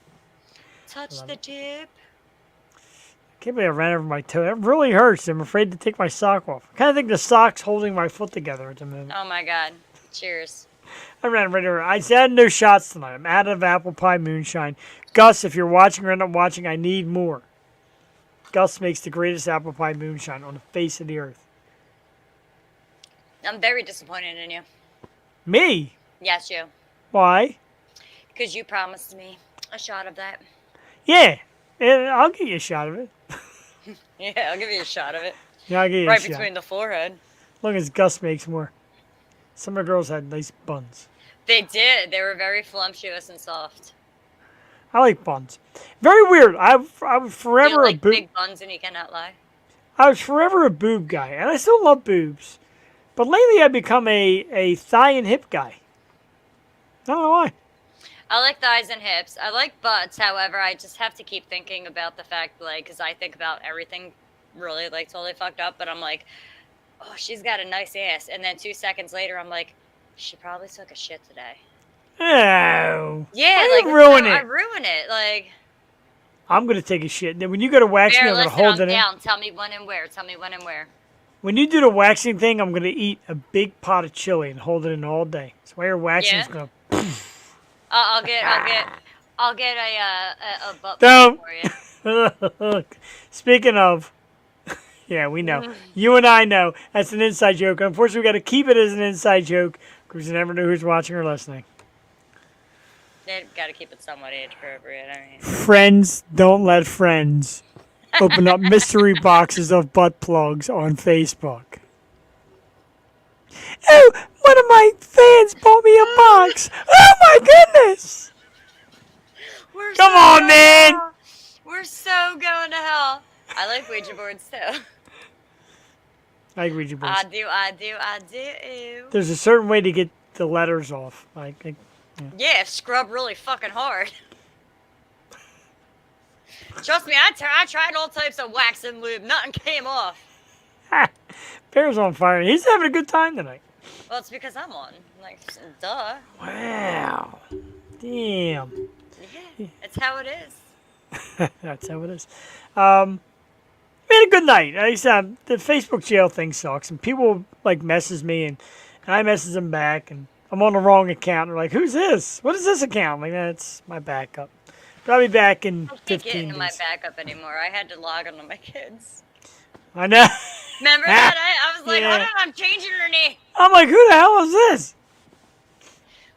Touch the tip. Can't believe I ran over my toe. It really hurts. I'm afraid to take my sock off. I kind of think the sock's holding my foot together at the moment. Oh my god. Cheers. I ran right over. I said no shots tonight. I'm out of apple pie moonshine. Gus, if you're watching or not watching, I need more. Gus makes the greatest apple pie moonshine on the face of the earth. I'm very disappointed in you. Me? Yes, you. Why? Because you promised me a shot of that. Yeah. I'll give you a shot of it. Yeah, I'll give you a shot of it. Yeah, I'll give you Right a shot. between the forehead. As long as Gus makes more. Some of the girls had nice buns. They did. They were very voluptuous and soft. I like buns. Very weird. I was You forever a like boob. big buns and you cannot lie. I was forever a boob guy, and I still love boobs. But lately, I've become a thigh and hip guy. I don't know why. I like thighs and hips. I like butts. However, I just have to keep thinking about the fact, like, because I think about everything really, like, totally fucked up. But I'm like, oh, she's got a nice ass. And then 2 seconds later, I'm like, she probably took a shit today. Oh. Yeah, I like, didn't ruin I it. ruin it. Like, I'm gonna take a shit. Then when you go to wax me, Bear, I'm gonna listen, hold I'm it in. down. Tell me when and where. Tell me when and where. When you do the waxing thing, I'm gonna eat a big pot of chili and hold it in all day. So while you're waxing, it's Yeah? gonna. I'll get a butt Don't. for you. Speaking of, yeah, we know. You and I know that's an inside joke. Unfortunately, we got to keep it as an inside joke because you never know who's watching or listening. They've got to keep it somewhat age appropriate. I mean, Friends don't let friends open up mystery boxes of butt plugs on Facebook. Oh, one of my fans bought me a box. Oh my goodness! we're Come so on, going man. to hell. We're so going to hell. I like Ouija boards too. I agree, you boys. I do. There's a certain way to get the letters off. Like Yeah, scrub really fucking hard. Trust me, I tried all types of wax and lube. Nothing came off. Bear's on fire. He's having a good time tonight. Well, it's because I'm on. Like, duh. Wow. Damn. Yeah, it's how it is. That's how it is. We had a good night. Like I said, the Facebook jail thing sucks, and people like messes me, and I message them back, and I'm on the wrong account. They're like, "Who's this? What is this account?" I'm like, that's my backup. But I'll be back in I can't 15 get into my days. backup anymore. I had to log on to my kids. I know. Remember that? I was like, Yeah. hold on, I'm changing her name. I'm like, who the hell is this?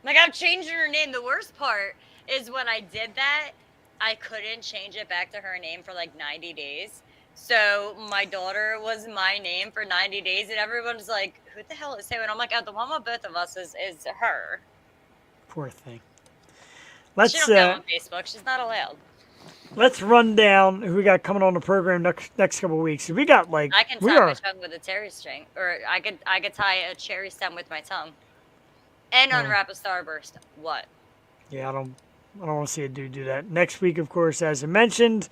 Like, I'm changing her name. The worst part is when I did that, I couldn't change it back to her name for like 90 days. So my daughter was my name for 90 days, and everyone's like, who the hell is who? And I'm like, oh, the one with both of us is her. Poor thing. She don't go on Facebook. She's not allowed. Let's run down who we got coming on the program next couple of weeks. We got like I can we tie are my tongue with a cherry string, or I could tie a cherry stem with my tongue, and unwrap a starburst. What? Yeah, I don't want to see a dude do that. Next week, of course, as I mentioned,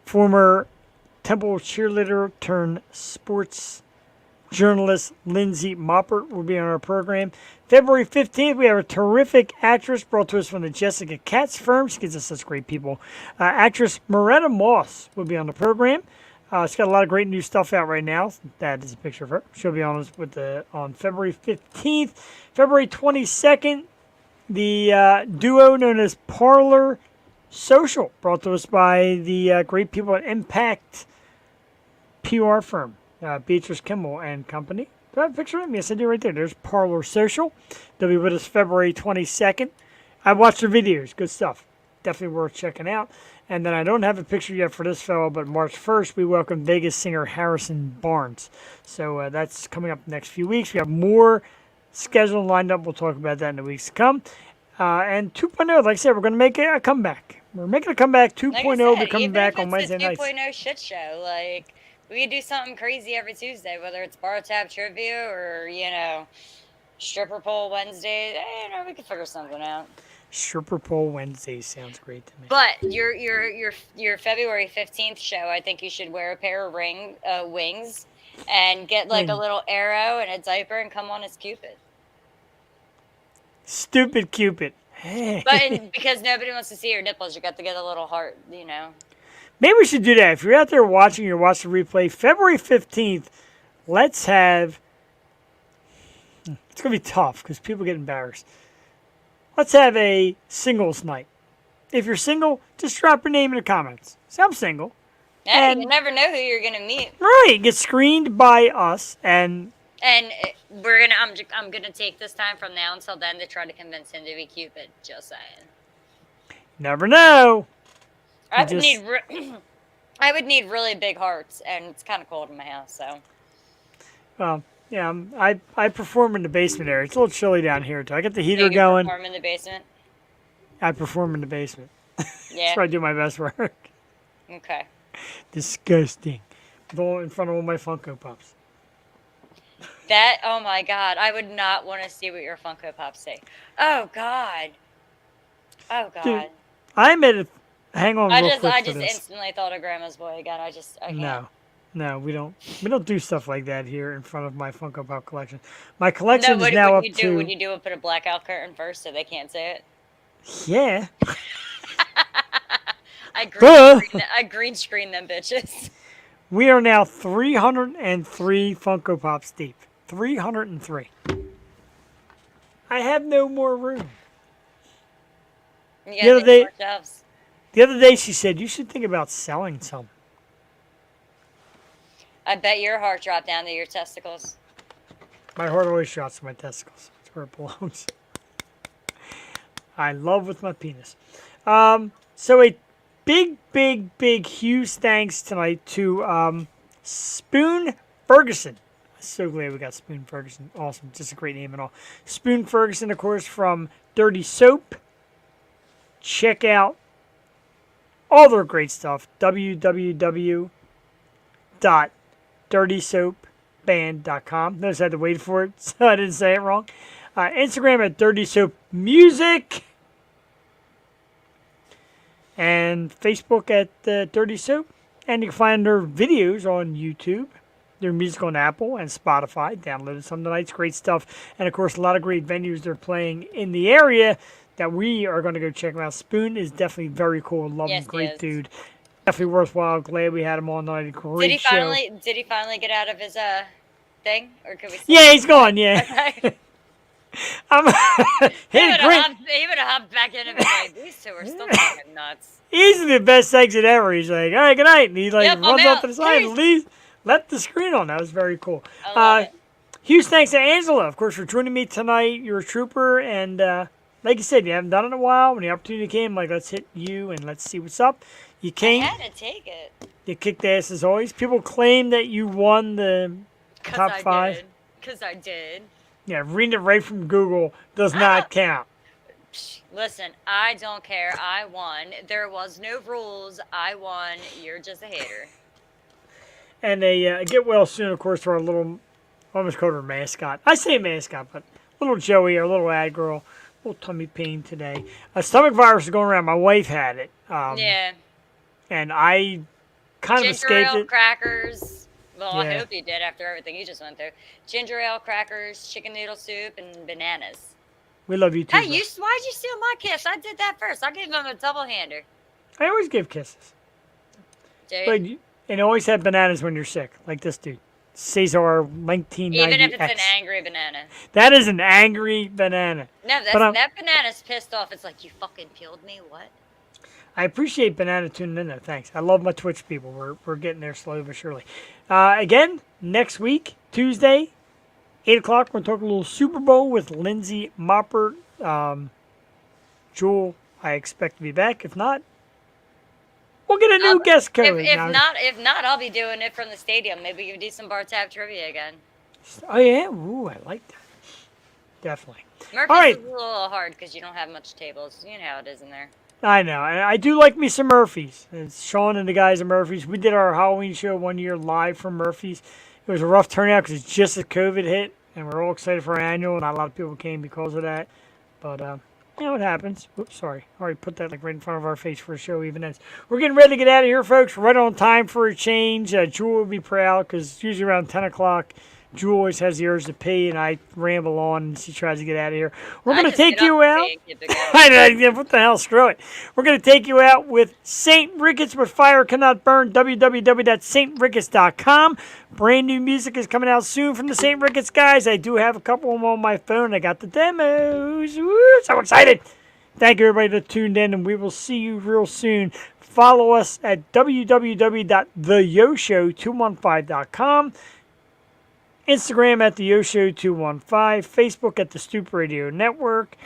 former Temple cheerleader turned sports journalist Lindsay Moppert will be on our program. February 15th, we have a terrific actress brought to us from the Jessica Katz firm. She gives us such great people. Actress Moretta Moss will be on the program. It's got a lot of great new stuff out right now. That is a picture of her. She'll be on us on February 15th. February 22nd, the duo known as Parlor Social, brought to us by the great people at Impact PR firm, Beatrice Kimball and Company. Do I have a picture of them? Yes, I do right there. There's Parlor Social. They'll be with us February 22nd. I watched their videos. Good stuff. Definitely worth checking out. And then I don't have a picture yet for this fellow, but March 1st, we welcome Vegas singer Harrison Barnes. So that's coming up the next few weeks. We have more scheduled lined up. We'll talk about that in the weeks to come. And 2.0, like I said, we're going to make a comeback. We're making a comeback. 2.0, Like I we're said, coming even back if on it's Wednesday a nights. 2.0 shit show. Like, we could do something crazy every Tuesday, whether it's bar tab trivia or, stripper pole Wednesday. We could figure something out. Stripper Pole Wednesday sounds great to me. But your February 15th show, I think you should wear a pair of wings and get like a little arrow and a diaper and come on as Cupid. Stupid Cupid. But because nobody wants to see your nipples, you got to get a little heart, Maybe we should do that. If you're out there watching, you're watching the replay, February 15th, let's have... It's going to be tough because people get embarrassed. Let's have a singles night. If you're single, just drop your name in the comments. Say, I'm single. Yeah, And- you never know who you're gonna meet. Right, get screened by us, and And I'm gonna take this time from now until then to try to convince him to be Cupid. Just saying. never know. I You would just- need I would need really big hearts, and it's kind of cold in my house, so. Well, yeah, I perform in the basement area. It's a little chilly down here, too. I get the heater You can going. perform in the basement. I perform in the basement. Yeah. That's where I do my best work. Okay. Disgusting. In front of all my Funko Pops. Oh my God, I would not want to see what your Funko Pops say. Oh God. Oh God. Dude, I'm at a... Hang on I real just quick for this. instantly thought of Grandma's Boy again. I can't. No, we don't do stuff like that here in front of my Funko Pop collection. My collection No, is now up you to... do? What you do? Put a blackout curtain first so they can't say it. Yeah. I green screen them bitches. We are now 303 Funko Pops deep. 303. I have no more room. You The gotta other make day- more shelves. The other day she said, you should think about selling some. I bet your heart dropped down to your testicles. My heart always shots to my testicles. That's where it belongs. I love with my penis. So a big huge thanks tonight to Spoon Ferguson. So glad we got Spoon Ferguson. Awesome. Just a great name and all. Spoon Ferguson, of course, from Dirty Soap. Check out all their great stuff. www.dirtysoapband.com. Notice I had to wait for it, so I didn't say it wrong. Instagram at Dirty Soap Music. And Facebook at Dirty Soap. And you can find their videos on YouTube. Their music on Apple and Spotify. Downloaded some tonight. It's great stuff. And, of course, a lot of great venues they're playing in the area that we are going to go check them out. Spoon is definitely very cool. Love him. Yes, he Great is. dude. Definitely worthwhile. Glad we had him on tonight. Great show. Did he finally get out of his thing? Or could we Yeah, he's gone. Yeah. Okay. Hey, great. He would have hopped back in and been like, these two are still fucking nuts. He's the best exit ever. He's like, all right, good night. And he like Yep, I'm runs out. off to the side and Peace. leaves. Let the screen on. That was very cool. I love it. Huge thanks to Angela, of course, for joining me tonight. You're a trooper. And like you said, you haven't done it in a while. When the opportunity came, like, let's hit you and let's see what's up. You I came. had to take it. You kicked ass as always. People claim that you won the top 5. Because I did. Yeah, reading it right from Google does not count. Listen, I don't care. I won. There was no rules. I won. You're just a hater. And a get well soon, of course, to our little, I almost called her mascot. I say mascot, but little Joey, our little ad girl, little tummy pain today. A stomach virus is going around. My wife had it. Yeah. And I kind of Ginger escaped ale it. crackers. Well, I Yeah. hope you did after everything you just went through. Ginger ale crackers, chicken noodle soup, and bananas. We love you too. Hey, bro. why'd you steal my kiss? I did that first. I gave him a double hander. I always give kisses. Dude. But And always have bananas when you're sick, like this dude. Cesar 1990X. Even if it's an angry banana. That is an angry banana. No, that banana's pissed off. It's like, you fucking peeled me? What? I appreciate Banana tuning in, though. Thanks. I love my Twitch people. We're getting there slowly but surely. Again, next week, Tuesday, 8 o'clock, we're going to talk a little Super Bowl with Lindsay Mopper. Jewel, I expect to be back. If not, we'll get a new guest code. If not, I'll be doing it from the stadium. Maybe we can do some bar tab trivia again. Oh, yeah? Ooh, I like that. Definitely. Murphy's All right. is a little hard because you don't have much tables. You know how it is in there. I know. And I do like me some Murphy's. It's Sean and the guys at Murphy's. We did our Halloween show one year live from Murphy's. It was a rough turnout because it's just as COVID hit, and we're all excited for our annual. Not a lot of people came because of that. But, you know what happens. Whoops, sorry. I already put that like right in front of our face for a show even ends. We're getting ready to get out of here, folks. We're right on time for a change. Jewel will be proud because usually around 10 o'clock, Jewel always has the urge to pee, and I ramble on, and she tries to get out of here. We're going to take you out. I know, what the hell, screw it. We're going to take you out with St. Ricketts, But Fire Cannot Burn, www.stricketts.com. Brand new music is coming out soon from the St. Ricketts guys. I do have a couple of them on my phone. I got the demos. Woo, so excited. Thank you, everybody, that tuned in, and we will see you real soon. Follow us at www.theyoshow215.com. Instagram at the Yo Show 215, Facebook at the Stoop Radio Network,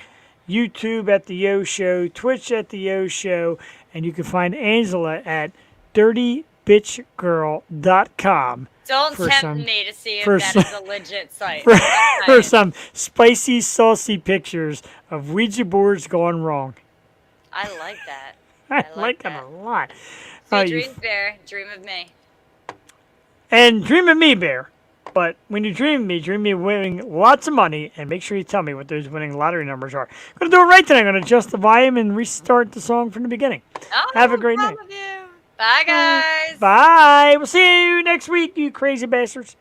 YouTube at the Yo Show, Twitch at the Yo Show, and you can find Angela at dirtybitchgirl.com. Don't tempt me to see if that is a legit site. For some spicy, saucy pictures of Ouija boards gone wrong. I like that. I like that a lot. Sweet dreams, Bear. Dream of me. And dream of me, Bear. But when you dream of me winning lots of money, and make sure you tell me what those winning lottery numbers are. I'm going to do it right today. I'm going to adjust the volume and restart the song from the beginning. Oh, have a great night. Bye, guys. Bye. We'll see you next week, you crazy bastards.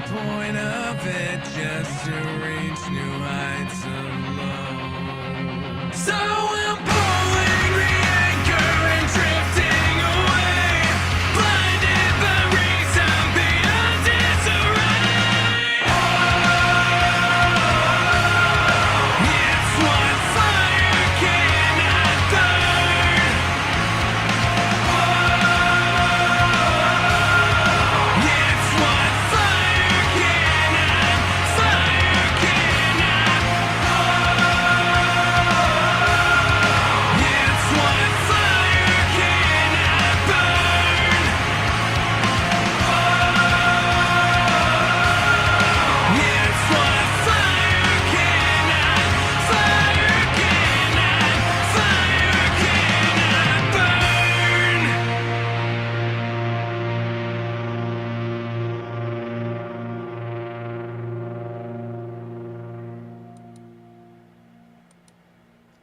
point of it just to reach new heights of love. So